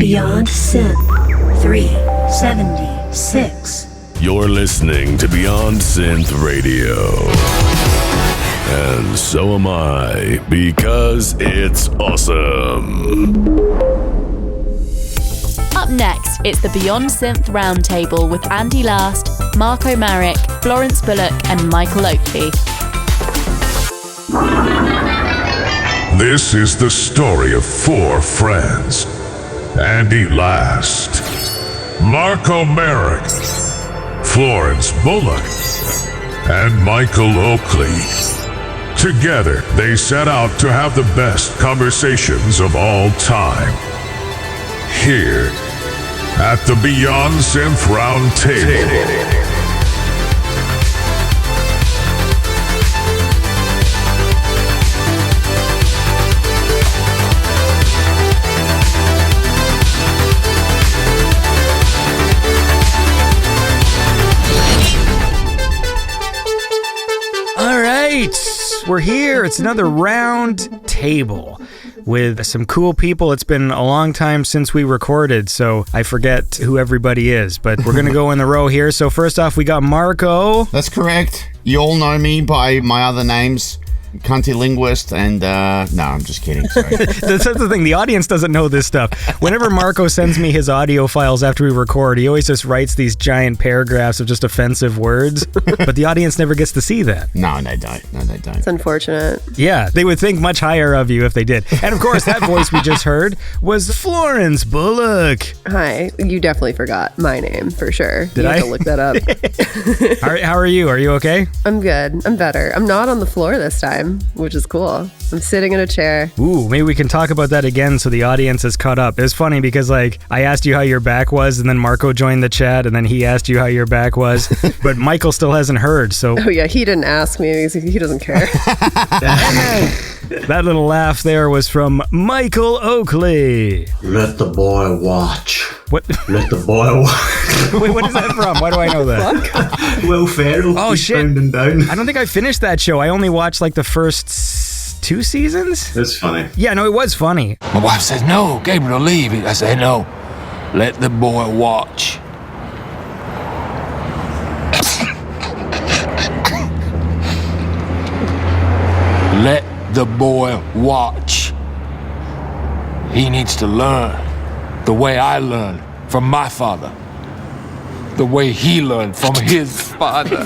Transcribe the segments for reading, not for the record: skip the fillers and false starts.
Beyond Synth 376. You're listening to Beyond Synth Radio. And so am I, because it's awesome. Up next, it's the Beyond Synth Round Table with Andy Last, Marko Marek, Florence Bullock, and Michael Oakley. This is the story of four friends. Andy Last, Marko Marek, Florence Bullock, and Michael Oakley. Together, they set out to have the best conversations of all time. Here, at the Beyond Synth Round Table. We're here. It's another round table with some cool people. It's been a long time since we recorded, so I forget who everybody is, but we're going to go in the row here. So first off, we got Marko. That's correct. You all know me by my other names. Cunty linguist and no, I'm just kidding. Sorry. That's the thing. The audience doesn't know this stuff. Whenever Marko sends me his audio files after we record, he always just writes these giant paragraphs of just offensive words, but the audience never gets to see that. No, they don't. It's unfortunate. Yeah, they would think much higher of you if they did. And of course, that voice we just heard was Florence Bullock. Hi. You definitely forgot my name for sure. Did you I? have to look that up. How are you? Are you okay? I'm good. I'm better. I'm not on the floor this time, which is cool. I'm sitting in a chair. Ooh, maybe we can talk about that again so the audience is caught up. It was funny because I asked you how your back was, and then Marko joined the chat, and then he asked you how your back was, but Michael still hasn't heard, so... Oh yeah, he didn't ask me. He doesn't care. That little laugh there was from Michael Oakley. Let the boy watch. What? Let the boy watch. Wait, what is that from? Why do I know that? Will Ferrell. Oh, shit. Pounding down. I don't think I finished that show. I only watched like the first 2 seasons. It's funny. Yeah, no, it was funny. My wife says, no, Gabriel, leave it. I say, no, let the boy watch. Let the boy watch. He needs to learn the way I learned from my father, the way he learned from his father.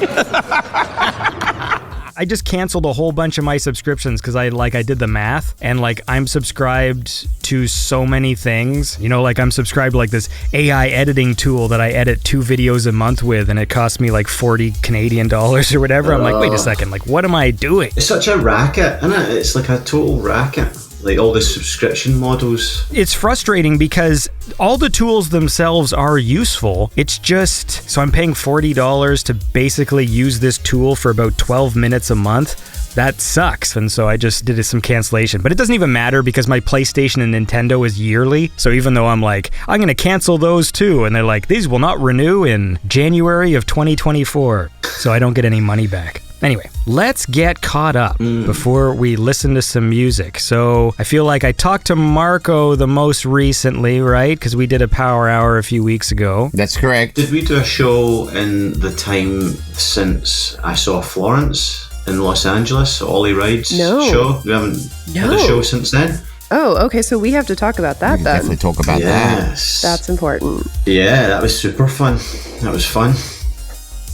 I just canceled a whole bunch of my subscriptions because I did the math, and I'm subscribed to so many things. You know, I'm subscribed to this AI editing tool that I edit 2 videos a month with, and it costs me 40 Canadian dollars or whatever. I'm like, wait a second, what am I doing? It's such a racket, isn't it? It's like a total racket. All the subscription models. It's frustrating because all the tools themselves are useful. It's just, so I'm paying $40 to basically use this tool for about 12 minutes a month. That sucks. And so I just did some cancellation. But it doesn't even matter because my PlayStation and Nintendo is yearly. So even though I'm I'm going to cancel those too. And they're like, these will not renew in January of 2024. So I don't get any money back. Anyway, let's get caught up before we listen to some music. So I feel like I talked to Marko the most recently, right? Because we did a power hour a few weeks ago. That's correct. Did we do a show in the time since I saw Florence in Los Angeles, Ollie Wride's show? We haven't had a show since then? Oh, okay, so we have to talk about that then. Definitely talk about that. That's important. Yeah, that was super fun. That was fun.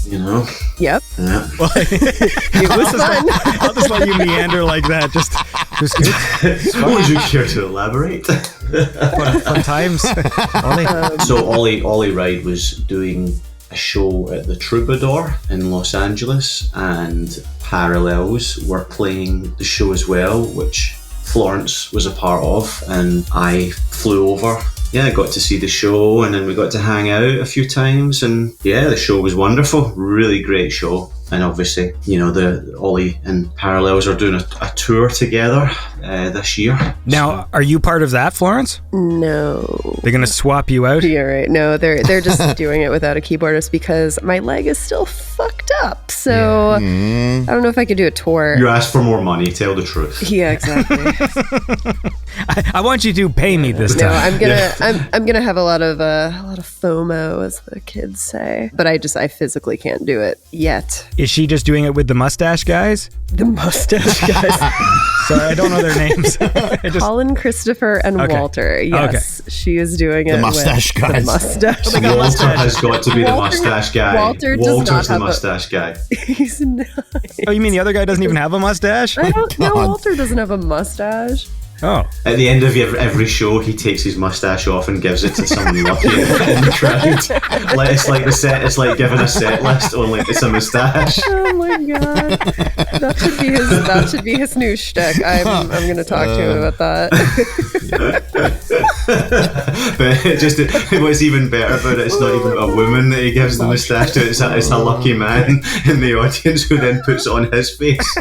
You know? Yep. Yeah. I'll just let you meander like that. Just good. Would you care to elaborate? Fun times. Ollie. So Ollie Wride was doing a show at the Troubadour in Los Angeles, and Parallels were playing the show as well, which Florence was a part of, and I flew over. Yeah, I got to see the show, and then we got to hang out a few times, and yeah, the show was wonderful. Really great show. And obviously, the Ollie and Parallels are doing a tour together this year. Now, are you part of that, Florence? No. They're going to swap you out? Yeah, right. No, they're just doing it without a keyboardist because my leg is still fucked up. So I don't know if I could do a tour. You asked for more money, tell the truth. Yeah, exactly. I want you to pay me this No, time. I'm gonna have a lot of FOMO, as the kids say. But I physically can't do it yet. Is she just doing it with the mustache guys? The mustache guys. Sorry, I don't know their names. Colin, Christopher, and Okay. Walter. Yes, she is doing it. The mustache with guys. The mustache. Walter has got to be the Walter- mustache guy. Walter does Walter's not the have a- mustache guy. He's not. Oh, you mean the other guy doesn't even have a mustache? I don't know. Walter doesn't have a mustache. Oh. At the end of every show, he takes his mustache off and gives it to someone lucky in the crowd. Like, it's like it's like giving a set list, only it's a mustache. Oh my god, that should be his new shtick. I'm gonna talk to him about that. But what's even better about it, it's not even a woman that he gives the mustache to. It's a lucky man in the audience who then puts it on his face.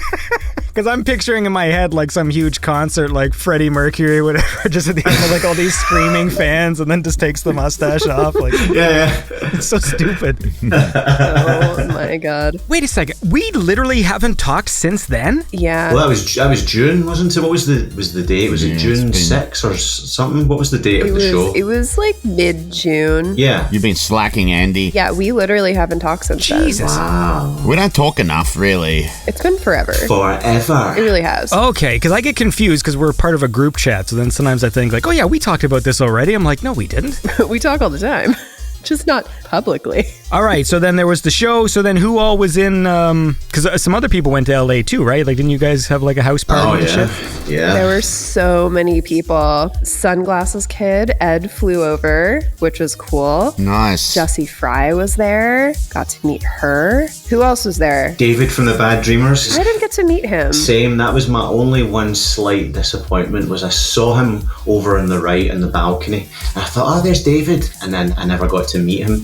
Because I'm picturing in my head like some huge concert, like Freddie Mercury, whatever, just at the end of like all these screaming fans, and then just takes the mustache off. Like, Yeah. it's so stupid. Oh my god. Wait a second, we literally haven't talked since then? Yeah. Well, that was June, wasn't it? What was the date? Was it June 6th or something? What was the date of the show? It was like mid-June. Yeah. You've been slacking, Andy. Yeah, we literally haven't talked since Jesus. then. We don't talk enough, really. It's been forever. Forever. It really has. Okay, because I get confused because we're part of a group chat, so then sometimes I think like, oh yeah, we talked about this already. I'm like, no, we didn't. We talk all the time. Just not publicly. All right, so then there was the show. So then who all was in? Because some other people went to LA too, right? Like, didn't you guys have like a house party Oh and yeah. shit? Yeah. There were so many people. Sunglasses Kid, Ed flew over, which was cool. Nice. Jessie Fry was there. Got to meet her. Who else was there? David from the Bad Dreamers. I didn't get to meet him. Same. That was my only one slight disappointment was I saw him over on the right in the balcony. And I thought, oh, there's David, and then I never got to meet him.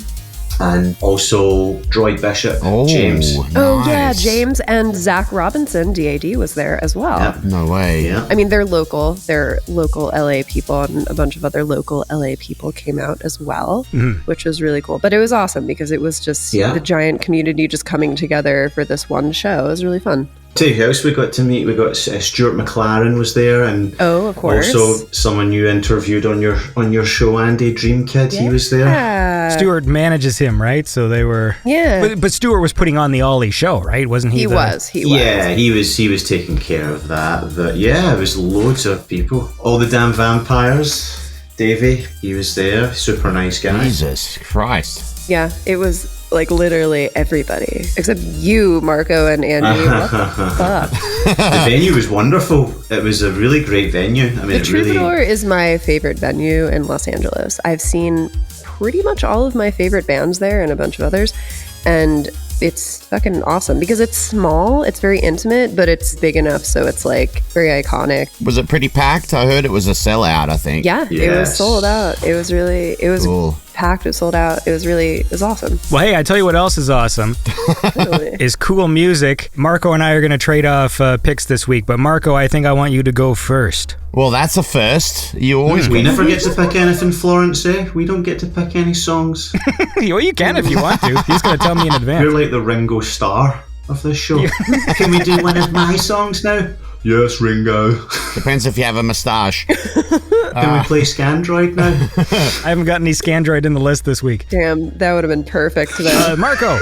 And also Droid Bishop, James. Oh, yeah, nice. James and Zach Robinson, DAD, was there as well. Yeah. No way. Yeah. I mean, they're local. They're local LA people, and a bunch of other local LA people came out as well, which was really cool. But it was awesome because it was just Yeah. the giant community just coming together for this one show. It was really fun. Tell you who else we got to meet. We got Stuart McLaren was there, and Oh, of course. also someone you interviewed on your show, Andy Dream Kid. He was there. Yeah. Stuart manages him, right? So they were. Yeah. But Stuart was putting on the Ollie show, right? Wasn't he? He the- was. Yeah, he was taking care of that. But yeah, it was loads of people. All the damn vampires. Davey, he was there. Super nice guy. Jesus Christ. Yeah, it was like literally everybody except you, Marko and Andy. What the fuck? The venue was wonderful. It was a really great venue. I mean, The it really. Troubadour is my favorite venue in Los Angeles. I've seen pretty much all of my favorite bands there and a bunch of others. And it's fucking awesome because it's small, it's very intimate, but it's big enough so it's like very iconic. Was it pretty packed? I heard it was a sellout, I think. Yeah, it was Yes. sold out. It was Cool. packed, it was sold out. It was awesome. Well, hey, I tell you what else is awesome Totally. is cool music. Marko and I are going to trade off picks this week, but Marko, I think I want you to go first. Well, that's a first. You always We go- never get to pick anything, Florence, eh? We don't get to pick any songs. Well, you can if you want to. He's going to tell me in advance. You're like the Ringo Starr of this show. Can we do one of my songs now? Yes, Ringo. Depends if you have a moustache. Can we play Scandroid now? I haven't got any Scandroid in the list this week. Damn, that would have been perfect then. Marko.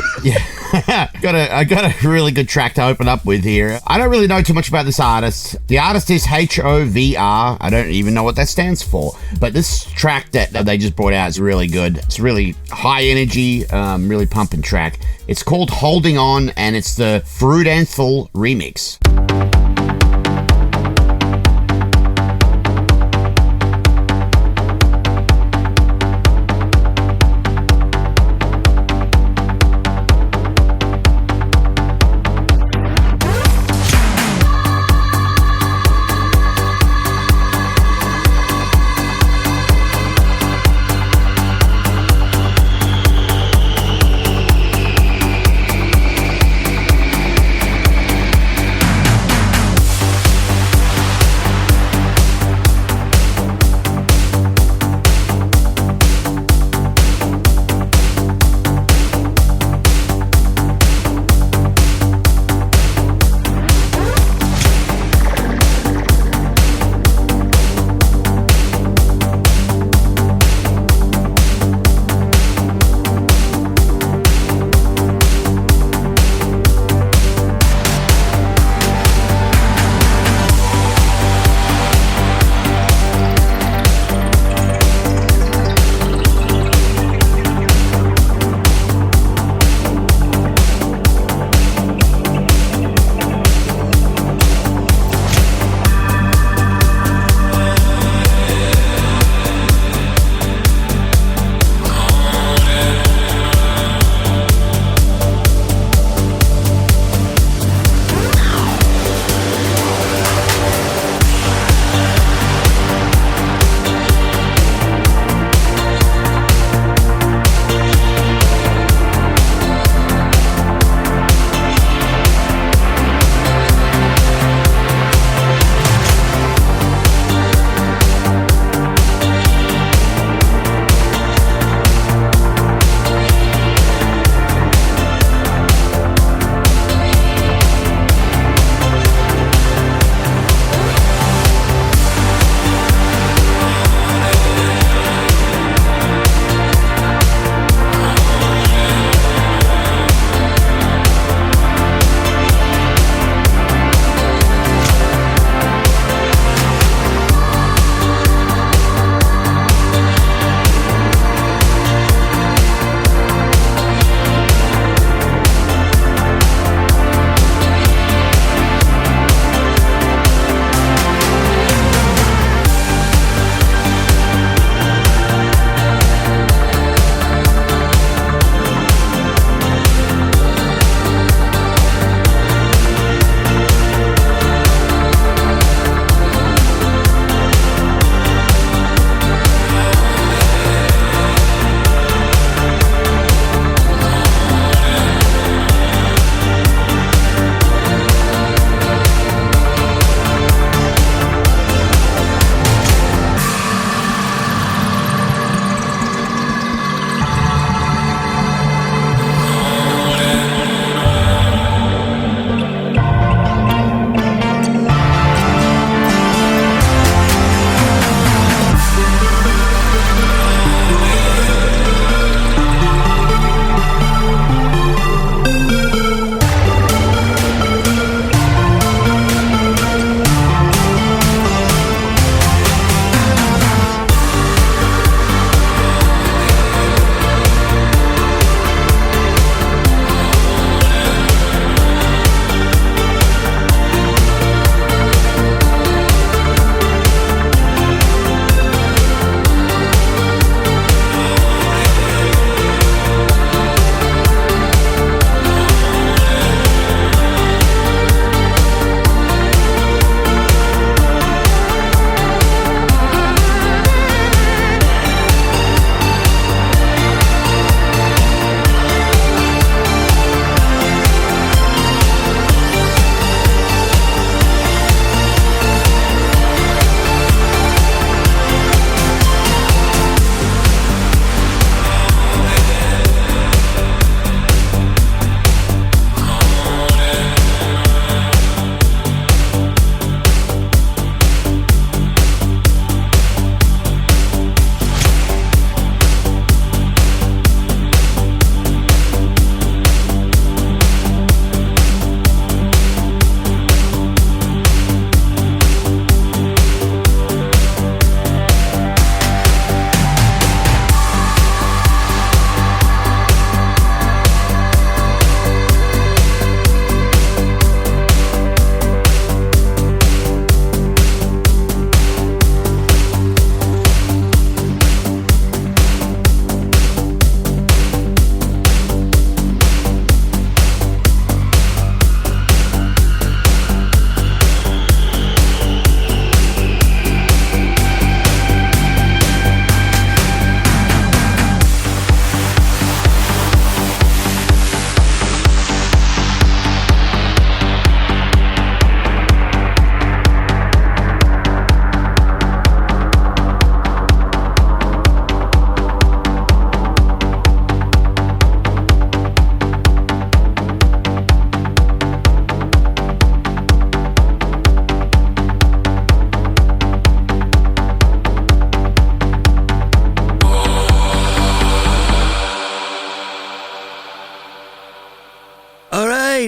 I got a really good track to open up with here. I don't really know too much about this artist. The artist is HOVR. I don't even know what that stands for. But this track that they just brought out is really good. It's really high energy, really pumping track. It's called Holding On, and it's the Freudenthal remix.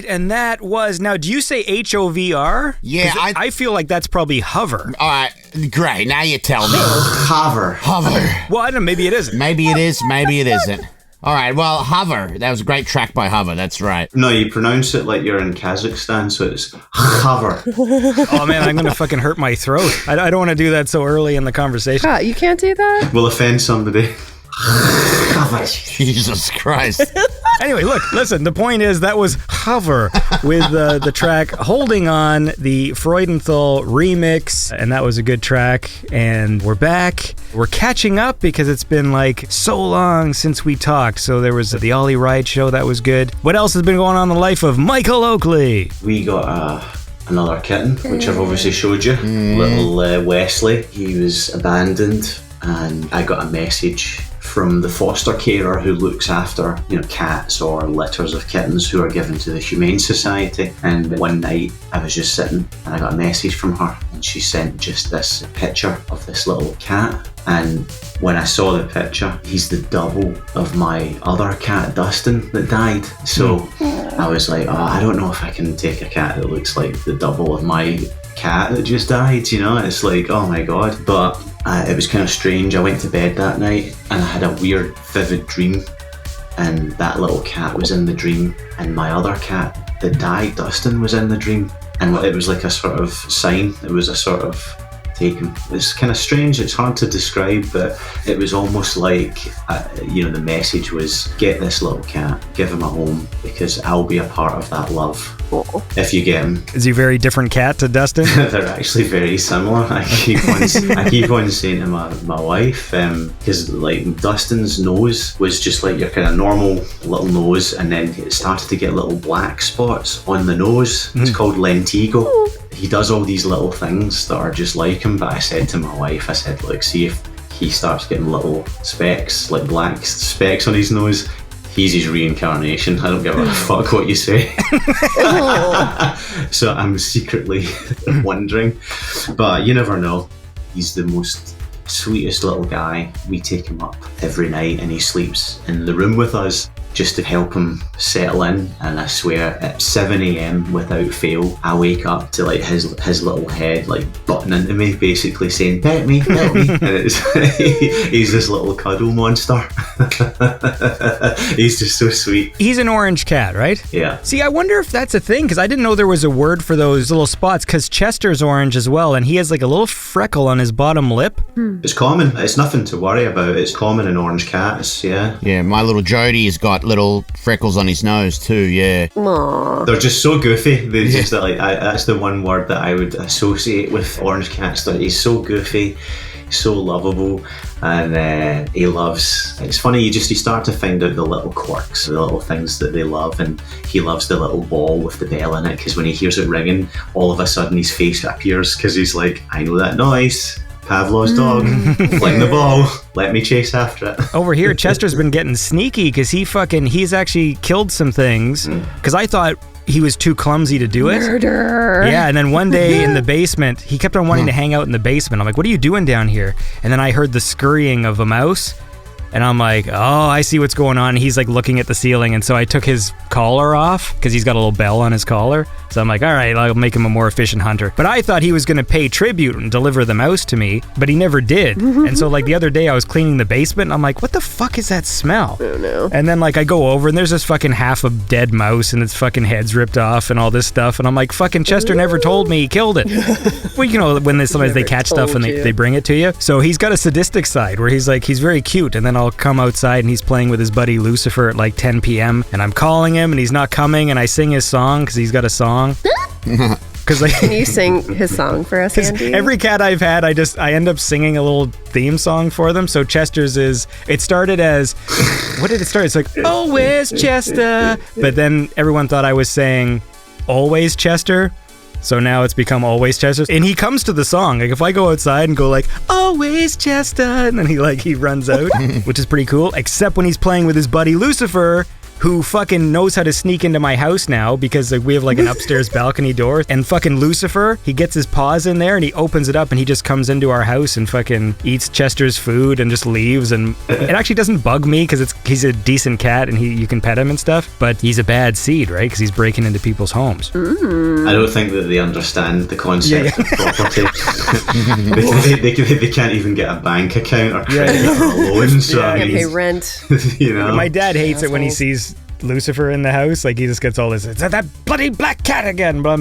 right, and that was, now do you say HOVR? Yeah, 'Cause I feel like that's probably hover. All right, great. Now you tell me. Hover. Well, I don't know, maybe it isn't. Maybe it is, maybe it isn't. All right, well, HOVR. That was a great track by HOVR, that's right. No, you pronounce it like you're in Kazakhstan, so it's hover. Oh man, I'm gonna fucking hurt my throat. I don't want to do that so early in the conversation. You can't do that? Will offend somebody. Jesus Christ. Anyway, listen, the point is that was HOVR with the track Holding On, the Freudenthal remix, and that was a good track. And we're back. We're catching up because it's been like so long since we talked. So there was the Ollie Wride show, that was good. What else has been going on in the life of Michael Oakley? We got another kitten, which I've obviously showed you. Little Wesley. He was abandoned, and I got a message from the foster carer who looks after, cats or litters of kittens who are given to the Humane Society. And one night I was just sitting and I got a message from her, and she sent just this picture of this little cat. And when I saw the picture, he's the double of my other cat, Dustin, that died. So I was like, I don't know if I can take a cat that looks like the double of my cat that just died, It's like, oh my God. But it was kind of strange. I went to bed that night and I had a weird, vivid dream, and that little cat was in the dream, and my other cat that died, Dustin, was in the dream. And it was like a sort of sign. It was a sort of taken. It's kind of strange. It's hard to describe, but it was almost like, the message was, get this little cat, give him a home, because I'll be a part of that love. If you get him. Is he a very different cat to Dustin? They're actually very similar. I keep on saying to my wife, because like Dustin's nose was just like your kind of normal little nose, and then it started to get little black spots on the nose. It's called lentigo. He does all these little things that are just like him, but I said to my wife, look, see if he starts getting little specks, like black specks on his nose, he's his reincarnation. I don't give a fuck what you say. So I'm secretly wondering, but you never know. He's the most sweetest little guy. We take him up every night and he sleeps in the room with us just to help him settle in. And I swear at 7 a.m. without fail, I wake up to like his little head like butting into me, basically saying, pet me. And he's this little cuddle monster. He's just so sweet. He's an orange cat, right? Yeah. See, I wonder if that's a thing, because I didn't know there was a word for those little spots, because Chester's orange as well, and he has like a little freckle on his bottom lip. It's common. It's nothing to worry about. It's common in orange cats, yeah. Yeah, my little Jody has got little freckles on his nose too, yeah. Aww. They're just so goofy. They just that's the one word that I would associate with orange cats. That he's so goofy, so lovable, and he loves. It's funny. You start to find out the little quirks, the little things that they love, and he loves the little ball with the bell in it, because when he hears it ringing, all of a sudden his face appears, because he's like, I know that noise. Pavlov's dog, fling the ball, let me chase after it. Over here, Chester's been getting sneaky because he's actually killed some things, because I thought he was too clumsy to do it. Murder. Yeah, and then one day in the basement, he kept on wanting to hang out in the basement. I'm like, what are you doing down here? And then I heard the scurrying of a mouse, and I'm like, oh, I see what's going on. He's like looking at the ceiling, and so I took his collar off, because he's got a little bell on his collar. So I'm like, all right, I'll make him a more efficient hunter. But I thought he was going to pay tribute and deliver the mouse to me, but he never did. And so like the other day I was cleaning the basement, and I'm like, what the fuck is that smell? Oh no. And then like I go over, and there's this fucking half a dead mouse, and its fucking head's ripped off and all this stuff. And I'm like, fucking Chester never told me he killed it. Well, when sometimes they catch stuff and they bring it to you. So he's got a sadistic side where he's like, he's very cute. And then I'll come outside and he's playing with his buddy Lucifer at like 10 p.m. And I'm calling him and he's not coming, and I sing his song because he's got a song. Can you sing his song for us, Andy? Every cat I've had, I end up singing a little theme song for them. So Chester's it started as, what did it start? It's like, always Chester. But then everyone thought I was saying, always Chester. So now it's become always Chester. And he comes to the song. Like if I go outside and go like, always Chester, and then he runs out, which is pretty cool. Except when he's playing with his buddy Lucifer, who fucking knows how to sneak into my house now because like, we have like an upstairs balcony door. And fucking Lucifer, he gets his paws in there and he opens it up and he just comes into our house and fucking eats Chester's food and just leaves. And it actually doesn't bug me because he's a decent cat and you can pet him and stuff. But he's a bad seed, right? Because he's breaking into people's homes. I don't think that they understand the concept of property. they can't even get a bank account or credit or a loan. So I mean, pay rent. You know, my dad hates it when he sees Lucifer in the house. Like he just gets all this, it's that bloody black cat again. But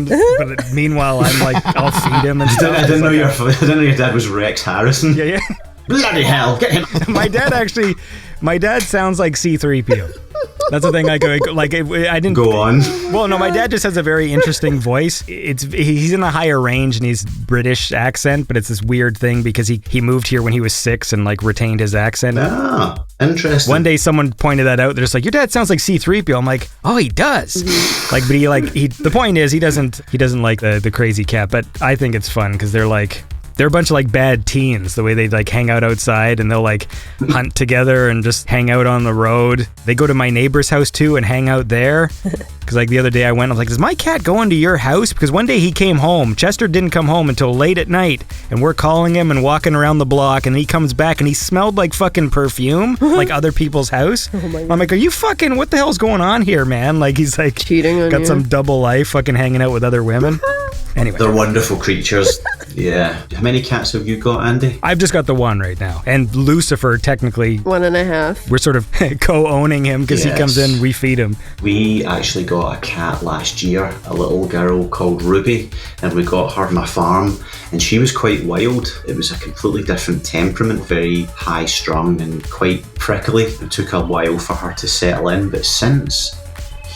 meanwhile, I'm like, I'll feed him and stuff. I didn't know your dad was Rex Harrison. Yeah. Bloody hell, get him. My dad sounds like C-3PO. That's the thing. I didn't go on. Well, no, my dad just has a very interesting voice. He's in a higher range and he's British accent, but it's this weird thing because he moved here when he was 6 and like retained his accent. Ah, interesting. One day someone pointed that out. They're just like, your dad sounds like C-3PO. I'm like, oh, he does. Like, but the point is he doesn't like the crazy cat. But I think it's fun because they're a bunch of like bad teens, the way they like hang out outside and they'll like hunt together and just hang out on the road. They go to my neighbor's house too and hang out there. Because like the other day I went, I was like, is my cat going to your house? Because one day he came home. Chester didn't come home until late at night and we're calling him and walking around the block and he comes back and he smelled like fucking perfume, like other people's house. Oh my God. I'm like, are you fucking, what the hell's going on here, man? Like he's like cheating on got you. Some double life fucking hanging out with other women. Anyway. They're wonderful creatures. Yeah. How many cats have you got, Andy? I've just got the one right now. And Lucifer, technically... 1.5. We're sort of co-owning him because he comes in, we feed him. We actually got a cat last year, a little girl called Ruby, and we got her on a farm, and she was quite wild. It was a completely different temperament, very high-strung and quite prickly. It took a while for her to settle in, but since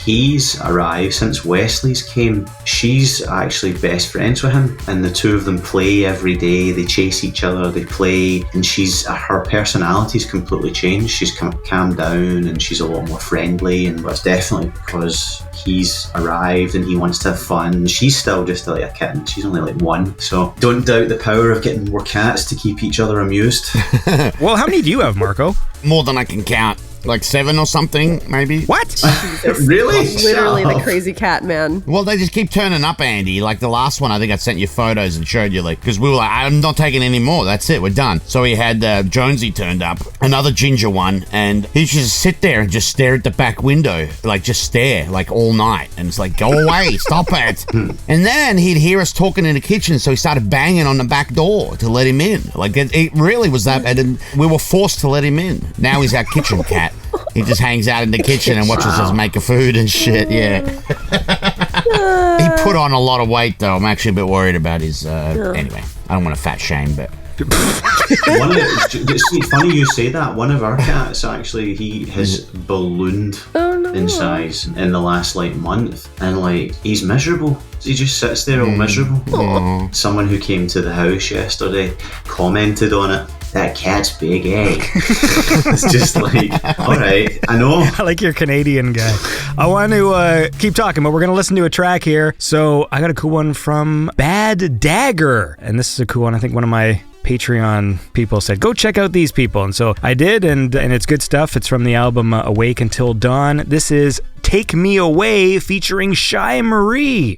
he's arrived, since Wesley's came, she's actually best friends with him, and the two of them play every day. They chase each other, they play, and her personality's completely changed. She's calmed down and she's a lot more friendly, and that's definitely because he's arrived and he wants to have fun. She's still just like a kitten. She's only like 1, so don't doubt the power of getting more cats to keep each other amused. Well, how many do you have, Marko? More than I can count. Like 7 or something, maybe. What? Really? Literally the crazy cat man. Well, they just keep turning up, Andy. Like the last one, I think I sent you photos and showed you, like, because we were like, I'm not taking any more. That's it. We're done. So we had Jonesy turned up, another ginger one, and he just sit there and just stare at the back window, like just stare, like all night. And it's like, go away, stop it. And then he'd hear us talking in the kitchen, so he started banging on the back door to let him in. Like it really was that, and we were forced to let him in. Now he's our kitchen cat. He just hangs out in the kitchen and watches us make food and shit, yeah. He put on a lot of weight, though. I'm actually a bit worried about his... Anyway, I don't want to fat shame, but... It's funny you say that. One of our cats, actually, he has ballooned in size in the last, month. And, he's miserable. He just sits there all miserable. Aww. Someone who came to the house yesterday commented on it. That cat's big, eh? It's just alright, I know. I like your Canadian guy. I want to keep talking, but we're going to listen to a track here. So I got a cool one from Bad Dagger. And this is a cool one. I think one of my Patreon people said, go check out these people. And so I did, and it's good stuff. It's from the album Awake Until Dawn. This is Take Me Away featuring Shai Marie.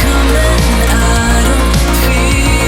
Come and I don't feel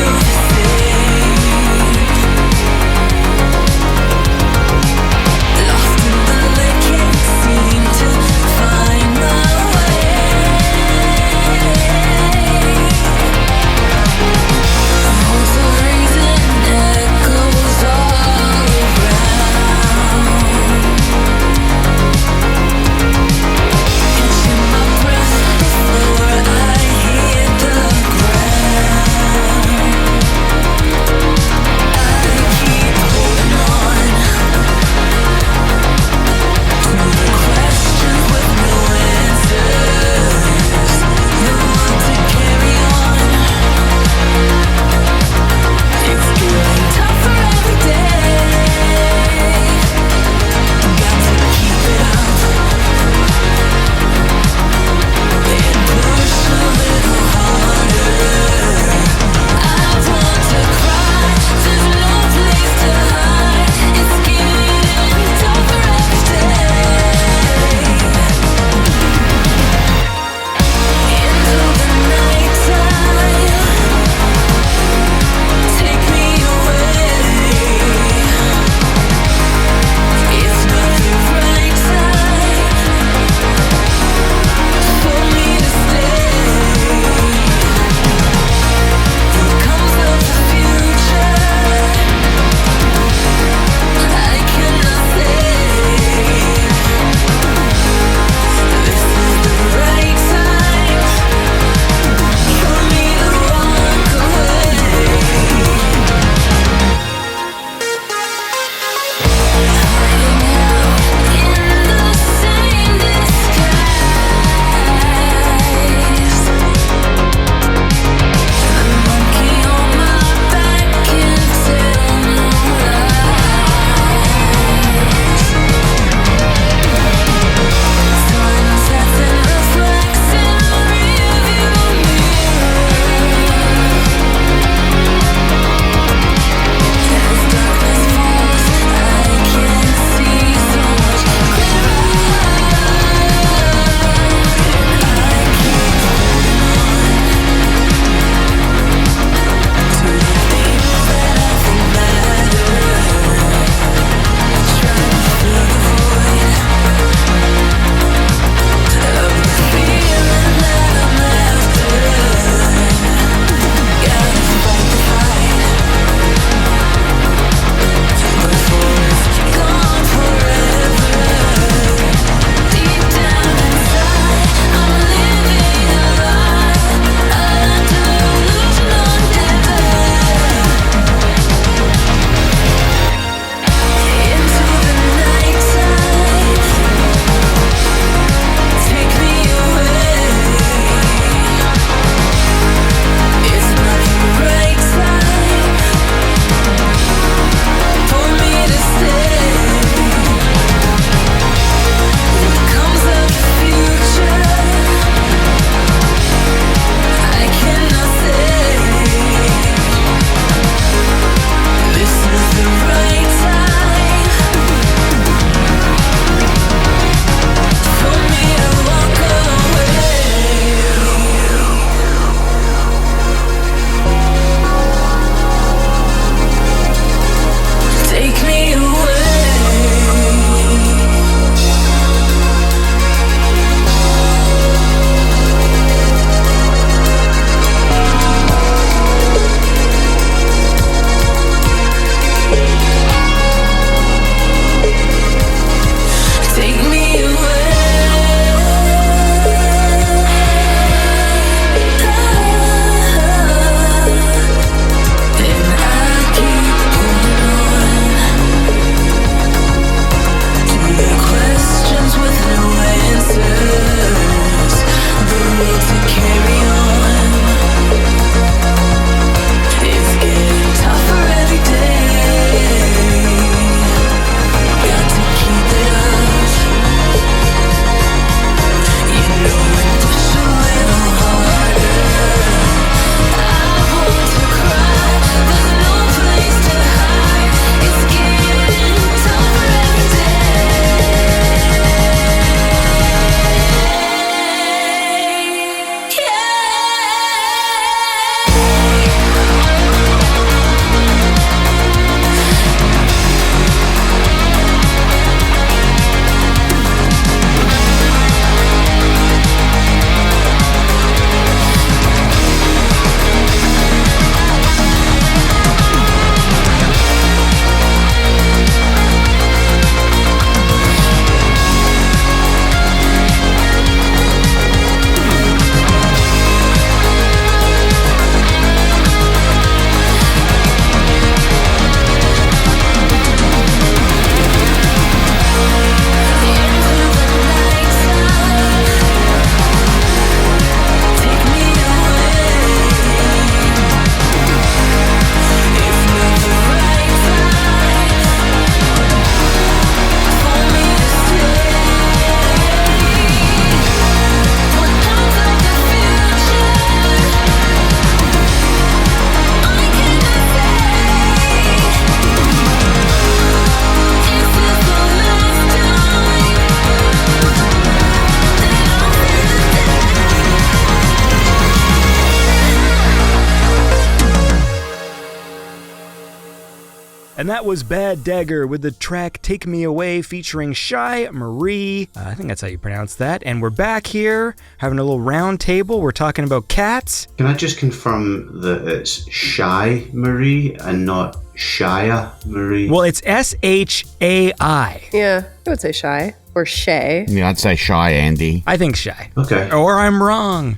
And that was Bad Dagger with the track Take Me Away featuring Shai, Marie. I think that's how you pronounce that. And we're back here having a little round table. We're talking about cats. Can I just confirm that it's Shai Marie and not Shia Marie? Well, it's S-H-A-I. Yeah, I would say Shai or Shay. Yeah, I'd say Shai, Andy. I think Shai. Okay. Or I'm wrong.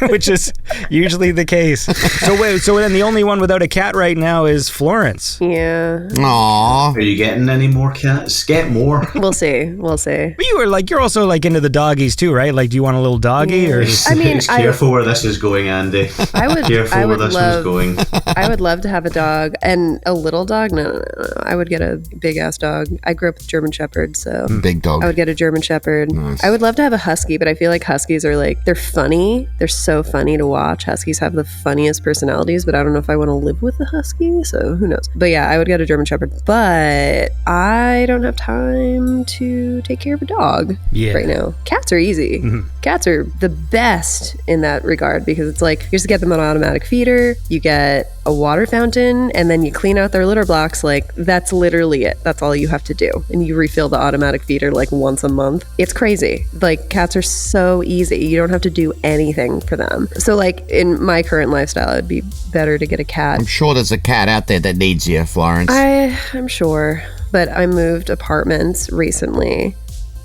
Which is usually the case. So then the only one without a cat right now is Florence. Yeah. Aww. Are you getting any more cats? Get more. We'll see. But you're also like into the doggies too, right? Like, do you want a little doggy or? I mean, careful where this is going, Andy. Careful where this one's going. I would love to have a dog and a little dog. No. I would get a big ass dog. I grew up with German Shepherds, so Big dog. I would get a German Shepherd. Nice. I would love to have a husky, but I feel like huskies are like, they're funny. They're so funny to watch. Huskies have the funniest personalities, but I don't know if I want to live with a husky, so who knows. But yeah, I would get a German Shepherd, but I don't have time to take care of a dog right now. Cats are easy. Mm-hmm. Cats are the best in that regard because it's like, you just get them an automatic feeder, you get a water fountain, and then you clean out their litter blocks. Like, that's literally it. That's all you have to do. And you refill the automatic feeder like once a month. It's crazy. Like, cats are so easy. You don't have to do anything for them. So like, in my current lifestyle, it'd be better to get a cat. I'm sure there's a cat out there that needs you, Florence. I'm sure. But I moved apartments recently,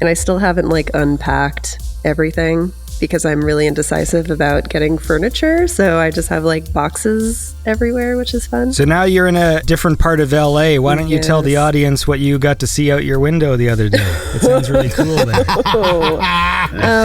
and I still haven't like unpacked everything because I'm really indecisive about getting furniture. So I just have like boxes everywhere, which is fun. So now you're in a different part of LA. Why don't you tell the audience what you got to see out your window the other day? It sounds really cool there.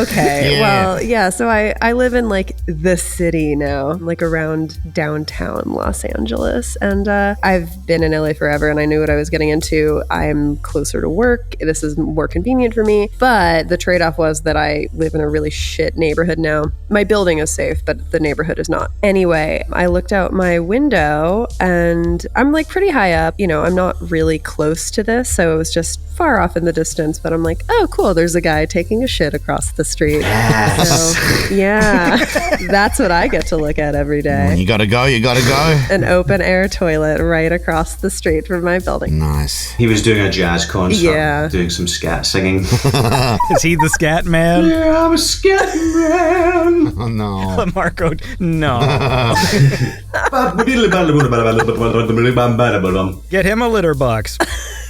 Okay. Yeah. Well, yeah. So I live in like the city now, like around downtown Los Angeles. And I've been in LA forever and I knew what I was getting into. I'm closer to work. This is more convenient for me. But the trade-off was that I live in a really shit neighborhood now. My building is safe, but the neighborhood is not. Anyway, I looked out my window and I'm like pretty high up. You know, I'm not really close to this. So it was just far off in the distance, but I'm like, oh, cool. There's a guy taking a shit across the street. Yes. So, yeah, that's what I get to look at every day. When you gotta go. An open air toilet right across the street from my building. Nice. He was doing a jazz concert, doing some scat singing. Is he the Scat Man? Yeah, I'm a scat man. Oh, no. Marko, no. Get him a litter box.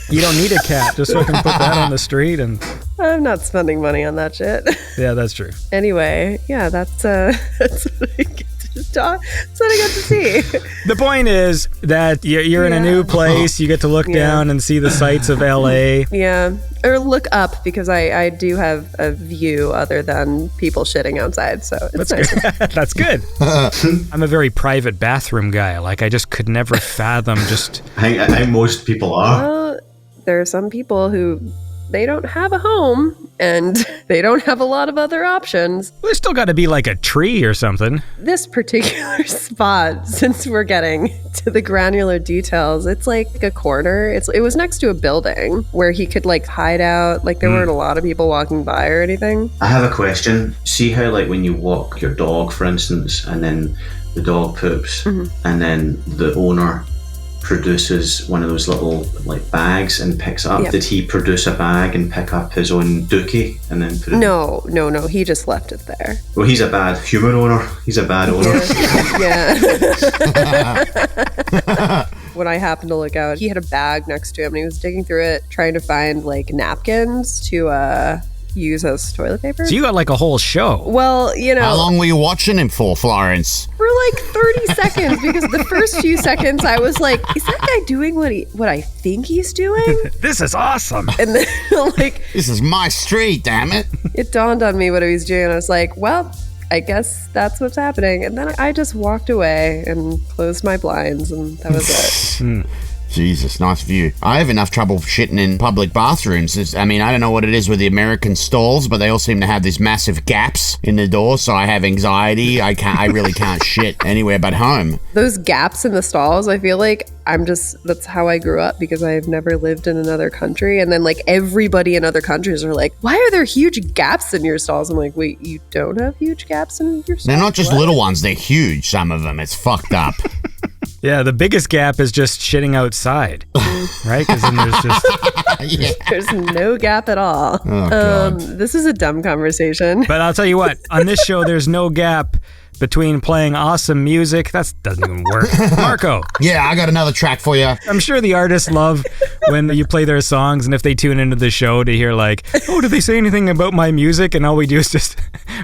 You don't need a cat, just so I can put that on the street. And I'm not spending money on that shit. Yeah, that's true. Anyway, yeah, that's what I get to talk. That's what I got to see. The point is that you're in a new place. You get to look down and see the sights of LA. Yeah, or look up because I do have a view other than people shitting outside. So it's nice. Good. That's good. I'm a very private bathroom guy. Like, I just could never fathom just. I think most people are. Well, there are some people who they don't have a home and they don't have a lot of other options. Well, there's still got to be like a tree or something. This particular spot, since we're getting to the granular details, it's like a corner. It was next to a building where he could like hide out. Like there weren't a lot of people walking by or anything. I have a question. See how like when you walk your dog, for instance, and then the dog poops and then the owner produces one of those little like bags and picks it up. Yep. Did he produce a bag and pick up his own dookie and then put it? No. He just left it there. Well, he's a bad human owner. He's a bad owner. Yeah. When I happened to look out, he had a bag next to him and he was digging through it, trying to find like napkins to use as toilet paper. So you got like a whole show. Well, you know. How long were you watching him for, Florence? For like 30 seconds, because the first few seconds I was like, is that guy doing what I think he's doing? This is awesome. And then like, this is my street, damn it. It dawned on me what he was doing. I was like, well, I guess that's what's happening. And then I just walked away and closed my blinds and that was it. Jesus, nice view. I have enough trouble shitting in public bathrooms. I mean, I don't know what it is with the American stalls, but they all seem to have these massive gaps in the door, so I have anxiety. I really can't shit anywhere but home. Those gaps in the stalls, I feel like that's how I grew up because I've never lived in another country. And then like everybody in other countries are like, why are there huge gaps in your stalls? I'm like, wait, you don't have huge gaps in your stalls? They're not just little ones, they're huge, some of them. It's fucked up. Yeah, the biggest gap is just shitting outside, right? Because then there's just... There's no gap at all. Oh, God. This is a dumb conversation. But I'll tell you what, on this show, there's no gap between playing awesome music. That doesn't even work. Marko. Yeah, I got another track for you. I'm sure the artists love when you play their songs, and if they tune into the show to hear like, oh, did they say anything about my music? And all we do is just,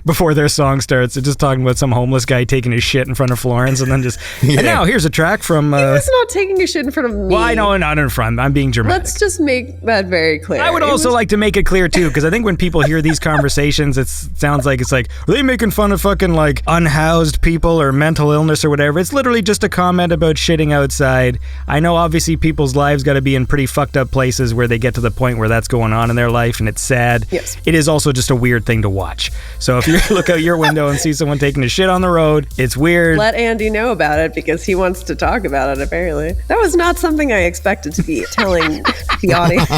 before their song starts, they're just talking about some homeless guy taking his shit in front of Florence, and then just, and now here's a track from... He was not taking your shit in front of me. Well, I know, not in front. I'm being dramatic. Let's just make that very clear. I would also like to make it clear, too, because I think when people hear these conversations, it sounds like it's like, are they making fun of fucking, like, unhoused people or mental illness or whatever? It's literally just a comment about shitting outside. I know, obviously, people's lives got to be in pretty fucked up places where they get to the point where that's going on in their life, and it's sad. Yes. It is also just a weird thing to watch. So if you look out your window and see someone taking a shit on the road, it's weird. Let Andy know about it because he wants to talk about it, apparently. That was not something I expected to be telling the audience.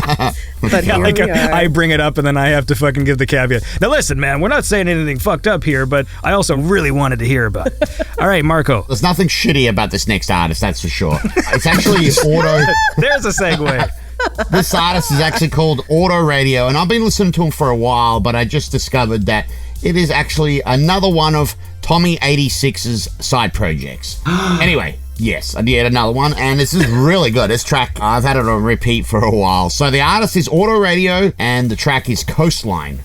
But Yeah, here like we are. I bring it up and then I have to fucking give the caveat. Now listen, man, we're not saying anything fucked up here, but I also really wanted to hear about it. All right, Marko. There's nothing shitty about this next artist, that's for sure. It's actually Auto... There's a segue. This artist is actually called AUTORADIO, and I've been listening to him for a while, but I just discovered that it is actually another one of Tommy 86's side projects. Anyway, yes, I did another one, and this is really good. This track, I've had it on repeat for a while. So the artist is AUTORADIO, and the track is Coastline.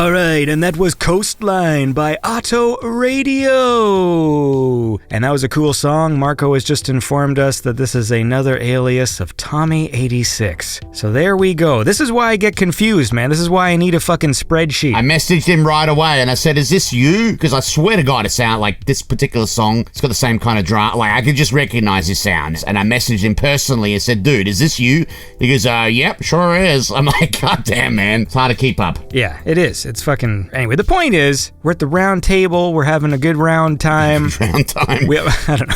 All right, and that was Coastline by AUTORADIO. And that was a cool song. Marko has just informed us that this is another alias of Tommy86. So there we go. This is why I get confused, man. This is why I need a fucking spreadsheet. I messaged him right away and I said, is this you? Because I swear to God, it sounds like this particular song. It's got the same kind of drum. Like, I could just recognize his sound. And I messaged him personally and said, dude, is this you? He goes, yep, sure is. I'm like, God damn, man. It's hard to keep up. Yeah, it is. It's fucking... Anyway, the point is, we're at the round table. We're having a good round time. Round time. I don't know.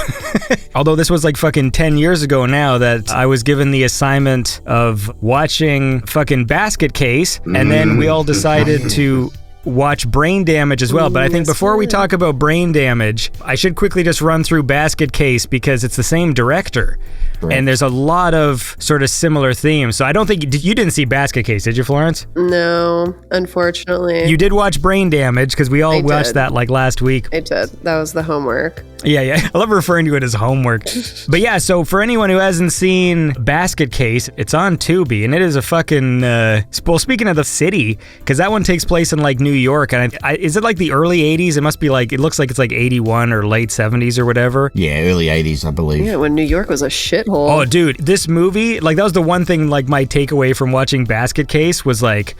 Although this was like fucking 10 years ago now that I was given the assignment of watching fucking Basket Case, and then we all decided to watch Brain Damage as well. But I think before we talk about Brain Damage, I should quickly just run through Basket Case because it's the same director. Right. And there's a lot of sort of similar themes. So I don't think you didn't see Basket Case, did you, Florence? No, unfortunately. You did watch Brain Damage because we all watched that like last week. I did. That was the homework. Yeah. I love referring to it as homework. But yeah, so for anyone who hasn't seen Basket Case, it's on Tubi, and it is a fucking, well, speaking of the city, because that one takes place in like New York, and is it like the early 80s? It must be like, it looks like it's like 81 or late 70s or whatever. Yeah, early 80s, I believe. Yeah, when New York was a shithole. Oh, dude, this movie, like that was the one thing, like my takeaway from watching Basket Case was like,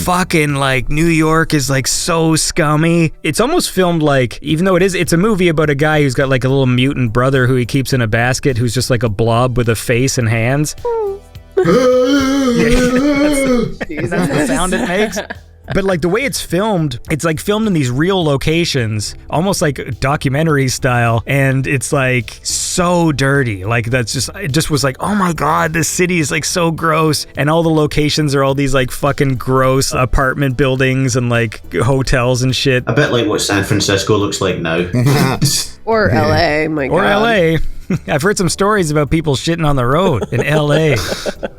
fucking like New York is like so scummy. It's almost filmed like, even though it's a movie about a guy who's got like a little mutant brother who he keeps in a basket who's just like a blob with a face and hands. That's the sound it makes. But like the way it's filmed, it's like filmed in these real locations, almost like documentary style, and it's like so dirty. Like it just was like, oh my God, this city is like so gross, and all the locations are all these like fucking gross apartment buildings and like hotels and shit. A bit like what San Francisco looks like now. Or LA, my God. Or LA. I've heard some stories about people shitting on the road in LA,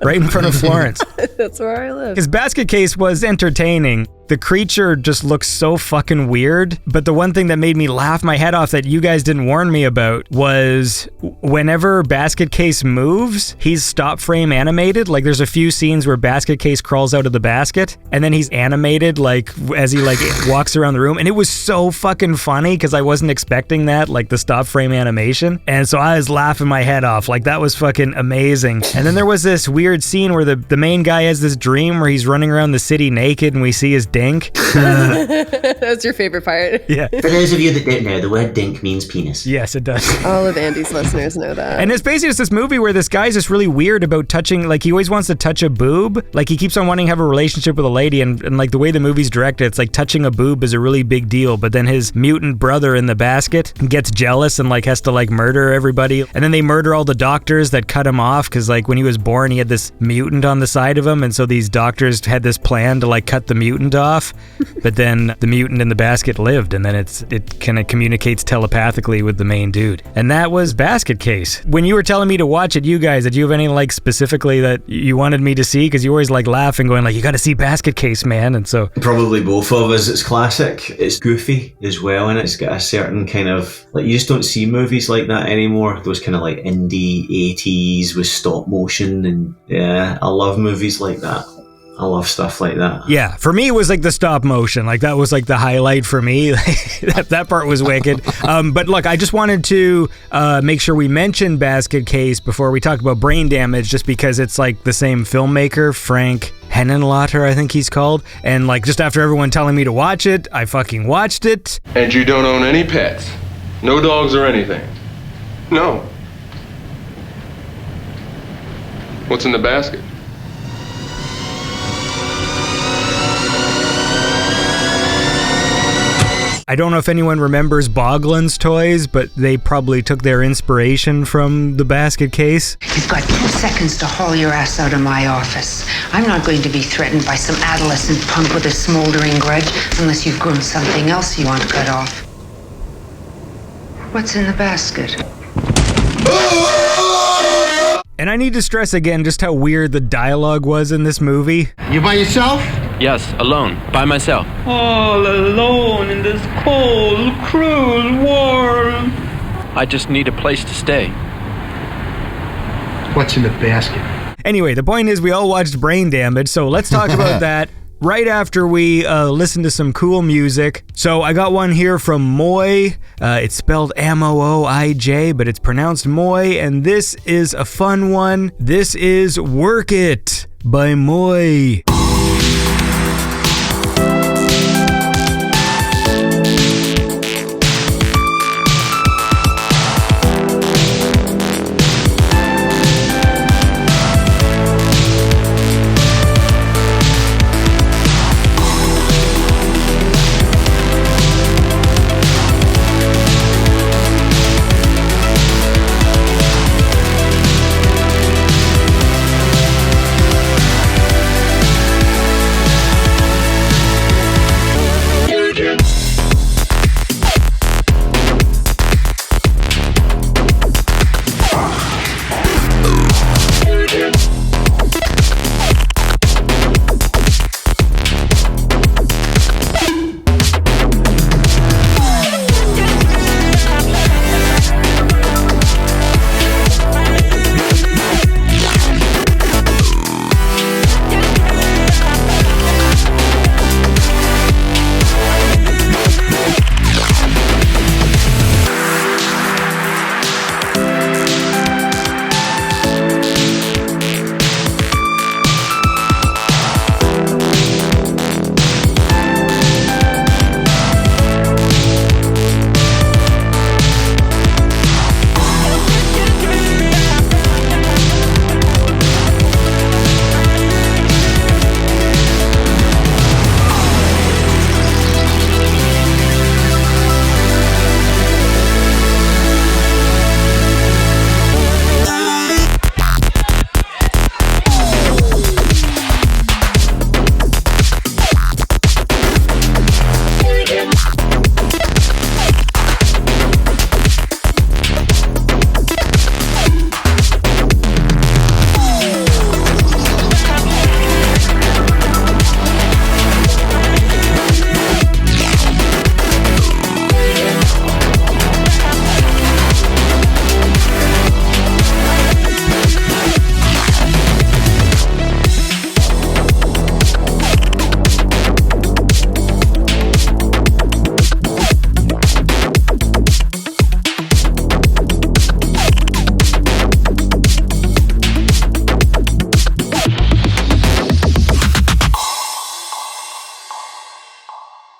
right in front of Florence. That's where I live. His Basket Case was entertaining. The creature just looks so fucking weird. But the one thing that made me laugh my head off that you guys didn't warn me about was whenever Basket Case moves, he's stop frame animated. Like there's a few scenes where Basket Case crawls out of the basket and then he's animated like as he like walks around the room. And it was so fucking funny because I wasn't expecting that, like the stop frame animation. And so I was laughing my head off. Like that was fucking amazing. And then there was this weird scene where the main guy has this dream where he's running around the city naked and we see his dink. That's your favorite part. Yeah. For those of you that don't know, the word dink means penis. Yes, it does. All of Andy's listeners know that. And it's basically just this movie where this guy's just really weird about touching, like he always wants to touch a boob. Like he keeps on wanting to have a relationship with a lady, and like the way the movie's directed, it's like touching a boob is a really big deal. But then his mutant brother in the basket gets jealous and like has to like murder everybody. And then they murder all the doctors that cut him off because like when he was born, he had this mutant on the side of him. And so these doctors had this plan to like cut the mutant off. But then the mutant in the basket lived, and then it kind of communicates telepathically with the main dude. And that was Basket Case. When you were telling me to watch it, you guys, did you have any like specifically that you wanted me to see? Because you always like laughing, going like, you got to see Basket Case, man. And so probably both of us. It's classic. It's goofy as well, and it's got a certain kind of like, you just don't see movies like that anymore. Those kind of like indie 80s with stop motion, and yeah, I love movies like that. I love stuff like that. Yeah, for me it was like the stop motion. Like that was like the highlight for me. that part was wicked. But look, I just wanted to make sure we mentioned Basket Case before we talk about Brain Damage, just because it's like the same filmmaker, Frank Henenlotter, I think he's called. And like just after everyone telling me to watch it, I fucking watched it. And you don't own any pets? No dogs or anything? No. What's in the basket? I don't know if anyone remembers Boglin's toys, but they probably took their inspiration from the Basket Case. You've got 2 seconds to haul your ass out of my office. I'm not going to be threatened by some adolescent punk with a smoldering grudge unless you've grown something else you want to cut off. What's in the basket? And I need to stress again just how weird the dialogue was in this movie. You by yourself? Yes, alone, by myself. All alone in this cold, cruel world. I just need a place to stay. What's in the basket? Anyway, the point is we all watched Brain Damage, so let's talk about that. right after we listen to some cool music. So I got one here from Mooij. It's spelled M-O-O-I-J, but it's pronounced Mooij, and this is a fun one. This is Work It by Mooij.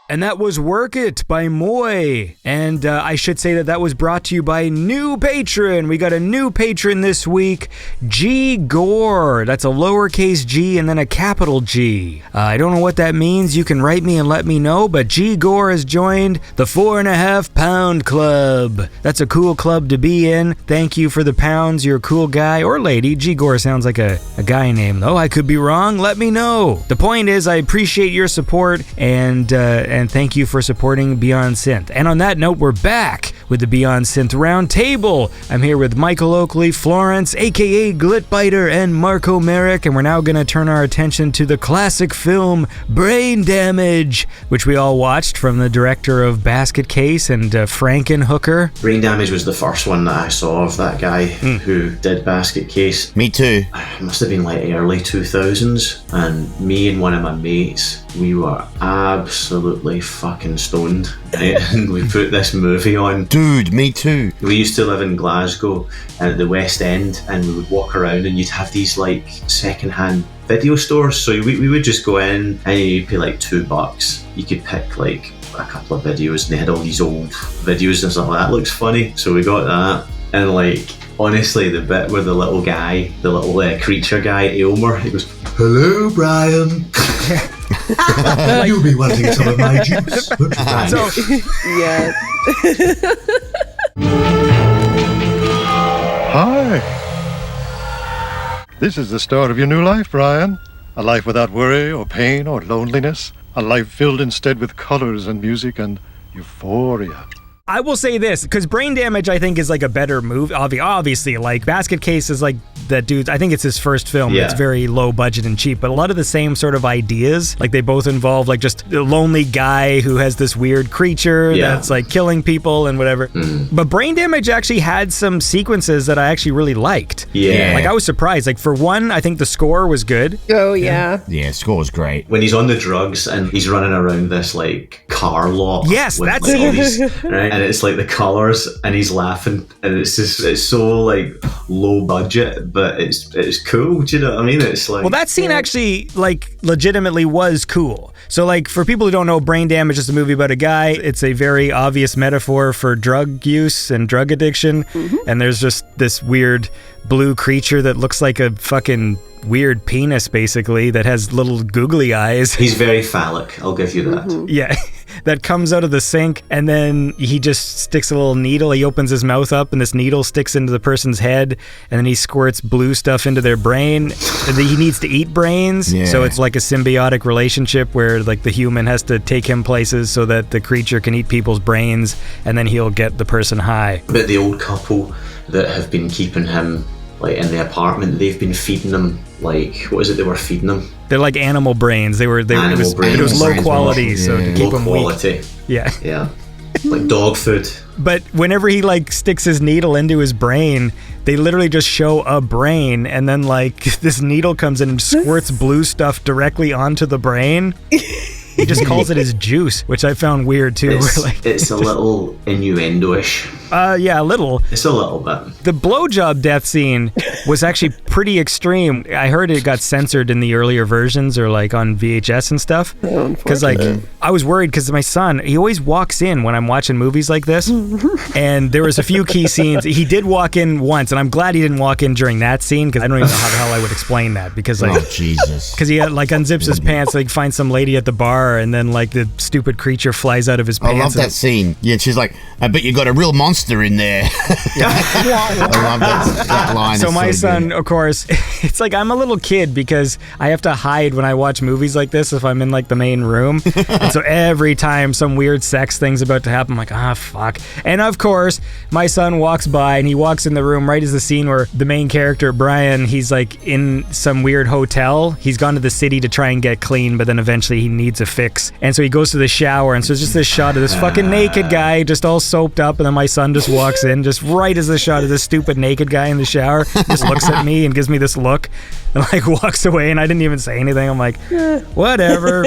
And that was Work It by Mooij. And I should say that was brought to you by a new patron. We got a new patron this week, G Gore. That's a lowercase g and then a capital G. I don't know what that means. You can write me and let me know. But G Gore has joined the 4.5 Pound Club. That's a cool club to be in. Thank you for the pounds. You're a cool guy or lady. G Gore sounds like a guy name, though. I could be wrong. Let me know. The point is, I appreciate your support and thank you for supporting Beyond Synth. And on that note, we're back with the Beyond Synth Round Table. I'm here with Michael Oakley, Florence, aka Glitbiter, and Marko Merrick, and we're now going to turn our attention to the classic film Brain Damage, which we all watched from the director of Basket Case and Frankenhooker. Brain Damage was the first one that I saw of that guy who did Basket Case. Me too. It must have been like early 2000s, and me and one of my mates, we were absolutely fucking stoned, right? And we put this movie on. Dude, me too. We used to live in Glasgow at the West End, and we would walk around and you'd have these like second-hand video stores. So we would just go in and you'd pay like $2. You could pick like a couple of videos, and they had all these old videos and stuff like that. Looks funny. So we got that, and like honestly, the bit where the little guy, the little creature guy, Aylmer, he goes, "Hello, Brian." You'll be wanting some of my juice. Yeah. Hi. This is the start of your new life, Brian. A life without worry or pain or loneliness. A life filled instead with colors and music and euphoria. I will say this, because Brain Damage, I think, is like a better movie. Obviously, like Basket Case is like that dude. I think it's his first film. Yeah. It's very low budget and cheap, but a lot of the same sort of ideas. Like they both involve like just a lonely guy who has this weird creature that's like killing people and whatever. But Brain Damage actually had some sequences that I actually really liked. Yeah. Like I was surprised. Like for one, I think the score was good. Oh yeah. Yeah, score was great. When he's on the drugs and he's running around this like car lot. Yes, with, that's like, all these, right? And it's like the colors and he's laughing and it's just it's so like low budget, but it's cool. Do you know what I mean? It's like, well, that scene actually like legitimately was cool. So like for people who don't know, Brain Damage is a movie about a guy. It's a very obvious metaphor for drug use and drug addiction. And there's just this weird blue creature that looks like a fucking weird penis, basically, that has little googly eyes. He's very phallic, I'll give you that. Yeah, that comes out of the sink, and then he just sticks a little needle. He opens his mouth up, and this needle sticks into the person's head, and then he squirts blue stuff into their brain. And he needs to eat brains, so it's like a symbiotic relationship where like the human has to take him places so that the creature can eat people's brains, and then he'll get the person high. But the old couple that have been keeping him like in the apartment, they've been feeding him like, what is it they were feeding him? They're like animal brains. It was low quality, so to keep them quality. weak. Yeah. Like dog food. But whenever he like sticks his needle into his brain, they literally just show a brain, and then like this needle comes in and squirts blue stuff directly onto the brain. He just calls it his juice, which I found weird too. It's a little innuendo-ish. Yeah, a little. It's a little bit. The blowjob death scene was actually pretty extreme. I heard it got censored in the earlier versions or like on VHS and stuff. Because like I was worried because my son, he always walks in when I'm watching movies like this. And there was a few key scenes. He did walk in once, and I'm glad he didn't walk in during that scene because I don't even know how the hell I would explain that. Because like, oh Jesus, because he like unzips his pants, like finds some lady at the bar, and then like the stupid creature flies out of his pants. I love that scene. Yeah, she's like, I bet you got a real monster in there. I love that line. So my son, good. of course, it's like I'm a little kid because I have to hide when I watch movies like this if I'm in like the main room. And so every time some weird sex thing's about to happen, I'm like, fuck. And of course, my son walks by and he walks in the room right as the scene where the main character, Brian, he's like in some weird hotel. He's gone to the city to try and get clean, but then eventually he needs a fix. And so he goes to the shower, and so it's just this shot of this fucking naked guy just all soaped up, and then my son just walks in, just right as the shot of this stupid naked guy in the shower, just looks at me and gives me this look and like walks away, and I didn't even say anything. I'm like, whatever.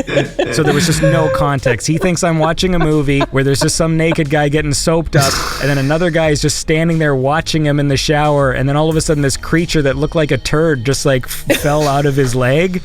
So there was just no context. He thinks I'm watching a movie where there's just some naked guy getting soaped up, and then another guy is just standing there watching him in the shower, and then all of a sudden this creature that looked like a turd just like fell out of his leg.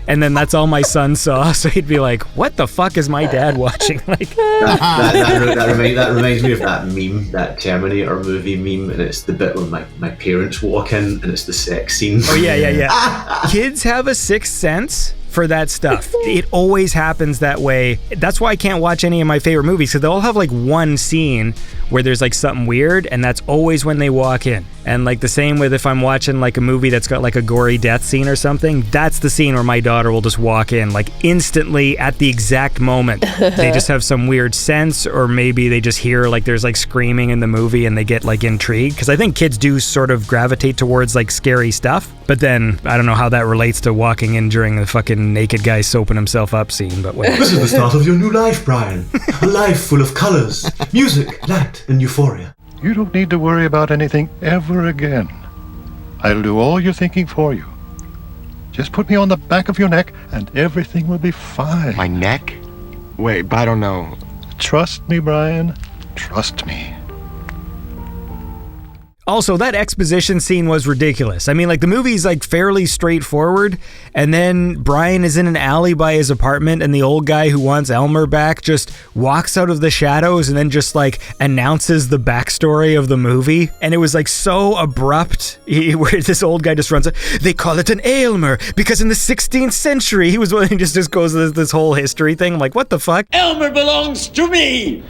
And then that's all my son saw, so he'd be like, what the fuck is my dad watching? Like that reminds me of that meme, that Terminator movie meme, and it's the bit when my parents walk in and it's the sex scene. Oh yeah. Kids have a sixth sense for that stuff. It always happens that way. That's why I can't watch any of my favorite movies, because they'll all have like one scene where there's like something weird, and that's always when they walk in. And like the same with if I'm watching like a movie that's got like a gory death scene or something, that's the scene where my daughter will just walk in like instantly at the exact moment. They just have some weird sense, or maybe they just hear like there's like screaming in the movie and they get like intrigued, because I think kids do sort of gravitate towards like scary stuff. But then I don't know how that relates to walking in during the fucking naked guy soaping himself up scene, but whatever. This is the start of your new life, Brian. A life full of colors, music, light, and euphoria. You don't need to worry about anything ever again. I'll do all your thinking for you. Just put me on the back of your neck and everything will be fine. My neck? Wait, but I don't know. Trust me, Brian. Trust me. Also, that exposition scene was ridiculous. I mean, like, the movie's, like, fairly straightforward, and then Brian is in an alley by his apartment, and the old guy who wants Elmer back just walks out of the shadows and then just, like, announces the backstory of the movie. And it was, like, so abrupt, where this old guy just runs, they call it an Aylmer, because in the 16th century, he was, he just goes this whole history thing. I'm like, what the fuck? Elmer belongs to me!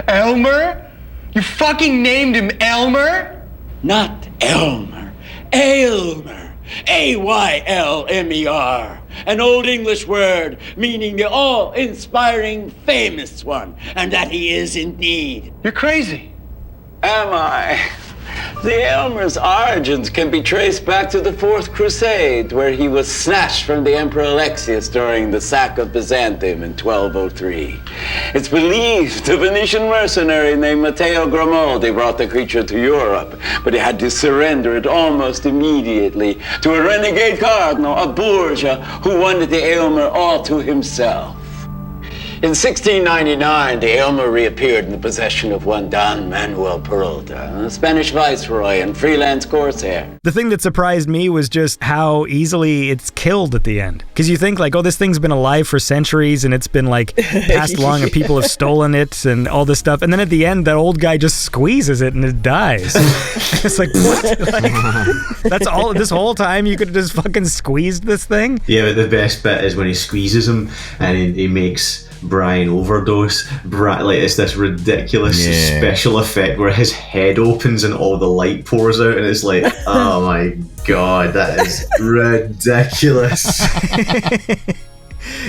Elmer? You fucking named him Elmer? Not Elmer. Aylmer. AYLMER, an Old English word meaning the all-inspiring famous one, and that he is indeed. You're crazy. Am I? The Aylmer's origins can be traced back to the Fourth Crusade, where he was snatched from the Emperor Alexius during the sack of Byzantium in 1203. It's believed a Venetian mercenary named Matteo Grimaldi brought the creature to Europe, but he had to surrender it almost immediately to a renegade cardinal, a Borgia, who wanted the Aylmer all to himself. In 1699, the Aylmer reappeared in the possession of one Don Manuel Peralta, a Spanish viceroy and freelance corsair. The thing that surprised me was just how easily it's killed at the end. Because you think like, oh, this thing's been alive for centuries and it's been like passed along and people have stolen it and all this stuff. And then at the end, that old guy just squeezes it and it dies. It's like, what? Like, that's all, this whole time you could have just fucking squeezed this thing? Yeah, but the best bit is when he squeezes him and he makes Brian overdose. Like, it's this ridiculous special effect where his head opens and all the light pours out, and it's like, oh my god, that is ridiculous.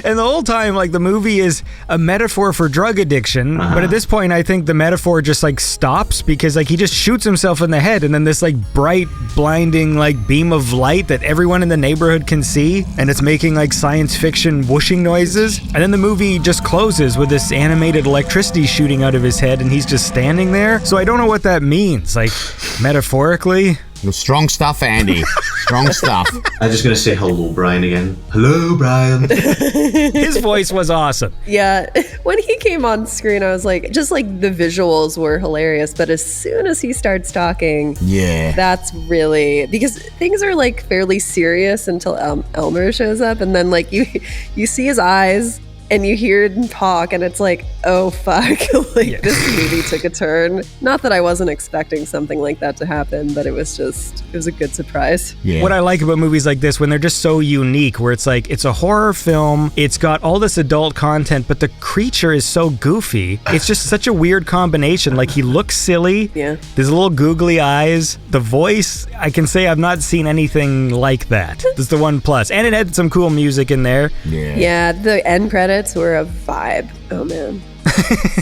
And the whole time, like, the movie is a metaphor for drug addiction, but at this point, I think the metaphor just, like, stops because, like, he just shoots himself in the head, and then this, like, bright, blinding, like, beam of light that everyone in the neighborhood can see, and it's making, like, science fiction whooshing noises, and then the movie just closes with this animated electricity shooting out of his head, and he's just standing there. So I don't know what that means, like, metaphorically. Strong stuff, Andy. Strong stuff. I'm just going to say hello, Brian, again. Hello, Brian. His voice was awesome. Yeah. When he came on screen, I was like, just like the visuals were hilarious. But as soon as he starts talking, that's really, because things are like fairly serious until Elmer shows up. And then like you see his eyes and you hear him talk and it's like, oh fuck, like this movie took a turn. Not that I wasn't expecting something like that to happen, but it was a good surprise. What I like about movies like this, when they're just so unique, where it's like, it's a horror film, it's got all this adult content, but the creature is so goofy. It's just such a weird combination. Like, he looks silly. Yeah. There's little googly eyes. The voice, I can say I've not seen anything like that. That's the one plus. And it had some cool music in there. Yeah, the end credits were a vibe. Oh man.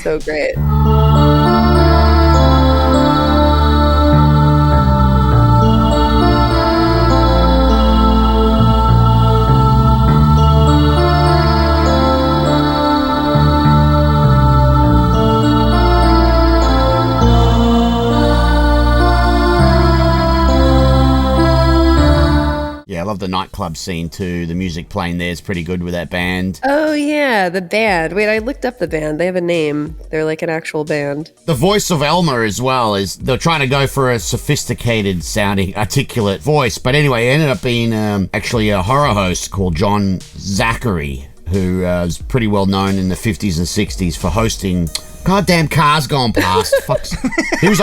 So great. I love the nightclub scene too. The music playing there is pretty good with that band. Oh yeah, the band. Wait, I looked up the band. They have a name. They're like an actual band. The voice of Elmer as well is, they're trying to go for a sophisticated sounding, articulate voice. But anyway, it ended up being actually a horror host called John Zachary, who was pretty well known in the 50s and 60s for hosting goddamn cars gone past. He was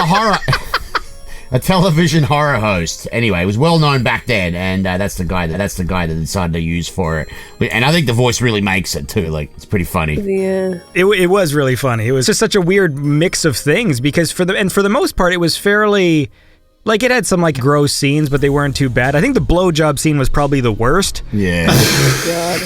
a television horror host. Anyway, it was well known back then, and that's the guy that they decided to use for it. And I think the voice really makes it too. Like, it's pretty funny. Yeah, it was really funny. It was just such a weird mix of things because for the most part, it was fairly. Like, it had some, like, gross scenes, but they weren't too bad. I think the blowjob scene was probably the worst. Yeah. God.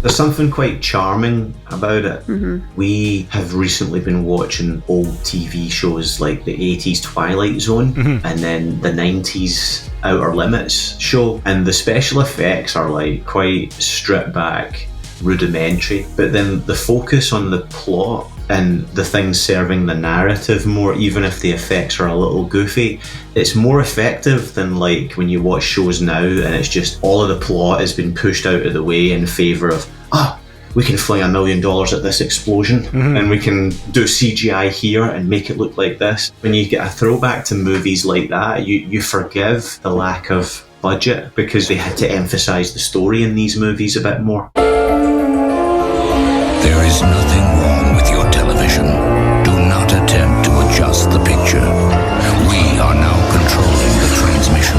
There's something quite charming about it. Mm-hmm. We have recently been watching old TV shows like the 80s Twilight Zone and then the 90s Outer Limits show. And the special effects are, like, quite stripped back, rudimentary. But then the focus on the plot and the things serving the narrative more, even if the effects are a little goofy, it's more effective than like when you watch shows now and it's just all of the plot has been pushed out of the way in favour of, we can fling $1 million at this explosion and we can do CGI here and make it look like this. When you get a throwback to movies like that, you forgive the lack of budget because they had to emphasise the story in these movies a bit more. There is nothing wrong with your television. Do not attempt to adjust the picture. We are now controlling the transmission.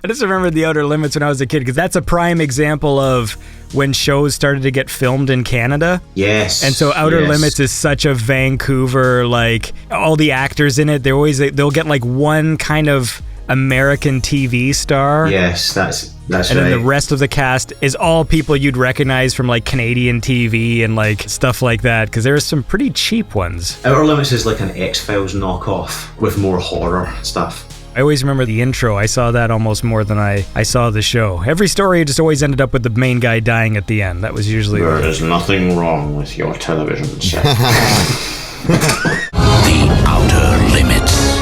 I just remembered The Outer Limits when I was a kid because that's a prime example of when shows started to get filmed in Canada. Yes. And so Outer Limits is such a Vancouver, like, all the actors in it, they'll get like one kind of American TV star. Yes, that's and right. then the rest of the cast is all people you'd recognize from like Canadian TV and like stuff like that, because there are some pretty cheap ones. Outer Limits is like an X-Files knockoff with more horror stuff. I always remember the intro. I saw that almost more than I saw the show. Every story just always ended up with the main guy dying at the end. That was usually... There is nothing wrong with your television set. The Outer Limits.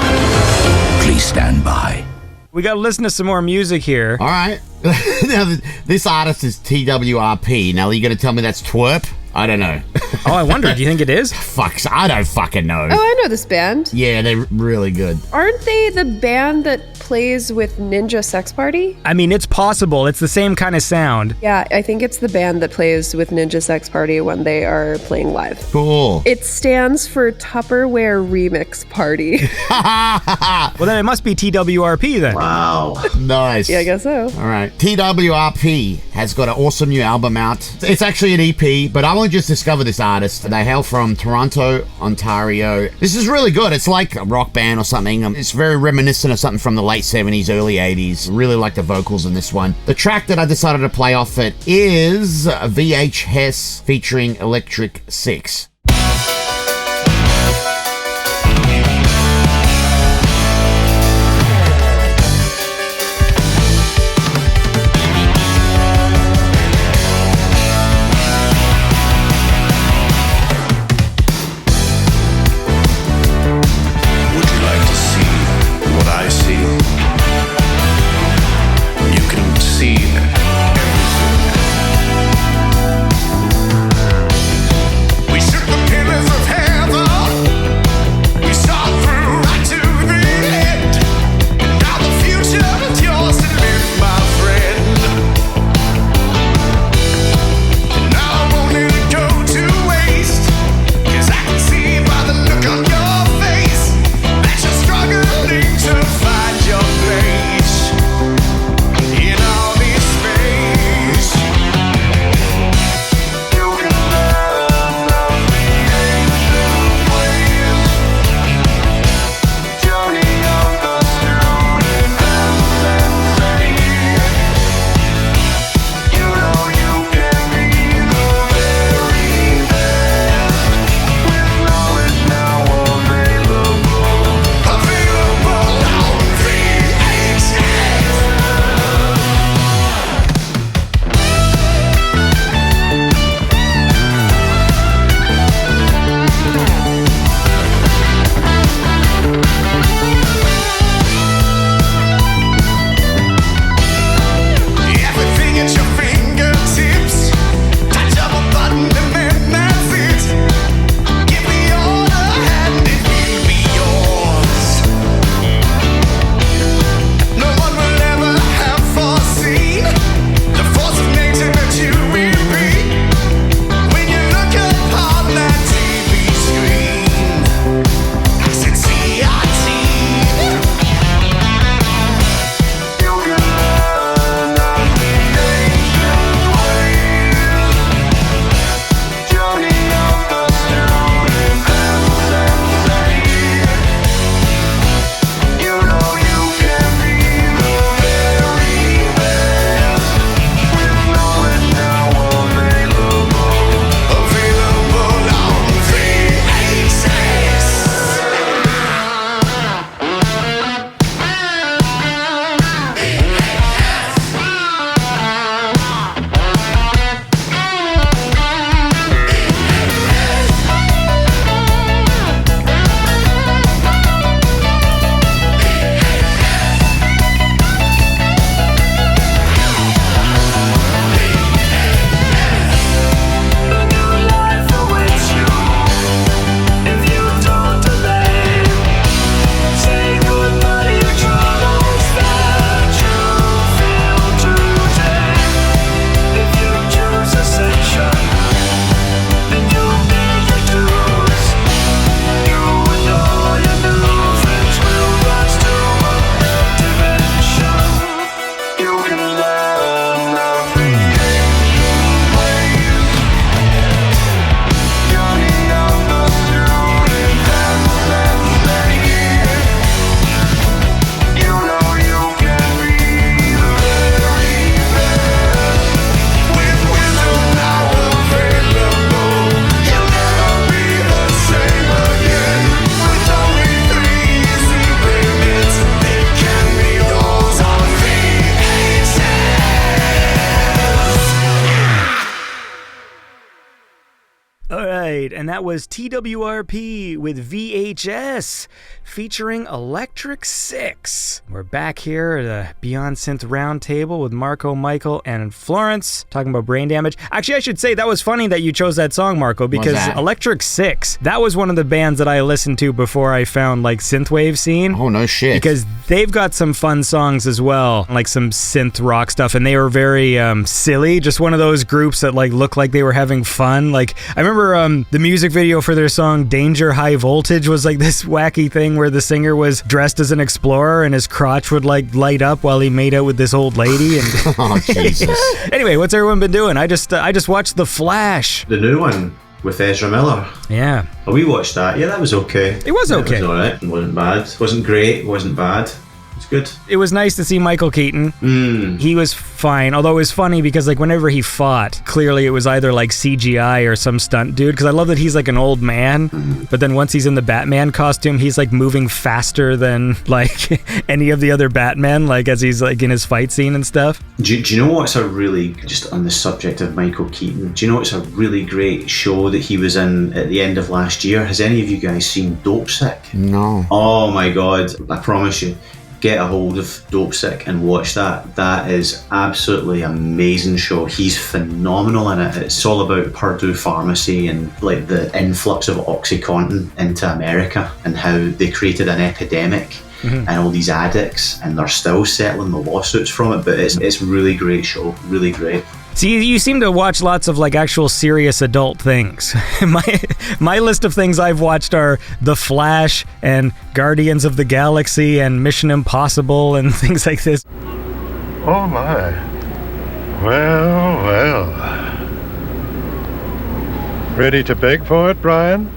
Please stand by. We got to listen to some more music here. All right. Now, this artist is TWRP. Now, are you going to tell me that's TWRP? I don't know. Oh, I wonder. Do you think it is? Fuck, I don't fucking know. Oh, I know this band. Yeah, they're really good. Aren't they the band that plays with Ninja Sex Party? I mean, it's possible. It's the same kind of sound. Yeah, I think it's the band that plays with Ninja Sex Party when they are playing live. Cool. It stands for Tupperware Remix Party. Well, then it must be TWRP then. Wow. Nice. Yeah, I guess so. All right. TWRP has got an awesome new album out. It's actually an EP, but I only just discovered this artist. They hail from Toronto, Ontario. This is really good. It's like a rock band or something. It's very reminiscent of something from the late 70s, early 80s. Really like the vocals in this one. The track that I decided to play off it is VH Hess featuring Electric Six. We should and that was TWRP with VHS featuring Electric Six. We're back here at the Beyond Synth Round Table with Marko, Michael, and Florence talking about brain damage. Actually, I should say that was funny that you chose that song, Marko, because Electric Six, that was one of the bands that I listened to before I found like synthwave scene. Oh, no shit. Because they've got some fun songs as well, like some synth rock stuff, and they were very silly, just one of those groups that like looked like they were having fun. Like I remember the music video for their song Danger High Voltage was like this wacky thing where the singer was dressed as an explorer and his crotch would like light up while he made out with this old lady. And oh Jesus. Anyway, what's everyone been doing? I just watched The Flash, the new one with Ezra Miller. Yeah. Oh, we watched that. Yeah, that was okay. It was okay. It was alright. It wasn't bad. It wasn't great. It wasn't bad. It's good. It was nice to see Michael Keaton. He was fine, although it was funny because like whenever he fought, clearly it was either like CGI or some stunt dude, because I love that he's like an old man, but then once he's in the Batman costume, he's like moving faster than like any of the other Batmen, like as he's like in his fight scene and stuff. Do you know what's a really, just on the subject of Michael Keaton, do you know what's a really great show that he was in at the end of last year? Has any of you guys seen Dopesick? No. Oh my god, I promise you, get a hold of Dopesick and watch that. That is absolutely amazing show. He's phenomenal in it. It's all about Purdue Pharmacy and like the influx of OxyContin into America and how they created an epidemic and all these addicts, and they're still settling the lawsuits from it. But it's really great show, really great. See, you seem to watch lots of like actual serious adult things. My list of things I've watched are The Flash and Guardians of the Galaxy and Mission Impossible and things like this. Oh my. Well. Ready to beg for it, Brian?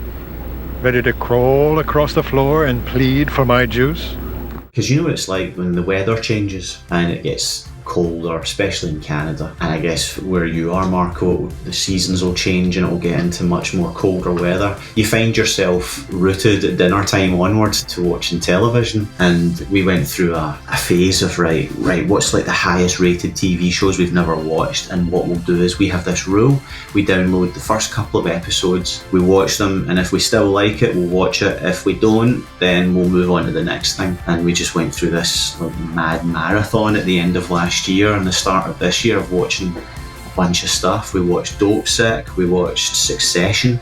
Ready to crawl across the floor and plead for my juice? Because you know what it's like when the weather changes and it gets colder, especially in Canada, and I guess where you are, Marko, the seasons will change and it'll get into much more colder weather. You find yourself rooted at dinner time onwards to watching television, and we went through a phase of right, what's like the highest rated TV shows we've never watched, and what we'll do is we have this rule: we download the first couple of episodes, we watch them, and if we still like it, we'll watch it. If we don't, then we'll move on to the next thing. And we just went through this like mad marathon at the end of last year and the start of this year of watching a bunch of stuff. We watched Dopesick, we watched Succession,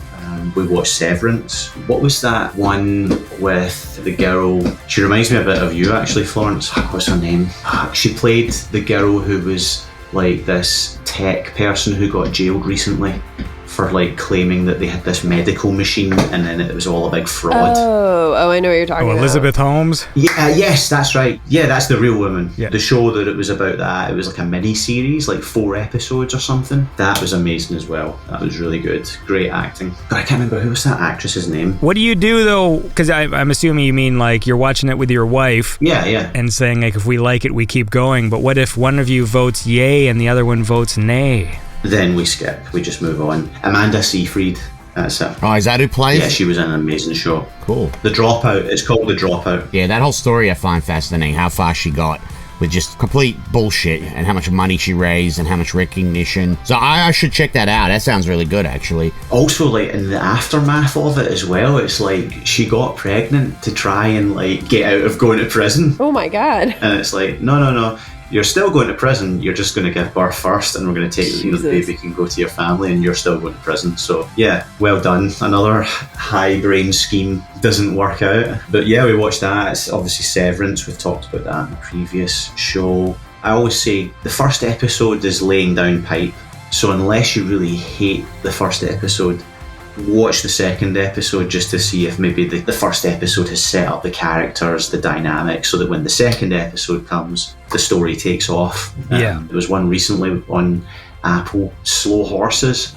we watched Severance. What was that one with the girl? She reminds me a bit of you actually, Florence. What's her name? She played the girl who was like this tech person who got jailed recently for like claiming that they had this medical machine and then it was all a big fraud. Oh, I know what you're talking about. Elizabeth Holmes? Yeah, yes, that's right. Yeah, that's The Real Woman. Yeah. The show that it was about that, it was like a mini-series, like 4 episodes or something. That was amazing as well. That was really good. Great acting. But I can't remember, who was that actress's name? What do you do though? Because I'm assuming you mean like you're watching it with your wife. Yeah. And saying like if we like it, we keep going. But what if one of you votes yay and the other one votes nay? Then we skip. We just move on. Amanda Seyfried. That's it. Oh, is that who plays? Yeah, she was in an amazing show. Cool. The Dropout. It's called The Dropout. Yeah, that whole story I find fascinating, how far she got with just complete bullshit and how much money she raised and how much recognition. So I should check that out. That sounds really good, actually. Also, like, in the aftermath of it as well, it's like she got pregnant to try and, like, get out of going to prison. Oh my god. And it's like, no. You're still going to prison, you're just going to give birth first and we're going to take the baby can go to your family and you're still going to prison. So yeah, well done. Another high brain scheme doesn't work out. But yeah, we watched that. It's obviously Severance. We've talked about that in the previous show. I always say the first episode is laying down pipe. So unless you really hate the first episode, watch the second episode just to see if maybe the first episode has set up the characters, the dynamics, so that when the second episode comes, the story takes off. Yeah. There was one recently on Apple, Slow Horses.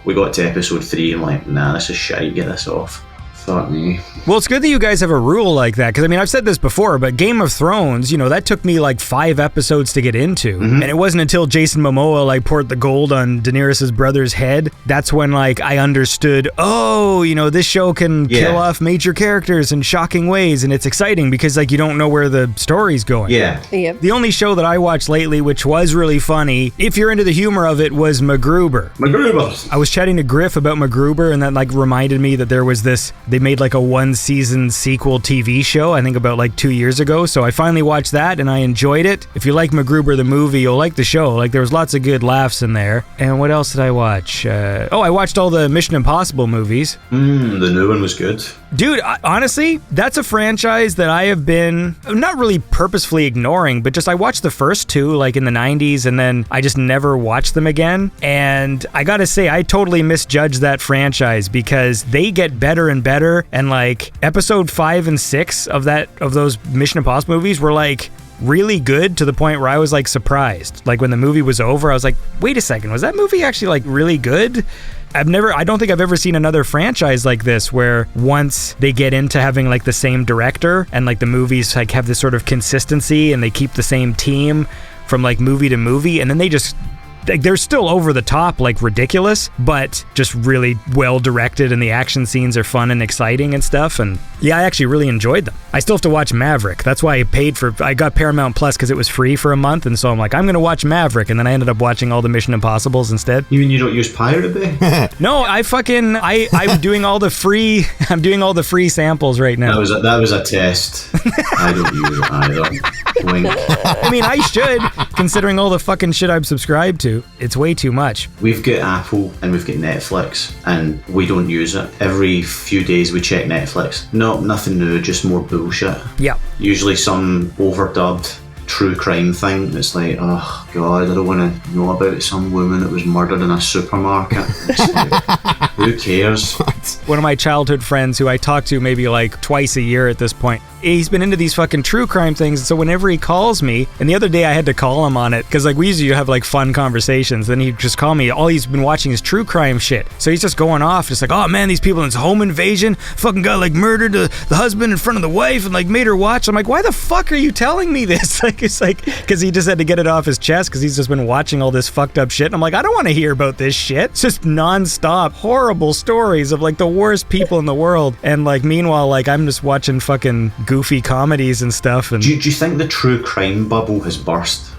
We got to episode 3 and like, nah, this is shite, get this off. Fuck me. Well, it's good that you guys have a rule like that, because I mean, I've said this before, but Game of Thrones, you know, that took me like 5 episodes to get into, and it wasn't until Jason Momoa like poured the gold on Daenerys' brother's head, that's when like I understood, oh, you know, this show can kill off major characters in shocking ways, and it's exciting because like you don't know where the story's going. Yep. The only show that I watched lately, which was really funny, if you're into the humor of it, was MacGruber. I was chatting to Griff about MacGruber, and that like reminded me that there was this, they made like a 1-season sequel TV show, I think about like 2 years ago, so I finally watched that and I enjoyed it. If you like MacGruber the movie, you'll like the show. Like there was lots of good laughs in there. And what else did I watch? I watched all the Mission Impossible movies. The new one was good. Dude, honestly, that's a franchise that I have been not really purposefully ignoring, but just I watched the first 2 like in the 90s, and then I just never watched them again. And I gotta say, I totally misjudged that franchise because they get better and better, and like episode 5 and 6 of those Mission Impossible movies were like really good to the point where I was like surprised. Like when the movie was over, I was like, wait a second, was that movie actually like really good? I don't think I've ever seen another franchise like this where once they get into having like the same director and like the movies like have this sort of consistency and they keep the same team from like movie to movie, and then they just like they're still over the top, like ridiculous, but just really well directed, and the action scenes are fun and exciting and stuff. And yeah, I actually really enjoyed them. I still have to watch Maverick. That's why I got Paramount Plus because it was free for a month, and so I'm like, I'm gonna watch Maverick, and then I ended up watching all the Mission Impossibles instead. You mean you don't use Pirate Bay? No, I'm doing all the free. I'm doing all the free samples right now. That was a test. I don't use it either. Wink. I mean, I should, considering all the fucking shit I'm subscribed to. It's way too much. We've got Apple and we've got Netflix, and we don't use it. Every few days we check Netflix. No, nothing new, just more bullshit. Yeah. Usually some overdubbed true crime thing. It's like, oh god, I don't want to know about some woman that was murdered in a supermarket. It's like, who cares? One of my childhood friends who I talk to maybe like twice a year at this point, he's been into these fucking true crime things, so whenever he calls me, and the other day I had to call him on it, because like we usually have like fun conversations, then he'd just call me, all he's been watching is true crime shit, so he's just going off, just like, oh man, these people in this home invasion, fucking got like murdered the husband in front of the wife, and like made her watch. I'm like, why the fuck are you telling me this? Like, it's like, because he just had to get it off his chest, because he's just been watching all this fucked up shit, and I'm like, I don't want to hear about this shit. It's just non-stop horrible stories of like the worst people in the world, and like meanwhile, like I'm just watching fucking goofy comedies and stuff. And do you think the true crime bubble has burst?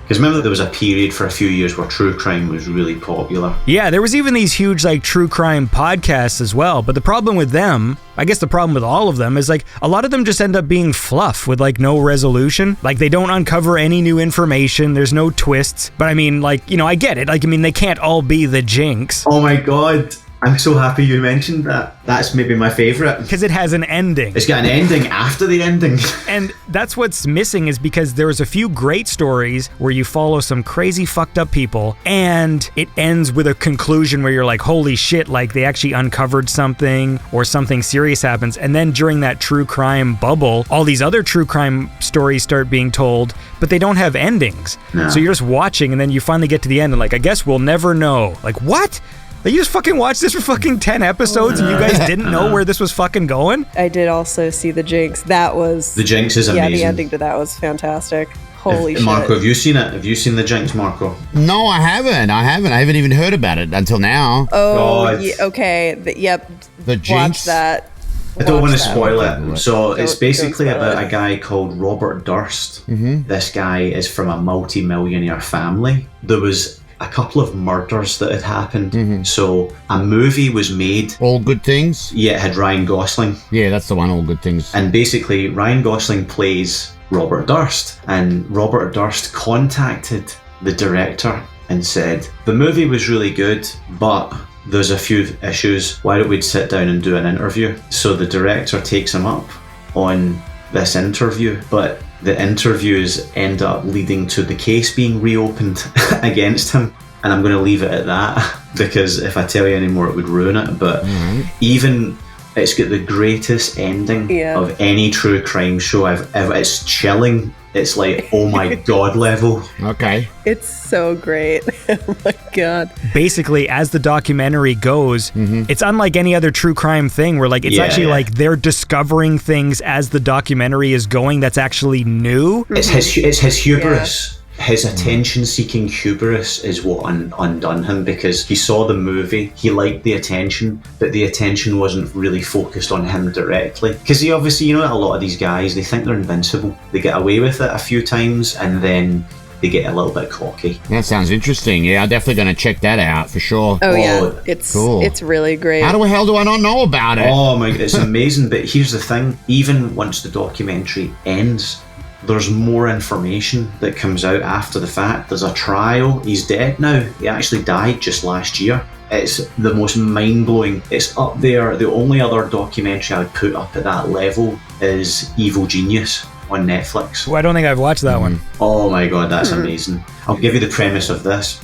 Because remember there was a period for a few years where true crime was really popular. Yeah, there was even these huge like true crime podcasts as well, but the problem with them, I guess the problem with all of them, is like a lot of them just end up being fluff with like no resolution. Like they don't uncover any new information, there's no twists. But I mean, like, you know, I get it. Like, I mean, they can't all be the Jinx. Oh my god, I'm so happy you mentioned that. That's maybe my favourite. Because it has an ending. It's got an ending after the ending. And that's what's missing, is because there's a few great stories where you follow some crazy fucked up people and it ends with a conclusion where you're like, holy shit, like they actually uncovered something or something serious happens. And then during that true crime bubble, all these other true crime stories start being told, but they don't have endings. No. So you're just watching and then you finally get to the end and like, I guess we'll never know. Like, what? Like, you just fucking watched this for fucking 10 episodes and you guys didn't know where this was fucking going? I did also see The Jinx. That was... The Jinx is amazing. Yeah, the ending to that was fantastic. Holy shit. Marko, have you seen it? Have you seen The Jinx, Marko? No, I haven't. I haven't even heard about it until now. Oh, yeah, okay. Yep. The Jinx? Watch that. I don't want to spoil it. So it's basically about a guy called Robert Durst. Mm-hmm. This guy is from a multi-millionaire family. There was a couple of murders that had happened. Mm-hmm. So a movie was made. All Good Things? Yeah, it had Ryan Gosling. Yeah, that's the one, All Good Things. And basically, Ryan Gosling plays Robert Durst. And Robert Durst contacted the director and said, the movie was really good, but there's a few issues. Why don't we sit down and do an interview? So the director takes him up on this interview, but the interviews end up leading to the case being reopened against him. And I'm going to leave it at that, because if I tell you any more, it would ruin it. But even It's got the greatest ending of any true crime show I've ever. It's chilling. It's like, oh my god level. Okay. It's so great. Oh my god. Basically, as the documentary goes, it's unlike any other true crime thing where like it's actually like they're discovering things as the documentary is going that's actually new. It's his hubris. His attention-seeking hubris is what undone him, because he saw the movie, he liked the attention, but the attention wasn't really focused on him directly. Because he obviously, you know, a lot of these guys, they think they're invincible. They get away with it a few times, and then they get a little bit cocky. That sounds interesting. Yeah, I'm definitely going to check that out for sure. Oh yeah, it's cool. It's really great. How the hell do I not know about it? Oh my, it's amazing. But here's the thing, even once the documentary ends, there's more information that comes out after the fact. There's a trial. He's dead now. He actually died just last year. It's the most mind-blowing. It's up there. The only other documentary I would put up at that level is Evil Genius on Netflix. Oh, I don't think I've watched that one. Oh my god, that's amazing. I'll give you the premise of this.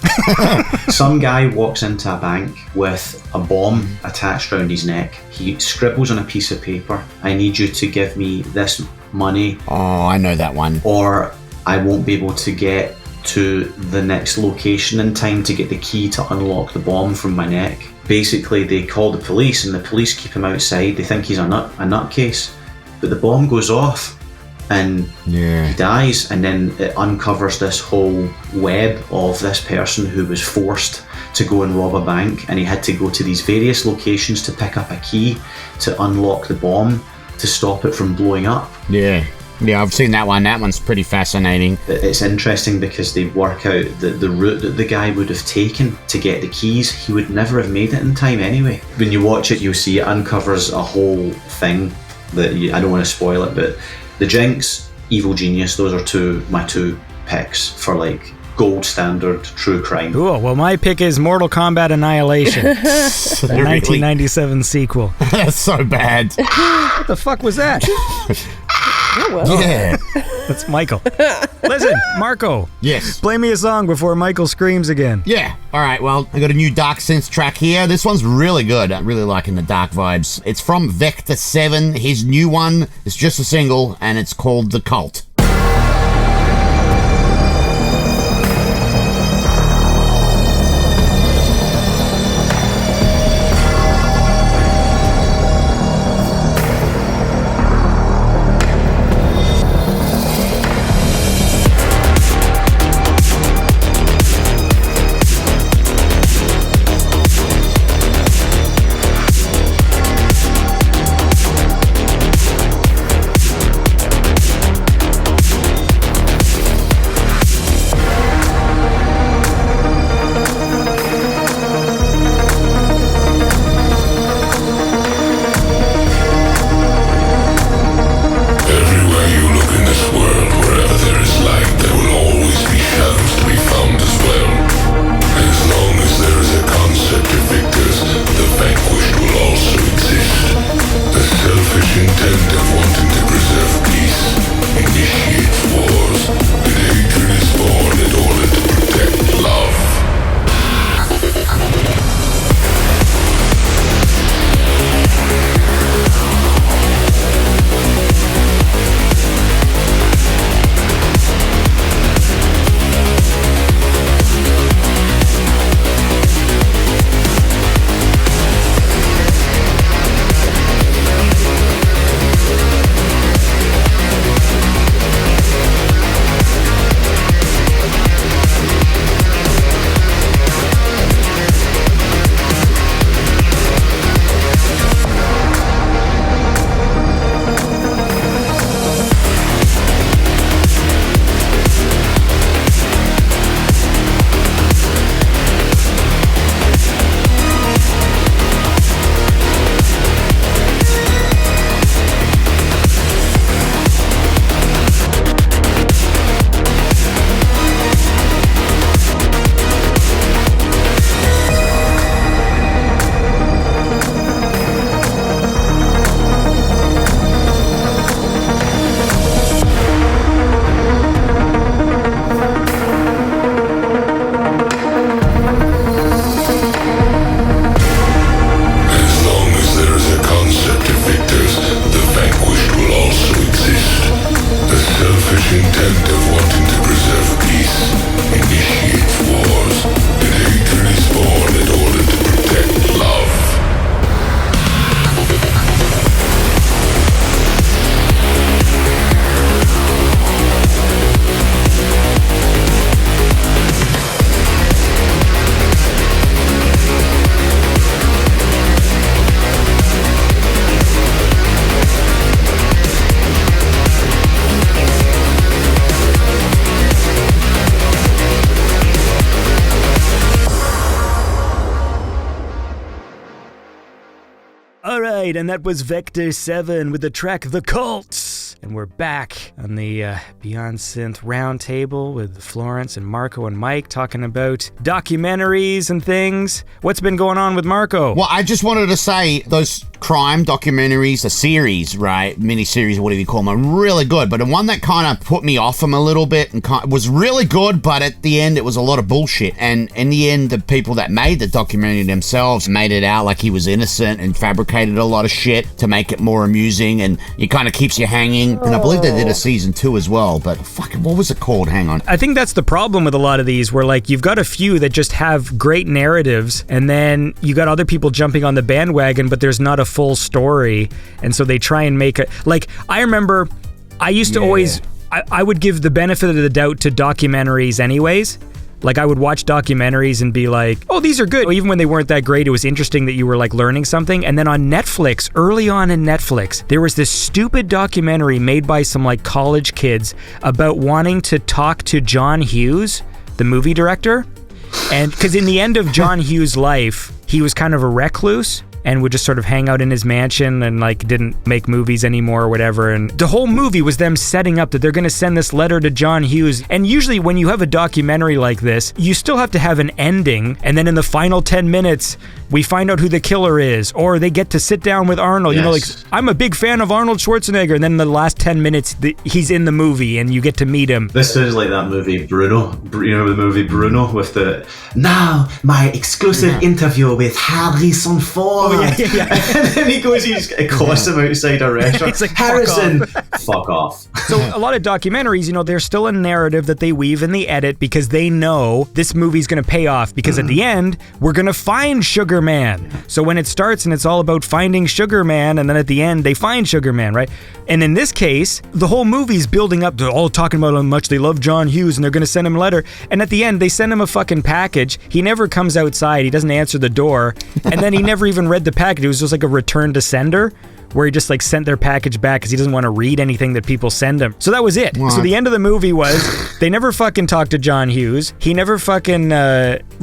Some guy walks into a bank with a bomb attached around his neck. He scribbles on a piece of paper, I need you to give me this money. Oh, I know that one. Or I won't be able to get to the next location in time to get the key to unlock the bomb from my neck. Basically, they call the police and the police keep him outside. They think he's a nutcase. But the bomb goes off and he dies, and then it uncovers this whole web of this person who was forced to go and rob a bank, and he had to go to these various locations to pick up a key to unlock the bomb to stop it from blowing up. Yeah, I've seen that one. That one's pretty fascinating. It's interesting because they work out that the route that the guy would have taken to get the keys, he would never have made it in time anyway. When you watch it, you'll see it uncovers a whole thing that I don't want to spoil it, but the Jinx, Evil Genius, those are my two picks for like gold standard true crime. Cool. Well, my pick is Mortal Kombat Annihilation, the 1997 sequel. That's so bad. What the fuck was that? Oh, well. Yeah. That's Michael. Listen, Marko. Yes. Play me a song before Michael screams again. Yeah. All right. Well, I got a new dark synth track here. This one's really good. I'm really liking the dark vibes. It's from Vector 7. His new one is just a single, and it's called The Cult. intent of wanting to preserve peace initiates wars, and hatred is born in order to protect love. And that was Vector 7 with the track The Cults. And we're back on the Beyond Synth Round Table with Florence and Marko and Mike talking about documentaries and things. What's been going on with Marko? Well, I just wanted to say those crime documentaries, a series, right? Mini-series, whatever you call them, are really good. But the one that kind of put me off them a little bit and was really good, but at the end it was a lot of bullshit. And in the end, the people that made the documentary themselves made it out like he was innocent and fabricated a lot of shit to make it more amusing, and it kind of keeps you hanging. And I believe they did a season 2 as well, but fucking, what was it called? Hang on. I think that's the problem with a lot of these, where like you've got a few that just have great narratives, and then you got other people jumping on the bandwagon, but there's not a full story, and so they try and make it. Like, I remember I used to always, I would give the benefit of the doubt to documentaries anyways. Like, I would watch documentaries and be like, oh, these are good. Even when they weren't that great, it was interesting that you were like learning something. And then on Netflix, early on in Netflix, there was this stupid documentary made by some like college kids about wanting to talk to John Hughes, the movie director. And because in the end of John Hughes' life, he was kind of a recluse and would just sort of hang out in his mansion and like didn't make movies anymore or whatever. And the whole movie was them setting up that they're going to send this letter to John Hughes. And usually when you have a documentary like this, you still have to have an ending. And then in the final 10 minutes, we find out who the killer is, or they get to sit down with Arnold. Yes. You know, like, I'm a big fan of Arnold Schwarzenegger. And then in the last 10 minutes, he's in the movie and you get to meet him. This sounds like that movie Bruno. You know the movie Bruno with the, now my exclusive interview with Harrison Ford. Oh, yeah. And then he goes, he's accosts him outside a restaurant. It's like, Harrison, fuck off. So a lot of documentaries, you know, there's still a narrative that they weave in the edit because they know this movie's going to pay off, because at the end, we're going to find Sugar Man. So when it starts and it's all about finding Sugar Man, and then at the end, they find Sugar Man, right? And in this case, the whole movie's building up. They're all talking about how much they love John Hughes and they're going to send him a letter. And at the end, they send him a fucking package. He never comes outside. He doesn't answer the door. And then he never even read the package. It was just like a return to sender, where he just like sent their package back because he doesn't want to read anything that people send him. So that was it. What? So the end of the movie was they never fucking talked to John Hughes. He never fucking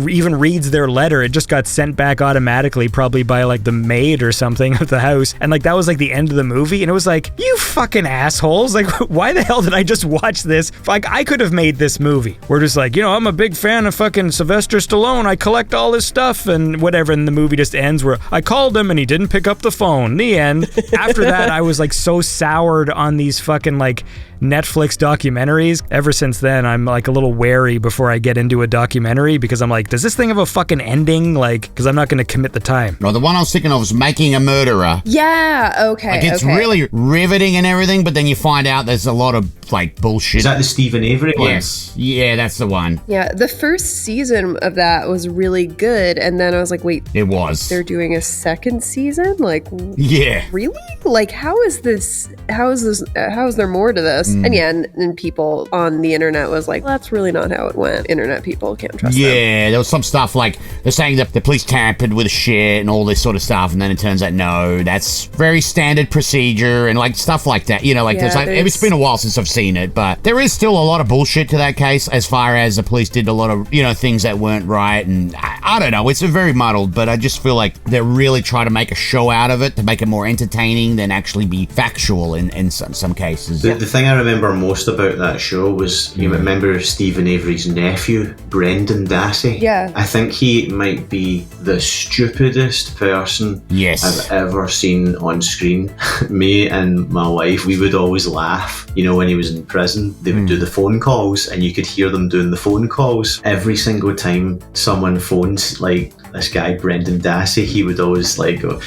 even reads their letter. It just got sent back automatically, probably by like the maid or something of the house. And like that was like the end of the movie. And it was like, you fucking assholes. Like, why the hell did I just watch this? Like, I could have made this movie. We're just like, you know, I'm a big fan of fucking Sylvester Stallone. I collect all his stuff and whatever. And the movie just ends where I called him and he didn't pick up the phone. The end. After that, I was like so soured on these fucking like Netflix documentaries. Ever since then, I'm like a little wary before I get into a documentary, because I'm like, does this thing have a fucking ending? Like, because I'm not going to commit the time. No, the one I was thinking of was Making a Murderer. Yeah, okay. Like, it's really riveting and everything, but then you find out there's a lot of like bullshit. Is that the Stephen Avery one? Yes. Yeah, that's the one. Yeah, the first season of that was really good, and then I was like, wait. It was. They're doing a second season? Like, yeah. Really? Like, how is there more to this? And yeah, and people on the internet was like, well, that's really not how it went. Internet people can't trust them. Yeah, there was some stuff like they're saying that the police tampered with shit and all this sort of stuff, and then it turns out no, that's very standard procedure and like stuff like that. You know, like, it's been a while since I've seen it, but there is still a lot of bullshit to that case, as far as the police did a lot of, you know, things that weren't right, and I don't know, it's very muddled, but I just feel like they're really trying to make a show out of it to make it more entertaining than actually be factual in some cases. The thing I remember most about that show was, you remember Stephen Avery's nephew, Brendan Dassey? Yeah. I think he might be the stupidest person I've ever seen on screen. Me and my wife, we would always laugh. You know, when he was in prison, they would do the phone calls, and you could hear them doing the phone calls. Every single time someone phones, like this guy, Brendan Dassey, he would always like go,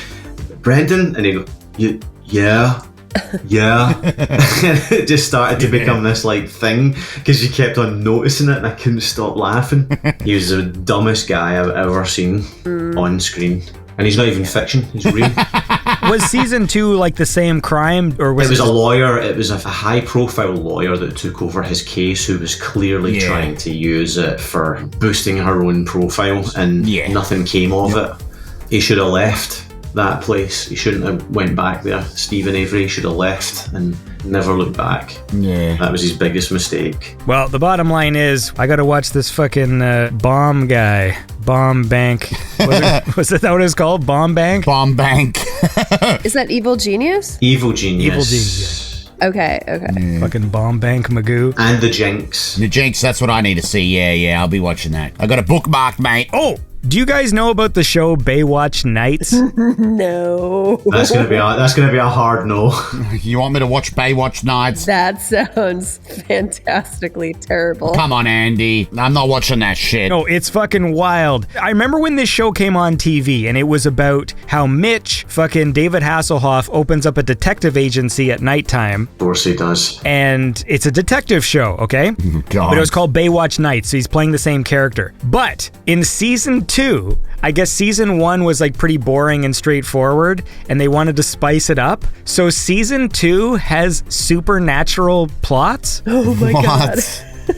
Brendan? And he'd go, yeah. Yeah. It just started to become this like thing because you kept on noticing it and I couldn't stop laughing. He was the dumbest guy I've ever seen on screen. And he's not even fiction, he's real. Was season 2 like the same crime, or was it was a lawyer? It was a high-profile lawyer that took over his case, who was clearly trying to use it for boosting her own profile, and nothing came of it. He should have left that place. He shouldn't have went back there. Stephen Avery should have left and never looked back. Yeah, that was his biggest mistake. Well, the bottom line is, I gotta watch this fucking bomb guy. Bomb Bank. Was that what it was called? Bomb Bank? Bomb Bank. Is that Evil Genius? Evil Genius. Evil Genius. Okay. Fucking Bomb Bank Magoo. And the Jinx. The Jinx, that's what I need to see. Yeah, I'll be watching that. I got a bookmark, mate. Oh! Do you guys know about the show Baywatch Nights? No. That's gonna be a hard no. You want me to watch Baywatch Nights? That sounds fantastically terrible. Come on, Andy. I'm not watching that shit. No, it's fucking wild. I remember when this show came on TV, and it was about how Mitch, fucking David Hasselhoff, opens up a detective agency at nighttime. Of course he does. And it's a detective show, okay? God. But it was called Baywatch Nights, so he's playing the same character. But in season 2, I guess season 1 was like pretty boring and straightforward, and they wanted to spice it up. So season 2 has supernatural plots. Oh my God.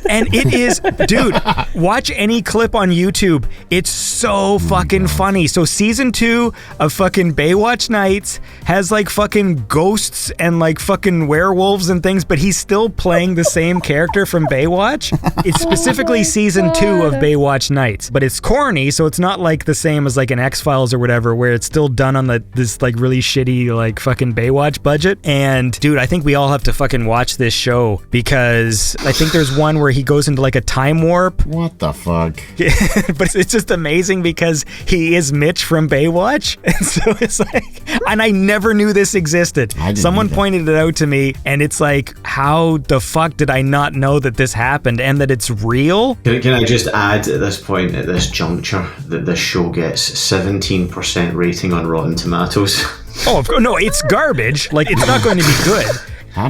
And it is, dude, watch any clip on YouTube. It's so fucking funny. So season 2 of fucking Baywatch Nights has like fucking ghosts and like fucking werewolves and things, but he's still playing the same character from Baywatch. It's specifically season 2 of Baywatch Nights, but it's corny, so it's not like the same as like an X-Files or whatever, where it's still done on this like really shitty like fucking Baywatch budget. And dude, I think we all have to fucking watch this show, because I think there's one where he goes into like a time warp. What the fuck? But it's just amazing because he is Mitch from Baywatch. And so it's like, and I never knew this existed. Someone pointed it out to me, and it's like, how the fuck did I not know that this happened and that it's real? Can I just add at this point, at this juncture, that this show gets 17% rating on Rotten Tomatoes? Oh, of course. No, it's garbage. Like, it's not going to be good.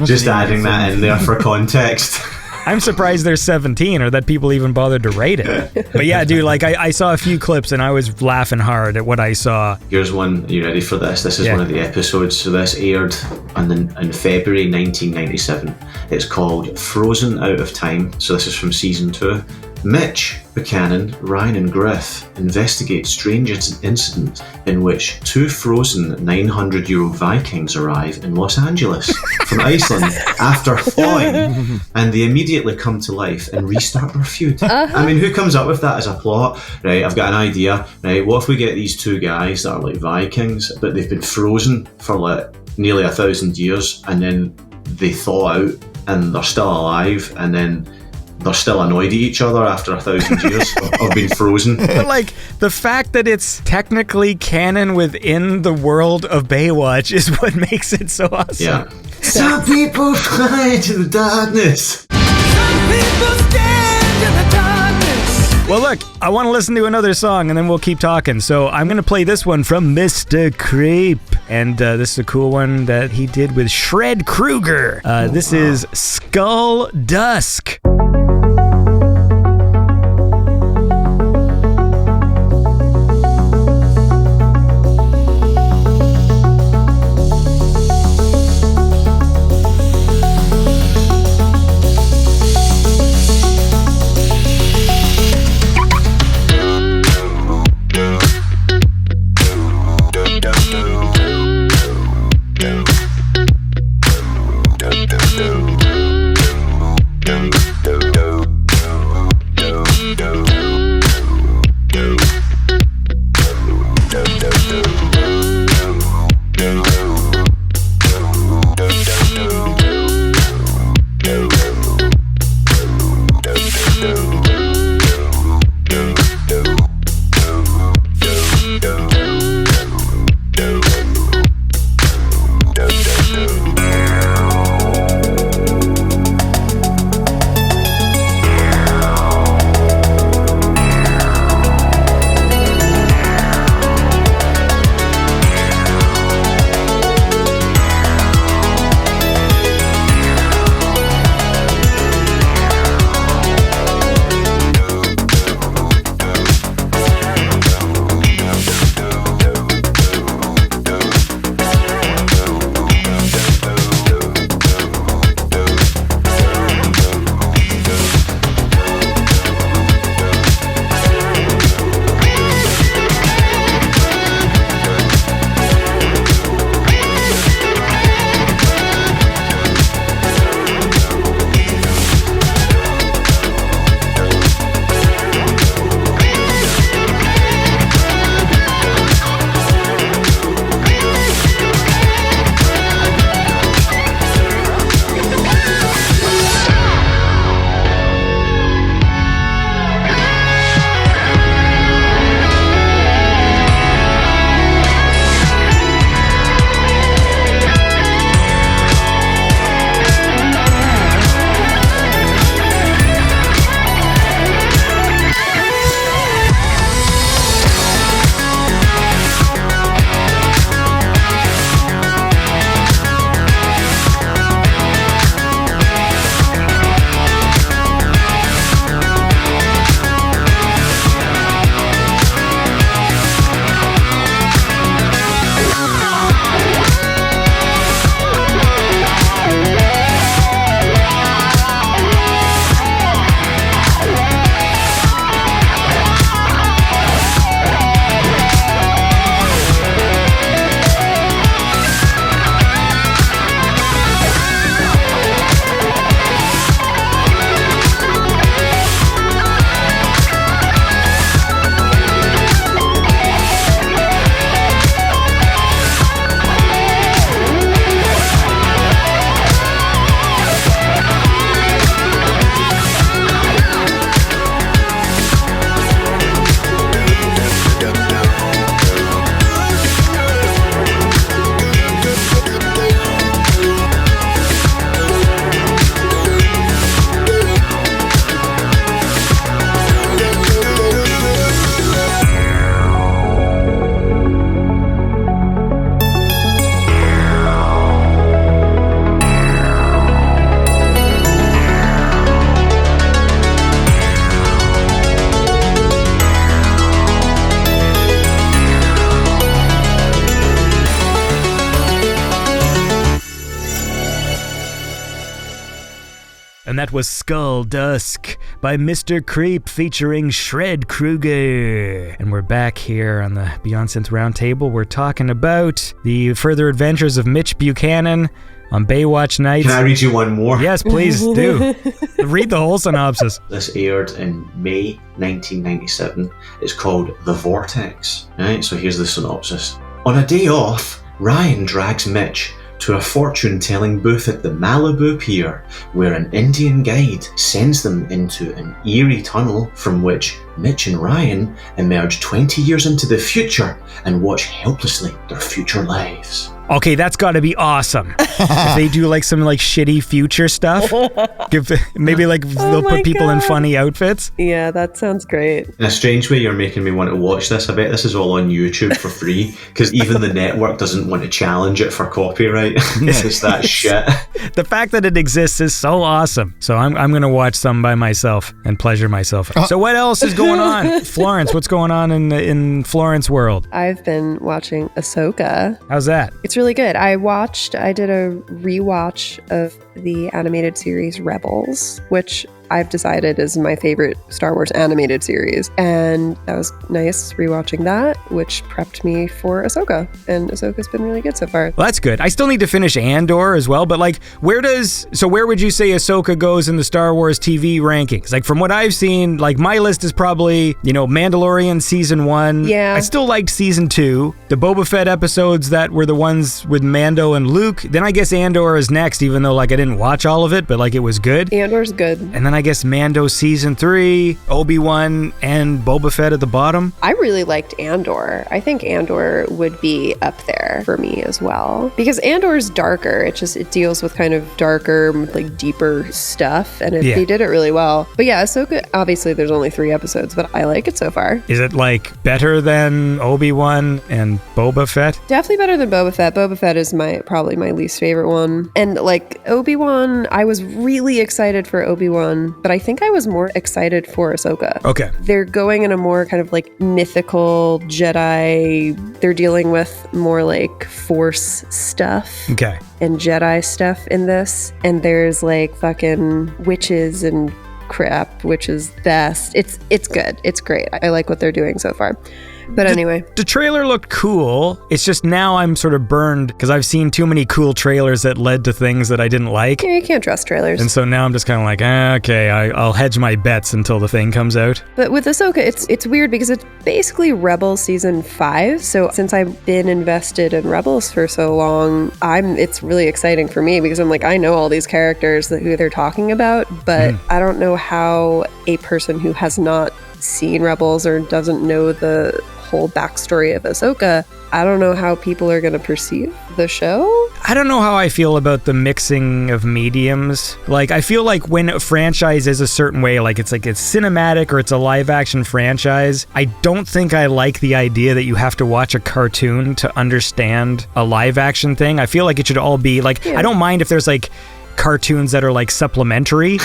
Just adding that in there for context. I'm surprised there's 17 or that people even bothered to rate it. But yeah, dude, like I saw a few clips and I was laughing hard at what I saw. Here's one. Are you ready for this? This is one of the episodes. So this aired in February 1997. It's called Frozen Out of Time. So this is from season 2. Mitch, Buchannon, Ryan and Griff investigate strange incident in which 2 frozen 900-year-old Vikings arrive in Los Angeles from Iceland after thawing, and they immediately come to life and restart their feud. I mean, who comes up with that as a plot? Right, I've got an idea. Right, what if we get these 2 guys that are like Vikings, but they've been frozen for like nearly 1,000 years, and then they thaw out and they're still alive, and then they're still annoyed at each other after 1,000 years of being frozen. But like, the fact that it's technically canon within the world of Baywatch is what makes it so awesome. Yeah. Some people fly into the darkness. Some people stand in the darkness. Well, look, I want to listen to another song and then we'll keep talking. So I'm going to play this one from Mr. Creep. And this is a cool one that he did with Shred Krueger. This is Skull Dusk. And that was Skull Dusk by Mr. Creep featuring Shred Krueger. And we're back here on the Beyond Synth Round Table. We're talking about the further adventures of Mitch Buchannon on Baywatch Nights. Can I read you one more? Yes, please do. Read the whole synopsis. This aired in May 1997. It's called The Vortex. Right, so here's the synopsis. On a day off, Ryan drags Mitch to a fortune-telling booth at the Malibu Pier, where an Indian guide sends them into an eerie tunnel from which Mitch and Ryan emerge 20 years into the future and watch helplessly their future lives. Okay, that's got to be awesome. If they do like some like shitty future stuff, maybe like they'll put people in funny outfits. Yeah, that sounds great. In a strange way, you're making me want to watch this. I bet this is all on YouTube for free because even the network doesn't want to challenge it for copyright. It's that shit. The fact that it exists is so awesome. So I'm going to watch some by myself and pleasure myself. So what else is going on? Florence, what's going on in Florence world? I've been watching Ashoka. How's that? It's really good. I did a rewatch of the animated series Rebels, which I've decided is my favorite Star Wars animated series. And that was nice rewatching that, which prepped me for Ahsoka. And Ahsoka's been really good so far. Well, that's good. I still need to finish Andor as well, but like, where would you say Ahsoka goes in the Star Wars TV rankings? Like, from what I've seen, like, my list is probably, Mandalorian season 1. Yeah. I still liked season 2. The Boba Fett episodes that were the ones with Mando and Luke. Then I guess Andor is next, even though, like, I didn't watch all of it, but, like, it was good. Andor's good. And then I guess Mando season 3, Obi-Wan, and Boba Fett at the bottom. I really liked Andor. I think Andor would be up there for me as well. Because Andor's darker. It deals with kind of darker, like deeper stuff. And they did it really well. But yeah, Ahsoka, obviously there's only 3 episodes, but I like it so far. Is it like better than Obi-Wan and Boba Fett? Definitely better than Boba Fett. Boba Fett is probably my least favorite one. And like Obi-Wan, I was really excited for Obi-Wan, but I think I was more excited for Ahsoka. Okay. They're going in a more kind of like mythical Jedi. They're dealing with more like Force stuff. Okay. And Jedi stuff in this. And there's like fucking witches and crap, which is best. It's good. It's great. I like what they're doing so far. But anyway. The trailer looked cool. It's just now I'm sort of burned because I've seen too many cool trailers that led to things that I didn't like. Yeah, you can't trust trailers. And so now I'm just kind of like, okay, I'll hedge my bets until the thing comes out. But with Ahsoka, it's weird because it's basically Rebels season 5. So since I've been invested in Rebels for so long, it's really exciting for me because I'm like, I know all these characters who they're talking about, but I don't know how a person who has not seen Rebels or doesn't know the whole backstory of Ahsoka, I don't know how people are going to perceive the show. I don't know how I feel about the mixing of mediums. Like, I feel like when a franchise is a certain way, like it's cinematic or it's a live action franchise, I don't think I like the idea that you have to watch a cartoon to understand a live action thing. I feel like it should all be like, I don't mind if there's like cartoons that are like supplementary.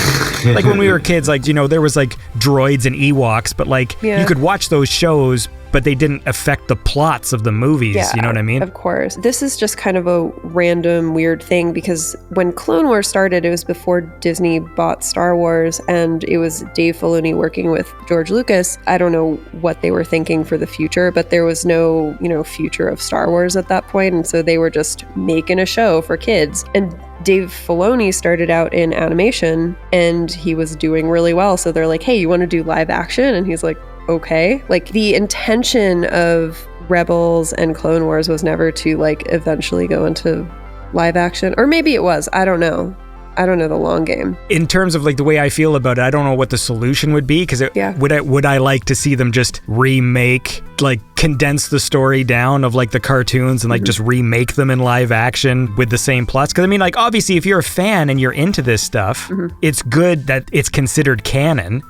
Like when we were kids, like, there was like droids and Ewoks, but like you could watch those shows, but they didn't affect the plots of the movies. You know what I mean? Of course. This is just kind of a random weird thing because when Clone Wars started, it was before Disney bought Star Wars and it was Dave Filoni working with George Lucas. I don't know what they were thinking for the future, but there was no, future of Star Wars at that point. And so they were just making a show for kids. And Dave Filoni started out in animation and he was doing really well. So they're like, hey, you want to do live action? And he's like, okay. Like the intention of Rebels and Clone Wars was never to like eventually go into live action. Or maybe it was. I don't know. I don't know the long game. In terms of like the way I feel about it, I don't know what the solution would be because would I like to see them just remake, like condense the story down of like the cartoons and like just remake them in live action with the same plots? Because I mean, like obviously if you're a fan and you're into this stuff, it's good that it's considered canon.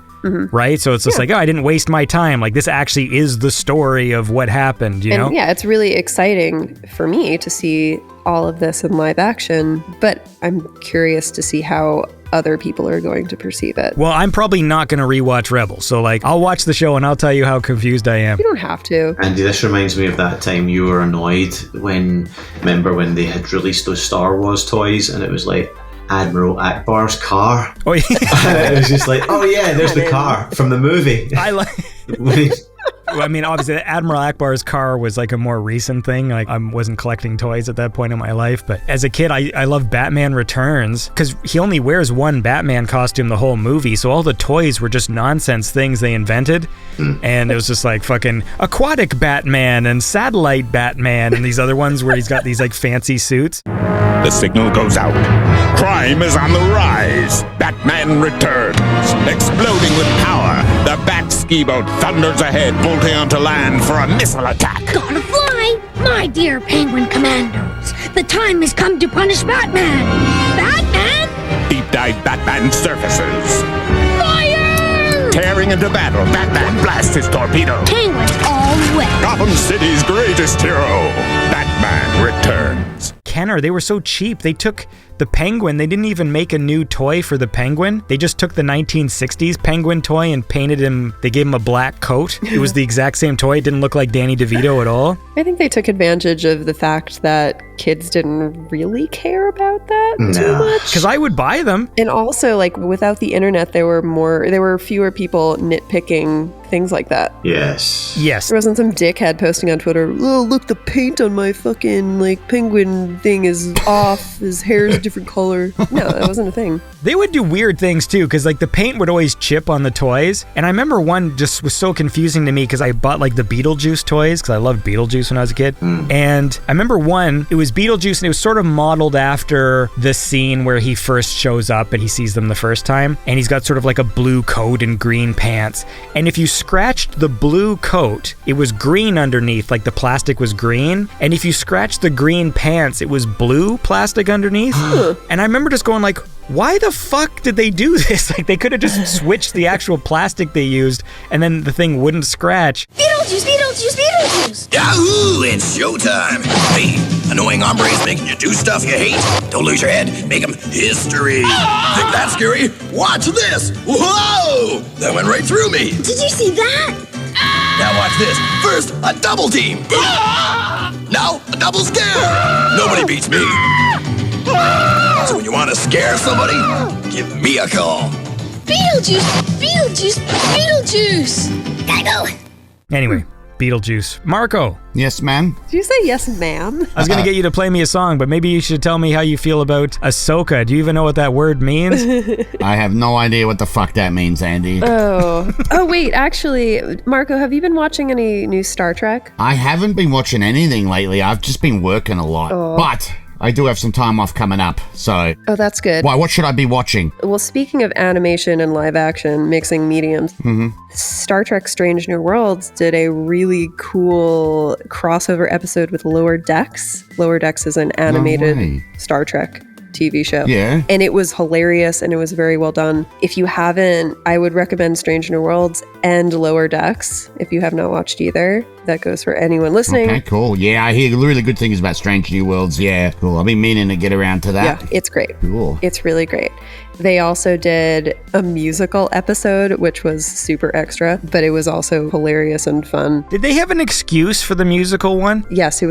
Right? So it's just like, I didn't waste my time. Like this actually is the story of what happened, you know? Yeah, it's really exciting for me to see all of this in live action, but I'm curious to see how other people are going to perceive it. Well, I'm probably not going to rewatch Rebels. So like, I'll watch the show and I'll tell you how confused I am. You don't have to. Andy, this reminds me of that time you were annoyed remember when they had released those Star Wars toys and it was like, Admiral Akbar's car. Oh, yeah. It was just like, oh yeah, there's the car from the movie. I like. I mean, obviously, Admiral Akbar's car was like a more recent thing. Like, I wasn't collecting toys at that point in my life. But as a kid, I loved Batman Returns because he only wears one Batman costume the whole movie. So all the toys were just nonsense things they invented. And it was just like fucking aquatic Batman and satellite Batman and these other ones where he's got these like fancy suits. The signal goes out. Crime is on the rise. Batman returns. Exploding with power, the Bat ski boat thunders ahead, bolting onto land for a missile attack. Gotta fly! My dear penguin commandos, the time has come to punish Batman! Batman? Deep dive Batman surfaces. Fire! Tearing into battle, Batman blasts his torpedo. Penguins all wet. Gotham City's greatest hero, Batman returns. Kenner, they were so cheap. They took the Penguin. They didn't even make a new toy for the Penguin. They just took the 1960s Penguin toy and painted him. They gave him a black coat. It was the exact same toy. It didn't look like Danny DeVito at all. I think they took advantage of the fact that kids didn't really care about that too much. Because I would buy them. And also, like, without the internet, there were fewer people nitpicking things like that. Yes. There wasn't some dickhead posting on Twitter, oh, look, the paint on my fucking, like, penguin thing is off. His hair's a different color. No, that wasn't a thing. They would do weird things too, because like the paint would always chip on the toys. And I remember one just was so confusing to me because I bought like the Beetlejuice toys because I loved Beetlejuice when I was a kid. And I remember one, it was Beetlejuice and it was sort of modeled after the scene where he first shows up and he sees them the first time. And he's got sort of like a blue coat and green pants. And if you scratched the blue coat, it was green underneath, like the plastic was green. And if you scratched the green pants, it was blue plastic underneath. And I remember just going like, why the fuck did they do this? Like, they could have just switched the actual plastic they used and then the thing wouldn't scratch. Beetlejuice, Beetlejuice, Beetlejuice! Yahoo! It's showtime! Hey, annoying hombres making you do stuff you hate. Don't lose your head. Make them history. Think that's scary? Watch this! Whoa! That went right through me. Did you see that? Now watch this. First, a double team. Now, a double scare. Nobody beats me. So when you want to scare somebody, give me a call. Beetlejuice, Beetlejuice, Beetlejuice! Gotta go. Anyway, Beetlejuice. Marko. Yes, ma'am? Did you say yes, ma'am? I was going to get you to play me a song, but maybe you should tell me how you feel about Ashoka. Do you even know what that word means? I have no idea what the fuck that means, Andy. Oh, wait, actually, Marko, have you been watching any new Star Trek? I haven't been watching anything lately. I've just been working a lot. But I do have some time off coming up, so... Oh, that's good. Why, what should I be watching? Well, speaking of animation and live action, mixing mediums, Star Trek Strange New Worlds did a really cool crossover episode with Lower Decks. Lower Decks is an animated Star Trek TV show. Yeah. And it was hilarious and it was very well done. If you haven't, I would recommend Strange New Worlds and Lower Decks if you have not watched either. That goes for anyone listening. Okay, cool. Yeah, I hear really good things about Strange New Worlds. Yeah, cool. I've been meaning to get around to that. Yeah, it's great. Cool. It's really great. They also did a musical episode, which was super extra, but it was also hilarious and fun. Did they have an excuse for the musical one? Yes, there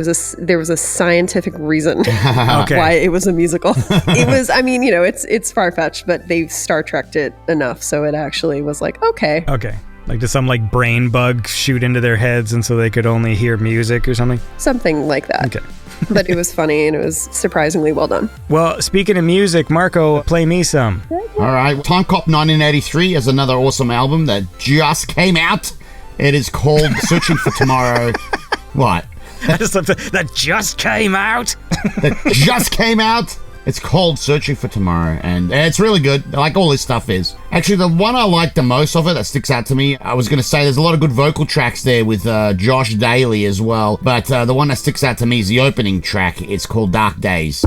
was a scientific reason Okay. why it was a musical. It was, I mean, you know, it's far-fetched, but they've Star Trekked it enough, so it actually was like, okay. Okay. Like, did some, like, brain bug shoot into their heads and so they could only hear music or something? Something like that. Okay. But it was funny and it was surprisingly well done. Well, speaking of music, Marko, play me some. All right. Time Cop 1983 is another awesome album that just came out. It is called Searching for Tomorrow. What? That just came out? That just came out? It's called Searching for Tomorrow, and it's really good, like all this stuff is. Actually, the one I like the most of it, that sticks out to me, I was going to say there's a lot of good vocal tracks there with Josh Daly as well, but the one that sticks out to me is the opening track. It's called Dark Days.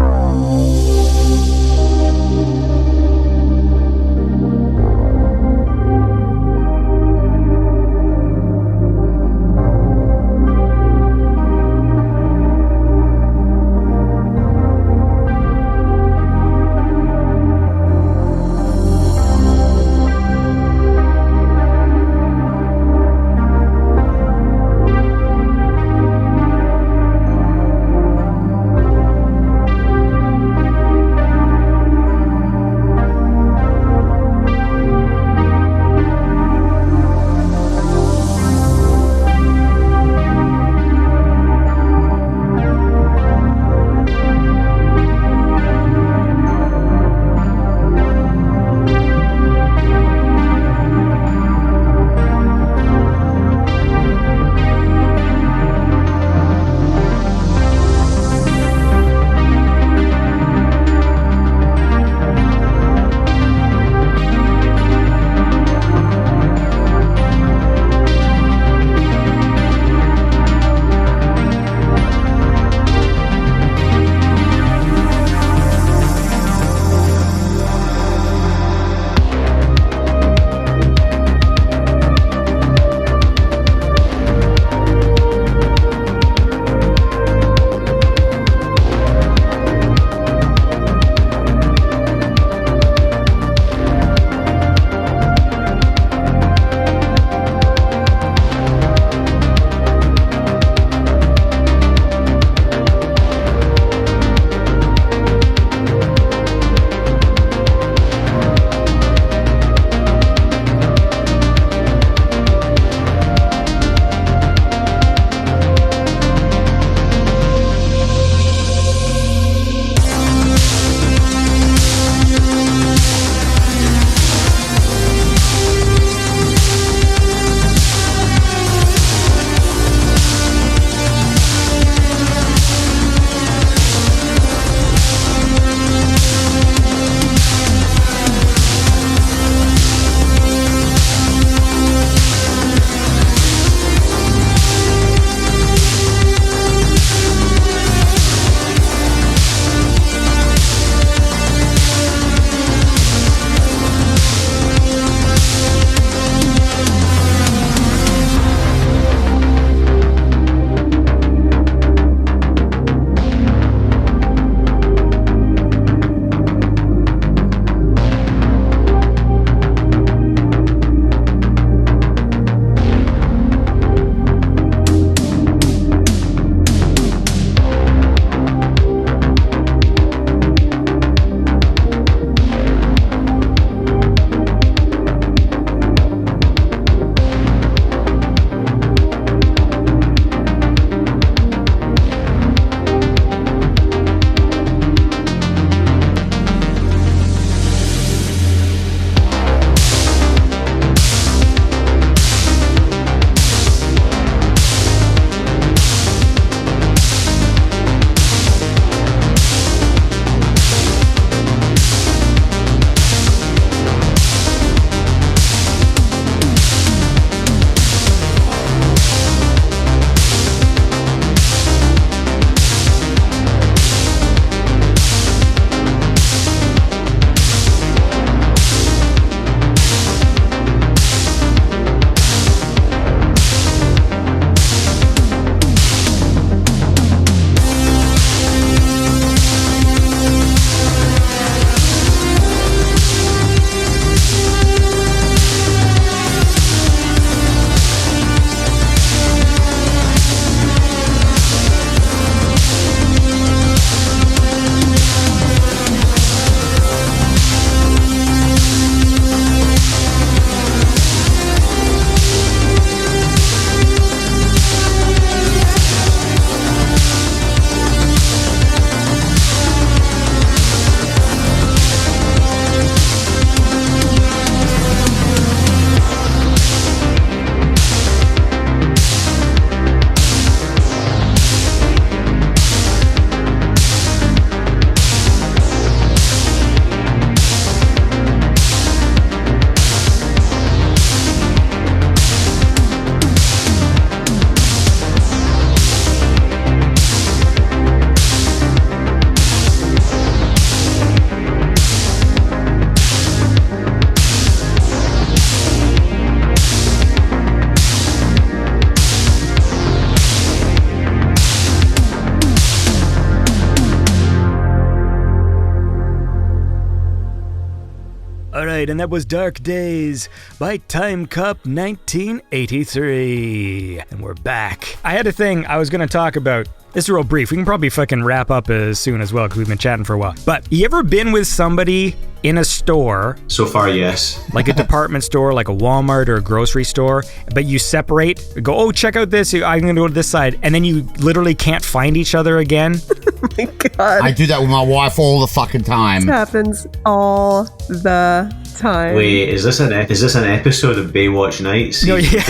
Wride, and that was Dark Days by Time Cup 1983. And we're back. I had a thing I was going to talk about. This is real brief. We can probably fucking wrap up as soon as well because we've been chatting for a while. But you ever been with somebody in a store? So far, yes. Like a department store, like a Walmart or a grocery store, but you separate, go, oh, check out this, I'm going to go to this side, and then you literally can't find each other again? Oh my God. I do that with my wife all the fucking time. It happens all the time. Wait, is this an episode of Baywatch Nights? No, yeah.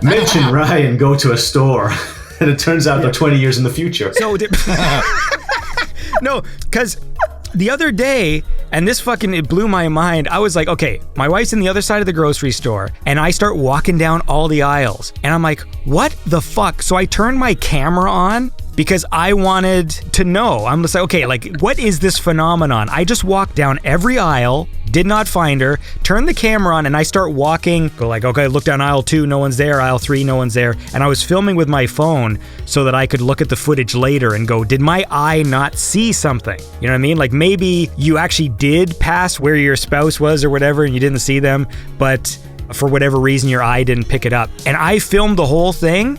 Mitch and Ryan go to a store, and it turns out they're 20 years in the future. So, no, because the other day, and this fucking, it blew my mind. I was like, okay, my wife's in the other side of the grocery store, and I start walking down all the aisles, and I'm like, what the fuck? So I turned my camera on because I wanted to know. I'm just like, okay, like, what is this phenomenon? I just walked down every aisle, did not find her, turned the camera on, and I start walking, go like, okay, look down aisle 2, no one's there, aisle 3, no one's there, and I was filming with my phone so that I could look at the footage later and go, did my eye not see something? You know what I mean? Like, maybe you actually did pass where your spouse was or whatever and you didn't see them, but for whatever reason your eye didn't pick it up. And I filmed the whole thing,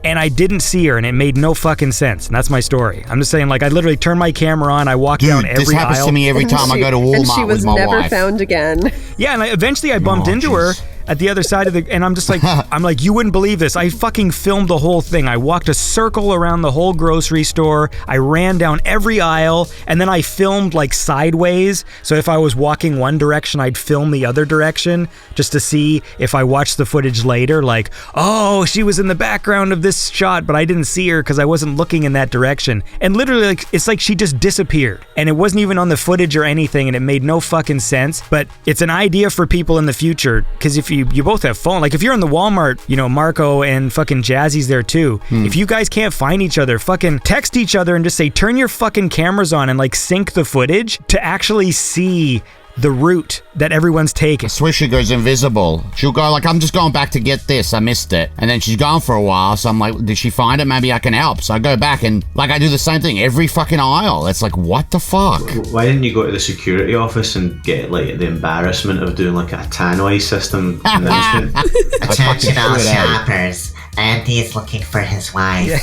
and I didn't see her, and it made no fucking sense. And that's my story. I'm just saying, like, I literally turned my camera on, I walked down every aisle. This happens to me every time I go to Walmart with my wife. And she was never found again. Yeah, and eventually I bumped into her at the other side of the, and I'm just like, I'm like, you wouldn't believe this. I fucking filmed the whole thing. I walked a circle around the whole grocery store. I ran down every aisle, and then I filmed like sideways. So if I was walking one direction, I'd film the other direction just to see if I watched the footage later, like, oh, she was in the background of this shot, but I didn't see her because I wasn't looking in that direction. And literally, like, it's like she just disappeared, and it wasn't even on the footage or anything, and it made no fucking sense. But it's an idea for people in the future, because if you both have phone, like if you're in the Walmart, you know, Marko and fucking Jazzy's there too. If you guys can't find each other, fucking text each other and just say, turn your fucking cameras on and like sync the footage to actually see the route that everyone's taking. Swisher goes invisible. She'll go like, I'm just going back to get this, I missed it. And then she's gone for a while, so I'm like, did she find it? Maybe I can help. So I go back and like I do the same thing every fucking aisle. It's like, what the fuck? Why didn't you go to the security office and get like the embarrassment of doing like a tannoy system announcement? Attention all shoppers, Andy is looking for his wife.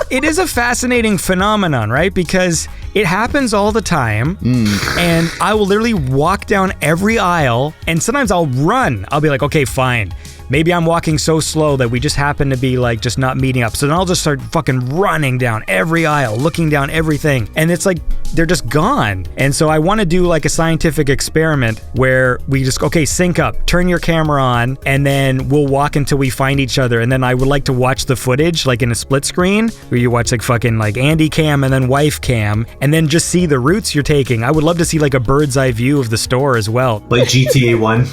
It is a fascinating phenomenon, right? Because it happens all the time, and I will literally walk down every aisle, and sometimes I'll run. I'll be like, okay, fine. Maybe I'm walking so slow that we just happen to be like just not meeting up. So then I'll just start fucking running down every aisle, looking down everything. And it's like, they're just gone. And so I want to do like a scientific experiment where we just, okay, sync up, turn your camera on, and then we'll walk until we find each other. And then I would like to watch the footage like in a split screen where you watch like fucking like Andy cam and then wife cam, and then just see the routes you're taking. I would love to see like a bird's eye view of the store as well. Like GTA 1.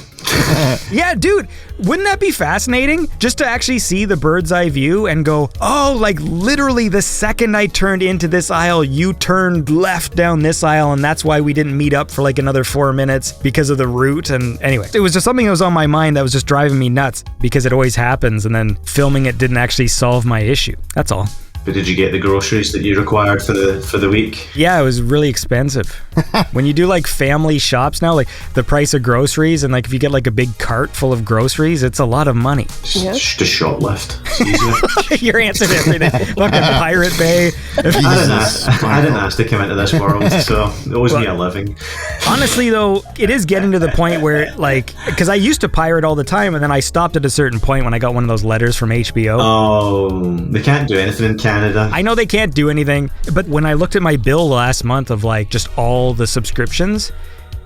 Yeah, dude, wouldn't that be fascinating? Just to actually see the bird's eye view and go, oh, like literally the second I turned into this aisle, you turned left down this aisle, and that's why we didn't meet up for like another 4 minutes because of the route. And anyway, it was just something that was on my mind that was just driving me nuts because it always happens, and then filming it didn't actually solve my issue. That's all. But did you get the groceries that you required for the week? Yeah, it was really expensive. When you do like family shops now, like the price of groceries, and like if you get like a big cart full of groceries, it's a lot of money. Just shoplift. It's easier. Your answer to everything. Fucking Pirate Bay. I didn't ask to come into this world, so it owes me a living. Honestly though, it is getting to the point where like, because I used to pirate all the time, and then I stopped at a certain point when I got one of those letters from HBO. Oh, they can't do anything in Canada. I know they can't do anything, but when I looked at my bill last month of like just all the subscriptions,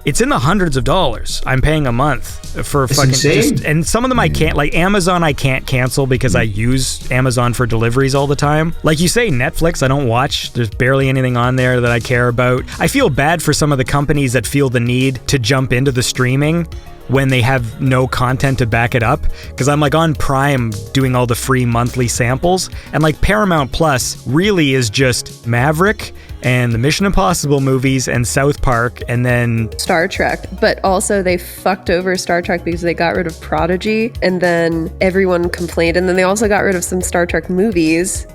it's in the hundreds of dollars I'm paying a month for fucking just, and some of them I can't, like Amazon I can't cancel because I use Amazon for deliveries all the time. Like you say, Netflix I don't watch. There's barely anything on there that I care about. I feel bad for some of the companies that feel the need to jump into the streaming when they have no content to back it up, because I'm like on Prime doing all the free monthly samples, and like Paramount Plus really is just Maverick and the Mission Impossible movies and South Park and then Star Trek. But also they fucked over Star Trek because they got rid of Prodigy, and then everyone complained, and then they also got rid of some Star Trek movies.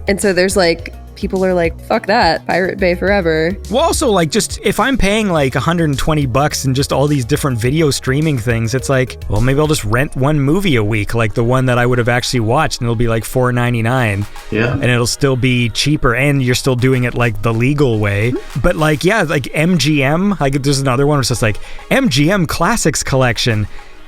And so there's like people are like, fuck that, Pirate Bay forever. Well, also, like, just if I'm paying like $120 and just all these different video streaming things, it's like, well, maybe I'll just rent one movie a week, like the one that I would have actually watched, and it'll be like $4.99. Yeah. And it'll still be cheaper, and you're still doing it like the legal way. But like, yeah, like MGM, like there's another one where it's just like MGM Classics Collection.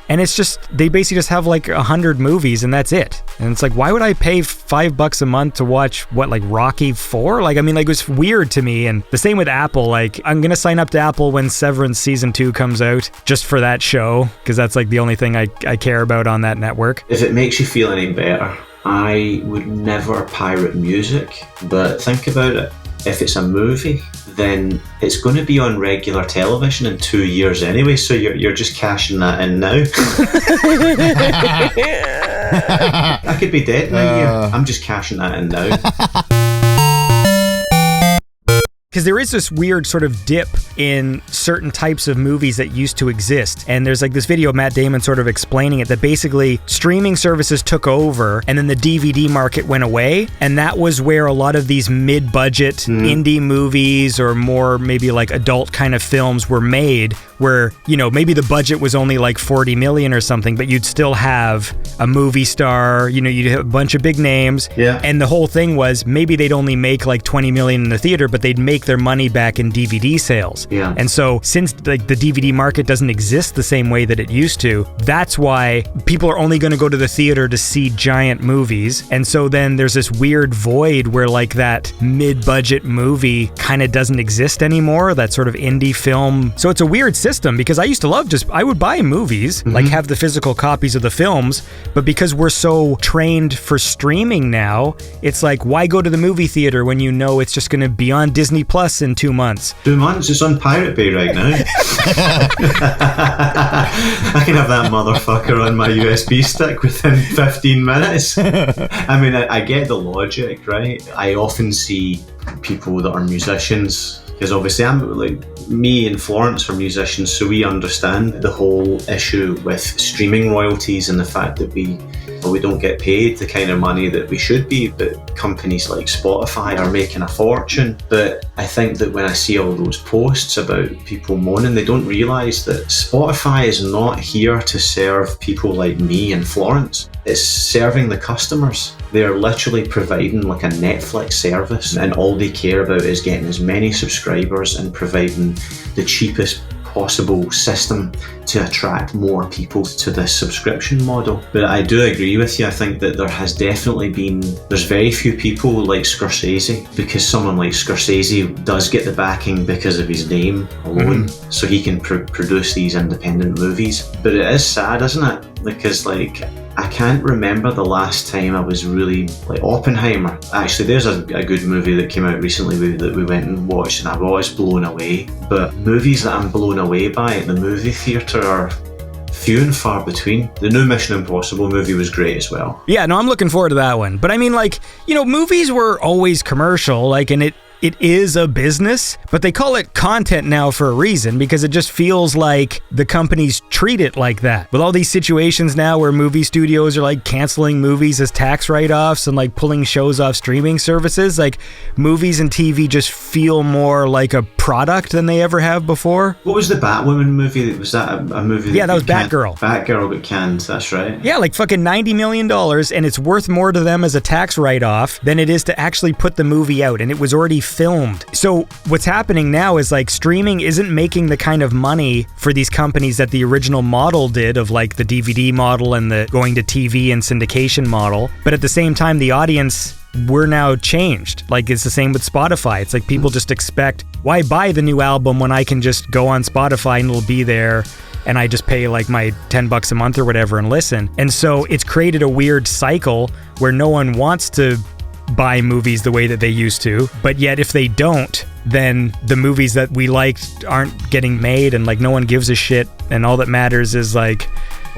And it's just, they basically just have like 100 movies and that's it. And it's like, why would I pay $5 a month to watch, what, like Rocky 4? Like, I mean, like, it was weird to me. And the same with Apple. Like, I'm going to sign up to Apple when Severance Season 2 comes out, just for that show, because that's like the only thing I care about on that network. If it makes you feel any better, I would never pirate music, but think about it. If it's a movie, then it's going to be on regular television in 2 years anyway, so you're just cashing that in now. I could be dead in a year. I'm just cashing that in now. Because there is this weird sort of dip in certain types of movies that used to exist. And there's like this video of Matt Damon sort of explaining it, that basically streaming services took over and then the DVD market went away. And that was where a lot of these mid-budget indie movies or more maybe like adult kind of films were made, where, you know, maybe the budget was only like 40 million or something, but you'd still have a movie star, you know, you'd have a bunch of big names. Yeah. And the whole thing was maybe they'd only make like 20 million in the theater, but they'd make their money back in DVD sales. Yeah. And so since like the DVD market doesn't exist the same way that it used to, that's why people are only going to go to the theater to see giant movies. And so then there's this weird void where like that mid-budget movie kind of doesn't exist anymore, that sort of indie film. So it's a weird system, because I used to love I would buy movies, like have the physical copies of the films, but because we're so trained for streaming now, it's like, why go to the movie theater when you know it's just going to be on Disney Plus in 2 months? 2 months? It's on Pirate Bay right now. I can have that motherfucker on my USB stick within 15 minutes. I mean, I get the logic, right? I often see people that are musicians, because obviously I'm like, me and Florence are musicians, so we understand the whole issue with streaming royalties and the fact that we don't get paid the kind of money that we should be, but companies like Spotify are making a fortune. But I think that when I see all those posts about people moaning, they don't realise that Spotify is not here to serve people like me and Florence. It's serving the customers. They're literally providing like a Netflix service, and all they care about is getting as many subscribers and providing the cheapest possible system to attract more people to this subscription model. But I do agree with you. I think that there's very few people like Scorsese, because someone like Scorsese does get the backing because of his name alone, so he can produce these independent movies. But it is sad, isn't it? Because like, I can't remember the last time I was really like Oppenheimer. Actually, there's a good movie that came out recently that we went and watched, and I was blown away. But movies that I'm blown away by at the movie theatre are few and far between. The new Mission Impossible movie was great as well. Yeah, no, I'm looking forward to that one. But I mean, like, you know, movies were always commercial, like, and it is a business, but they call it content now for a reason, because it just feels like the companies treat it like that. With all these situations now where movie studios are like canceling movies as tax write-offs and like pulling shows off streaming services, like movies and TV just feel more like a product than they ever have before. What was the Batwoman movie? Was that a movie? Yeah, that was Batgirl. Batgirl got canned, that's right. Yeah, like fucking $90 million, and it's worth more to them as a tax write-off than it is to actually put the movie out, and it was already filmed. So what's happening now is like streaming isn't making the kind of money for these companies that the original model did, of like the DVD model and the going to TV and syndication model. But at the same time, the audience, we're now changed. Like, it's the same with Spotify. It's like people just expect, why buy the new album when I can just go on Spotify and it'll be there, and I just pay like my $10 a month or whatever and listen. And so it's created a weird cycle where no one wants to buy movies the way that they used to, but yet if they don't, then the movies that we liked aren't getting made, and like no one gives a shit, and all that matters is like,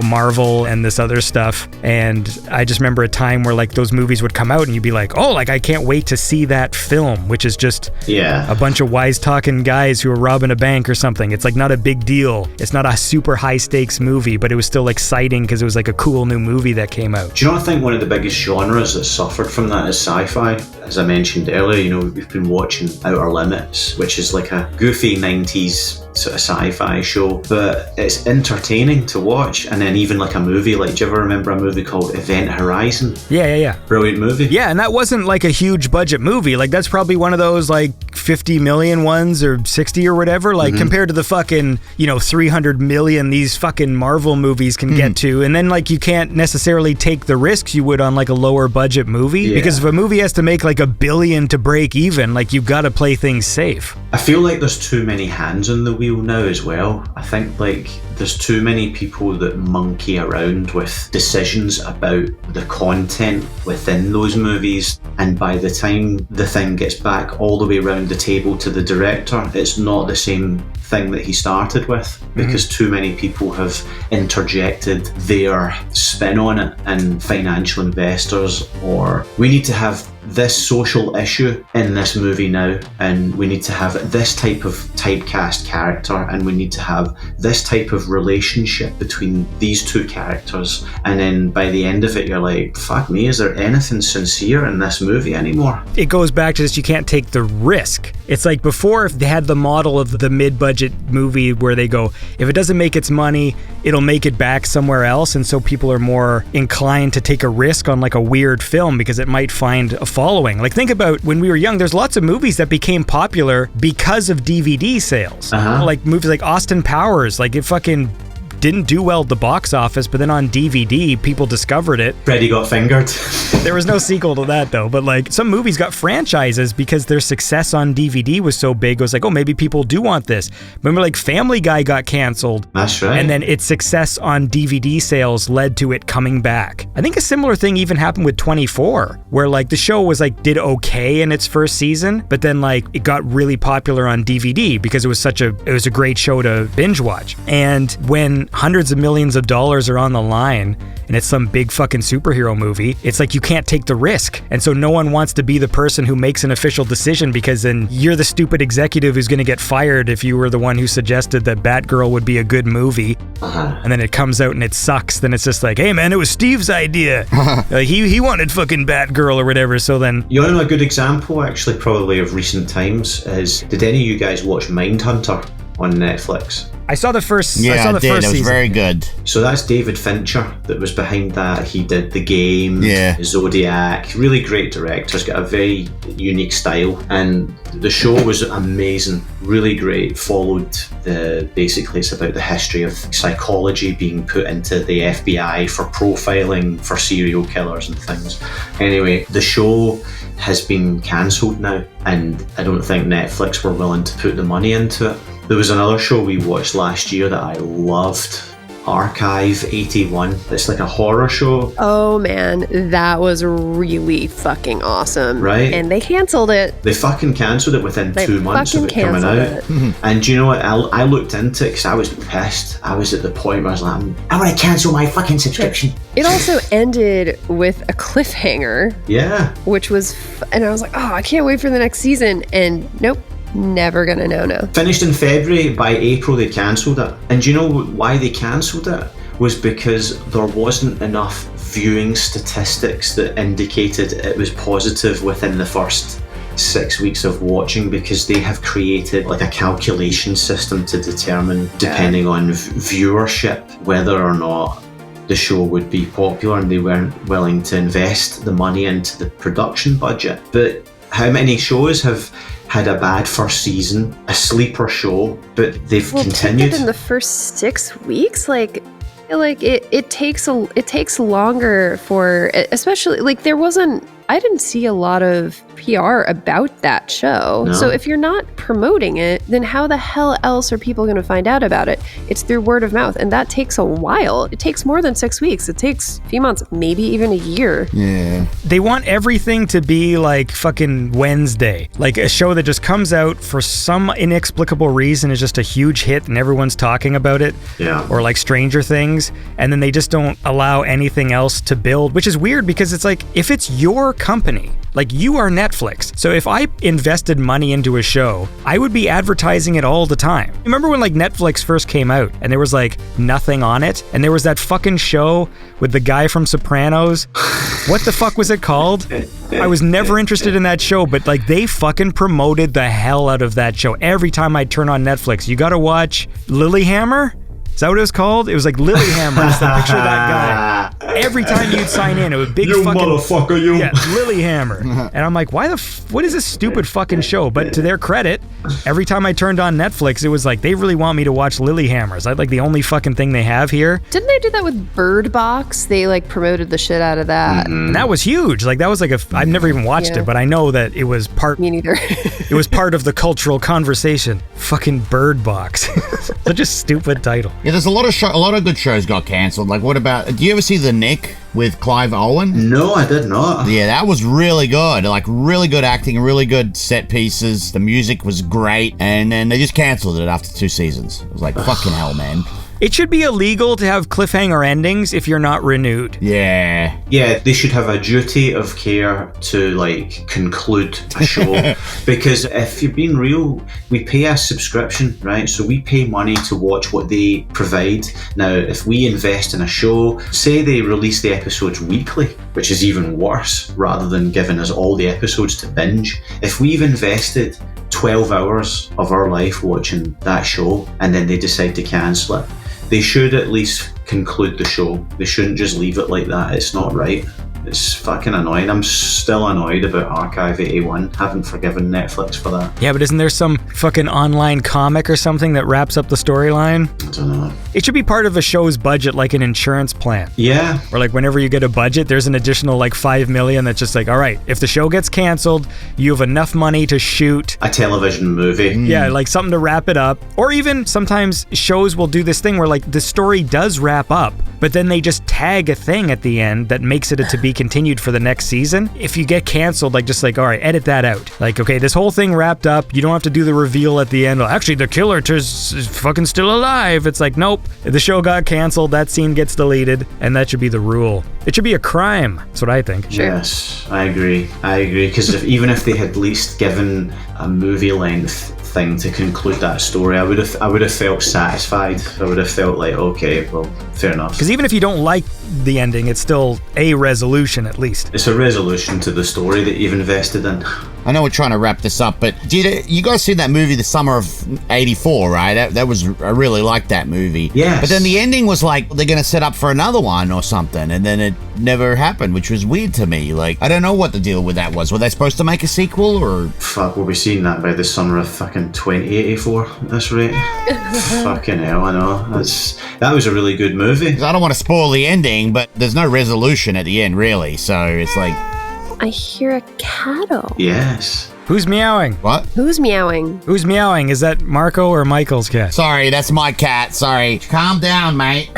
Marvel and this other stuff. And I just remember a time where like those movies would come out and you'd be like, oh, like I can't wait to see that film, which is just a bunch of wise talking guys who are robbing a bank or something. It's like not a big deal. It's not a super high stakes movie, but it was still exciting because it was like a cool new movie that came out. Do you know, I think one of the biggest genres that suffered from that is sci-fi. As I mentioned earlier, you know, we've been watching Outer Limits, which is like a goofy 90s sort of sci-fi show, but it's entertaining to watch. And then even like a movie, like, do you ever remember a movie called Event Horizon? Yeah. Brilliant movie. Yeah, and that wasn't like a huge budget movie. Like that's probably one of those like 50 million ones or 60 or whatever, like compared to the fucking, you know, 300 million these fucking Marvel movies can get to. And then like you can't necessarily take the risks you would on like a lower budget movie, because if a movie has to make like $1 billion to break even, like you've got to play things safe. I feel like there's too many hands on the wheel now as well. I think like there's too many people that monkey around with decisions about the content within those movies, and by the time the thing gets back all the way around the table to the director, it's not the same thing that he started with, because too many people have interjected their spin on it, and financial investors, or we need to have this social issue in this movie now, and we need to have this type of typecast character, and we need to have this type of relationship between these two characters, and then by the end of it you're like, fuck me, is there anything sincere in this movie anymore? It goes back to this, you can't take the risk. It's like before, if they had the model of the mid-budget movie where they go, if it doesn't make its money, it'll make it back somewhere else, and so people are more inclined to take a risk on like a weird film because it might find a following. Like think about when we were young, there's lots of movies that became popular because of DVD sales. Like movies like Austin Powers, like it fucking didn't do well at the box office, but then on DVD, people discovered it. Freddy Got Fingered. There was no sequel to that though, but like some movies got franchises because their success on DVD was so big. It was like, oh, maybe people do want this. Remember like Family Guy got canceled. That's right. And then its success on DVD sales led to it coming back. I think a similar thing even happened with 24, where like the show was like, did okay in its first season, but then like it got really popular on DVD because it was a great show to binge watch. And when hundreds of millions of dollars are on the line and it's some big fucking superhero movie, it's like you can't take the risk. And so no one wants to be the person who makes an official decision, because then you're the stupid executive who's going to get fired if you were the one who suggested that Batgirl would be a good movie. And then it comes out and it sucks. Then it's just like, hey man, it was Steve's idea. He wanted fucking Batgirl or whatever. So then... You know, a good example actually probably of recent times is, did any of you guys watch Mindhunter on Netflix? I saw the first season. It was very good. So that's David Fincher that was behind that. He did The Game, Zodiac. Really great director. He's got a very unique style, and the show was amazing. Really great. Followed basically it's about the history of psychology being put into the FBI for profiling for serial killers and things. Anyway, the show has been cancelled now, and I don't think Netflix were willing to put the money into it. There was another show we watched last year that I loved, Archive 81. It's like a horror show. Oh man, that was really fucking awesome. Right? And they cancelled it. They fucking cancelled it within 2 months of it coming out. And do you know what? I looked into it because I was pissed. I was at the point where I was like, I want to cancel my fucking subscription. It also ended with a cliffhanger. Yeah. Which was, and I was like, oh, I can't wait for the next season. And nope. Never gonna know now. Finished in February. By April they cancelled it. And do you know why they cancelled it? Was because there wasn't enough viewing statistics that indicated it was positive within the first 6 weeks of watching, because they have created like a calculation system to determine, depending on viewership, whether or not the show would be popular, and they weren't willing to invest the money into the production budget. But how many shows have had a bad first season, a sleeper show, but they've continued? In the first 6 weeks, like it takes longer for, especially like I didn't see a lot of PR about that show. No. So if you're not promoting it, then how the hell else are people going to find out about it? It's through word of mouth, and that takes a while. It takes more than 6 weeks. It takes a few months, maybe even a year. Yeah. They want everything to be like fucking Wednesday, like a show that just comes out for some inexplicable reason is just a huge hit and everyone's talking about it. Yeah. Or like Stranger Things, and then they just don't allow anything else to build, which is weird because it's like, if it's your company, like you are Netflix. So if I invested money into a show, I would be advertising it all the time. Remember when like Netflix first came out and there was like nothing on it? And there was that fucking show with the guy from Sopranos. What the fuck was it called? I was never interested in that show, but like they fucking promoted the hell out of that show. Every time I'd turn on Netflix, you gotta watch Lilyhammer? Is that what it was called? It was like Lilyhammer. It's the picture of that guy. Every time you'd sign in, it was big You fucking... motherfucker, you. Yeah, Lilyhammer. And I'm like, what is this stupid fucking show? But to their credit, every time I turned on Netflix, it was like, they really want me to watch Lilyhammer. Is that like the only fucking thing they have here? Didn't they do that with Bird Box? They like promoted the shit out of that. And that was huge. Like that was like I've never even watched it, but I know that it was part... Me neither. It was part of the cultural conversation. Fucking Bird Box. Such a stupid title. Yeah, there's a lot of good shows got cancelled. Like, what about? Do you ever see The Nick with Clive Owen? No, I did not. Yeah, that was really good. Like, really good acting, really good set pieces. The music was great, and then they just cancelled it after 2 seasons. It was like, fucking hell, man. It should be illegal to have cliffhanger endings if you're not renewed. Yeah. Yeah, they should have a duty of care to like conclude a show. Because if you're being real, we pay a subscription, right? So we pay money to watch what they provide. Now, if we invest in a show, say they release the episodes weekly, which is even worse, rather than giving us all the episodes to binge. If we've invested 12 hours of our life watching that show and then they decide to cancel it, they should at least conclude the show. They shouldn't just leave it like that. It's not right. It's fucking annoying. I'm still annoyed about Archive 81. Haven't forgiven Netflix for that. Yeah, but isn't there some fucking online comic or something that wraps up the storyline? I don't know. It should be part of a show's budget, like an insurance plan. Yeah. Or like whenever you get a budget, there's an additional like $5 million that's just like, all right, if the show gets canceled, you have enough money to shoot a television movie. Yeah, like something to wrap it up. Or even sometimes shows will do this thing where like the story does wrap up, but then they just tag a thing at the end that makes it a to be continued for the next season. If you get canceled, like just like, all right, edit that out. Like, okay, this whole thing wrapped up. You don't have to do the reveal at the end. Well, actually, the killer is fucking still alive. It's like, nope, the show got canceled. That scene gets deleted, and that should be the rule. It should be a crime. That's what I think. Sure. Yes, I agree. Because even if they had at least given a movie length thing to conclude that story, I would have felt satisfied. I would have felt like, okay, well, fair enough. Because even if you don't like the ending, it's still a resolution at least. It's a resolution to the story that you've invested in. I know we're trying to wrap this up, but did you guys see that movie, The Summer of '84, right? I really liked that movie. Yes. But then the ending was like, they're going to set up for another one or something, and then it never happened, which was weird to me. Like, I don't know what the deal with that was. Were they supposed to make a sequel, or? Fuck, we'll be seeing that by the summer of fucking 2084 at this rate. Fucking hell, I know. That was a really good movie. 'Cause I don't want to spoil the ending, but there's no resolution at the end, really, so it's like... I hear a cattle. Yes. Who's meowing? What? Who's meowing? Who's meowing? Is that Marko or Michael's cat? Sorry, that's my cat. Sorry. Calm down, mate.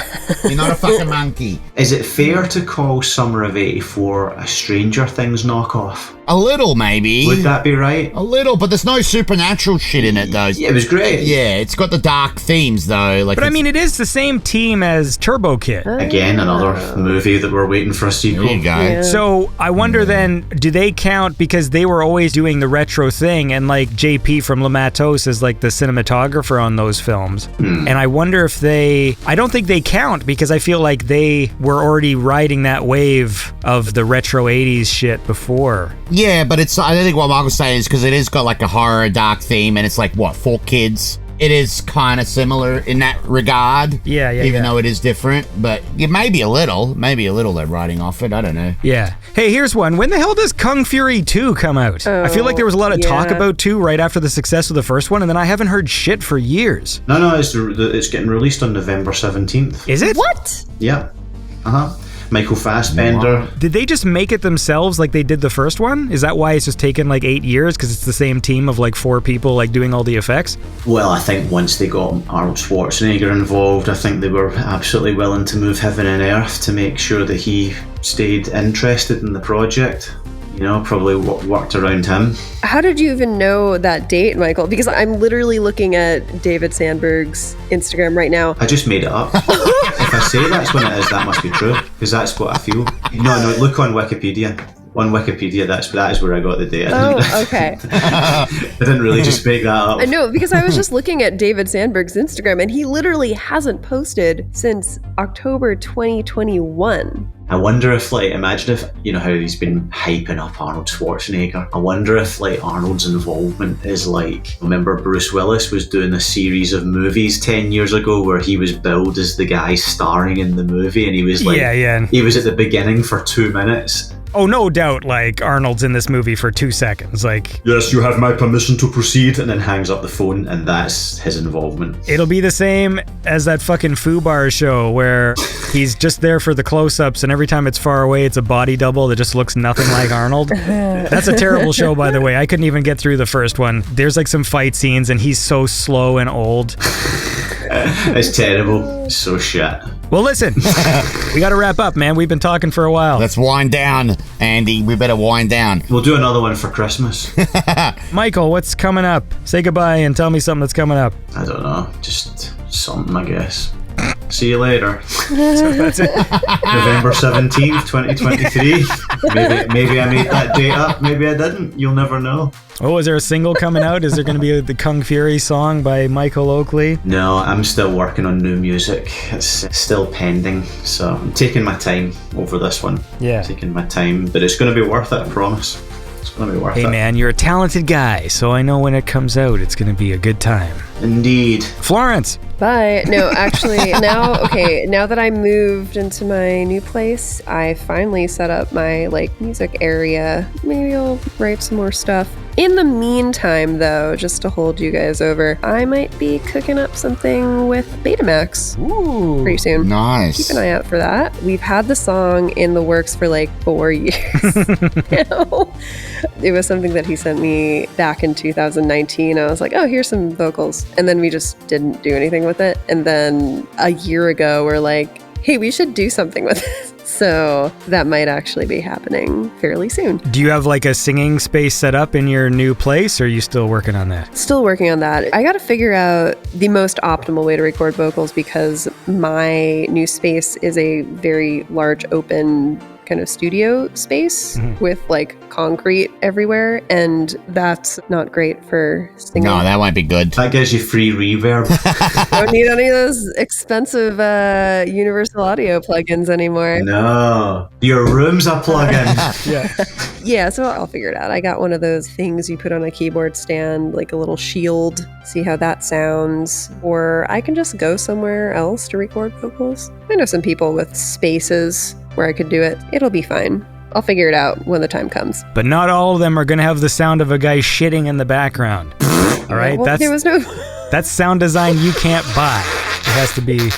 You're not a fucking monkey. Is it fair to call Summer of '84 a Stranger Things knockoff? A little, maybe. Would that be right? A little, but there's no supernatural shit in it, though. Yeah, it was great. Yeah, it's got the dark themes, though. Like, but I mean, it is the same team as Turbo Kid. Again, another movie that we're waiting for a sequel. There you go. Yeah. So I wonder then, do they count because they were always doing the retro thing, and like JP from Le Matos is like the cinematographer on those films. And I wonder if I don't think they count because I feel like they were already riding that wave of the retro 80s shit before. Yeah, but I think what Michael's saying is because it has got like a horror, dark theme, and it's like, what, for kids? It is kind of similar in that regard. Yeah. Even though it is different, but yeah, maybe a little they're writing off it. I don't know. Yeah. Hey, here's one. When the hell does Kung Fury 2 come out? I feel like there was a lot of talk about 2 right after the success of the first one, and then I haven't heard shit for years. No, it's getting released on November 17th. Is it? What? Yeah. Michael Fassbender. Did they just make it themselves like they did the first one? Is that why it's just taken like 8 years? Because it's the same team of like 4 people like doing all the effects? Well, I think once they got Arnold Schwarzenegger involved, I think they were absolutely willing to move heaven and earth to make sure that he stayed interested in the project. You know, probably worked around him. How did you even know that date, Michael? Because I'm literally looking at David Sandberg's Instagram right now. I just made it up. If I say that's when it is, that must be true, because that's what I feel. No, look on Wikipedia. On Wikipedia, that is where I got the date. Oh, okay. I didn't really just make that up. No, because I was just looking at David Sandberg's Instagram, and he literally hasn't posted since October 2021. I wonder if, like, imagine if, you know how he's been hyping up Arnold Schwarzenegger. I wonder if, like, Arnold's involvement is like, remember Bruce Willis was doing a series of movies 10 years ago where he was billed as the guy starring in the movie, and he was like, he was at the beginning for 2 minutes. Oh, no doubt, like, Arnold's in this movie for 2 seconds, like... Yes, you have my permission to proceed, and then hangs up the phone, and that's his involvement. It'll be the same as that fucking FOOBAR show where he's just there for the close-ups, and every time it's far away, it's a body double that just looks nothing like Arnold. That's a terrible show, by the way. I couldn't even get through the first one. There's, like, some fight scenes, and he's so slow and old. It's terrible. It's so shit. Well, listen, we got to wrap up, man. We've been talking for a while. Let's wind down, Andy. We better wind down. We'll do another one for Christmas. Michael, what's coming up? Say goodbye and tell me something that's coming up. I don't know. Just something, I guess. See you later. So that's it. November 17th, 2023. Maybe I made that date up. Maybe I didn't. You'll never know. Oh, is there a single coming out? Is there going to be the Kung Fury song by Michael Oakley? No, I'm still working on new music. It's still pending. So I'm taking my time over this one. Yeah. Taking my time. But it's going to be worth it, I promise. It's going to be worth it. Hey, man, you're a talented guy, so I know when it comes out, it's going to be a good time. Indeed. Florence. Bye. No, actually, now that I moved into my new place, I finally set up my, like, music area. Maybe I'll write some more stuff. In the meantime, though, just to hold you guys over, I might be cooking up something with Betamax pretty soon. Nice. Keep an eye out for that. We've had the song in the works for like 4 years now. It was something that he sent me back in 2019. I was like, oh, here's some vocals. And then we just didn't do anything with it. And then a year ago, we're like, hey, we should do something with this. So that might actually be happening fairly soon. Do you have like a singing space set up in your new place, or are you still working on that? Still working on that. I got to figure out the most optimal way to record vocals because my new space is a very large open kind of studio space with like concrete everywhere, and that's not great for singing. No, that might be good. That gives you free reverb. Don't need any of those expensive Universal Audio plugins anymore. No, your room's a plugin. Yeah, so I'll figure it out. I got one of those things you put on a keyboard stand, like a little shield, see how that sounds. Or I can just go somewhere else to record vocals. I know some people with spaces where I could do it. It'll be fine. I'll figure it out when the time comes. But not all of them are going to have the sound of a guy shitting in the background. All right? Well, there was no... That's sound design you can't buy. It has to be...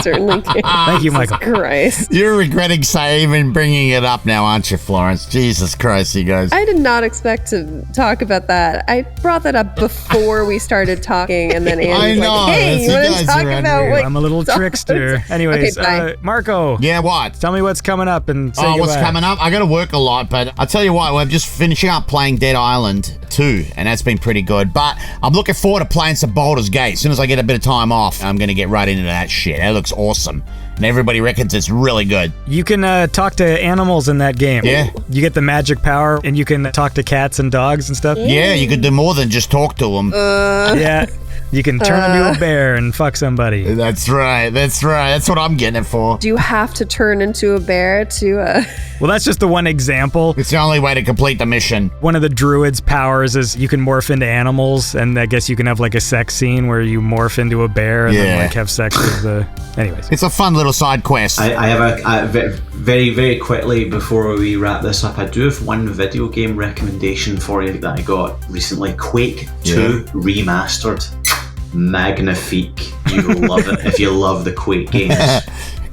Certainly can't. Thank you, Michael. Christ. You're regretting even bringing it up now, aren't you, Florence? Jesus Christ, you guys. I did not expect to talk about that. I brought that up before we started talking, and then Andy's like, hey, you want to talk about what... I'm a little trickster. Anyways, okay, Marko. Yeah, what? Tell me what's coming up and say goodbye. What's coming up? I got to work a lot, but I'll tell you what, we're just finishing up playing Dead Island 2, and that's been pretty good. But I'm looking forward to playing some Baldur's Gate. As soon as I get a bit of time off, I'm going to get right into that shit. That looks awesome. And everybody reckons it's really good. You can talk to animals in that game. Yeah. You get the magic power, and you can talk to cats and dogs and stuff. Yeah, you could do more than just talk to them. Yeah. You can turn into a bear and fuck somebody. That's right. That's what I'm getting it for. Do you have to turn into a bear to... Well, that's just the one example. It's the only way to complete the mission. One of the druid's powers is you can morph into animals, and I guess you can have like a sex scene where you morph into a bear and then like have sex with the... Anyways. It's a fun little side quest. I have a very, very quickly before we wrap this up, I do have one video game recommendation for you that I got recently. Quake 2 Remastered. Magnifique. You will love it if you love the Quake games.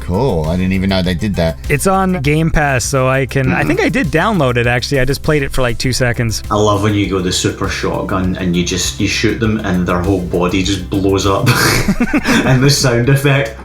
cool. I didn't even know they did that. It's on Game Pass, so I think I did download it, actually. I just played it for like 2 seconds. I love when you go the super shotgun and you shoot them and their whole body just blows up. And the sound effect.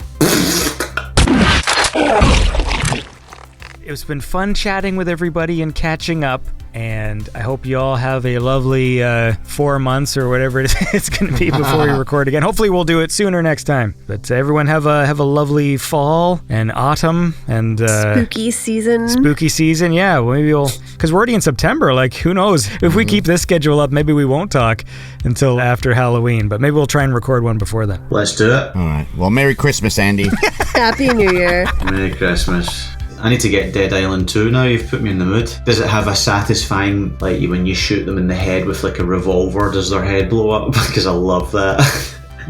It's been fun chatting with everybody and catching up, and I hope you all have a lovely 4 months or whatever it's going to be before we record again. Hopefully we'll do it sooner next time. But everyone have a lovely fall and autumn and spooky season. Spooky season, yeah. Maybe because we're already in September. Like, who knows? If we keep this schedule up, maybe we won't talk until after Halloween. But maybe we'll try and record one before then. Let's do it. All right. Well, Merry Christmas, Andy. Happy New Year. Merry Christmas. I need to get Dead Island 2 now, you've put me in the mood. Does it have a satisfying, like when you shoot them in the head with like a revolver, does their head blow up? Because I love that.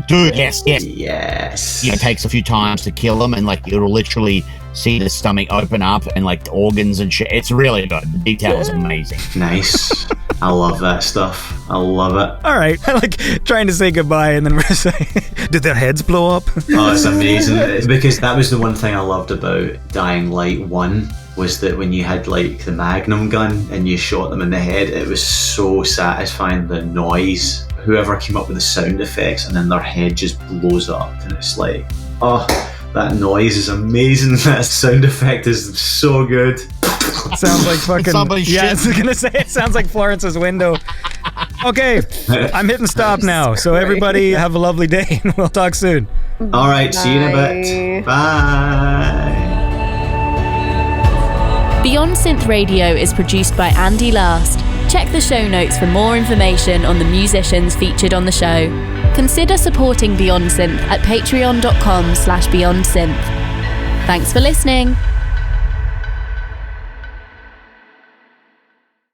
Dude, yes. Yes. Yeah, it takes a few times to kill them and like you'll literally see the stomach open up and like organs and shit. It's really good. The detail is amazing. Nice. I love that stuff. I love it. All right. I like trying to say goodbye and then we're saying, did their heads blow up? Oh, it's amazing. Because that was the one thing I loved about Dying Light 1 was that when you had like the Magnum gun and you shot them in the head, it was so satisfying, the noise. Whoever came up with the sound effects and then their head just blows up and it's like, oh, that noise is amazing. That sound effect is so good. It sounds like fucking... Somebody yeah, I shit. was going to say, it sounds like Florence's window. Okay, I'm hitting stop now. So everybody have a lovely day and we'll talk soon. All right, see you in a bit. Bye. Beyond Synth Radio is produced by Andy Last. Check the show notes for more information on the musicians featured on the show. Consider supporting Beyond Synth at patreon.com/BeyondSynth. Thanks for listening.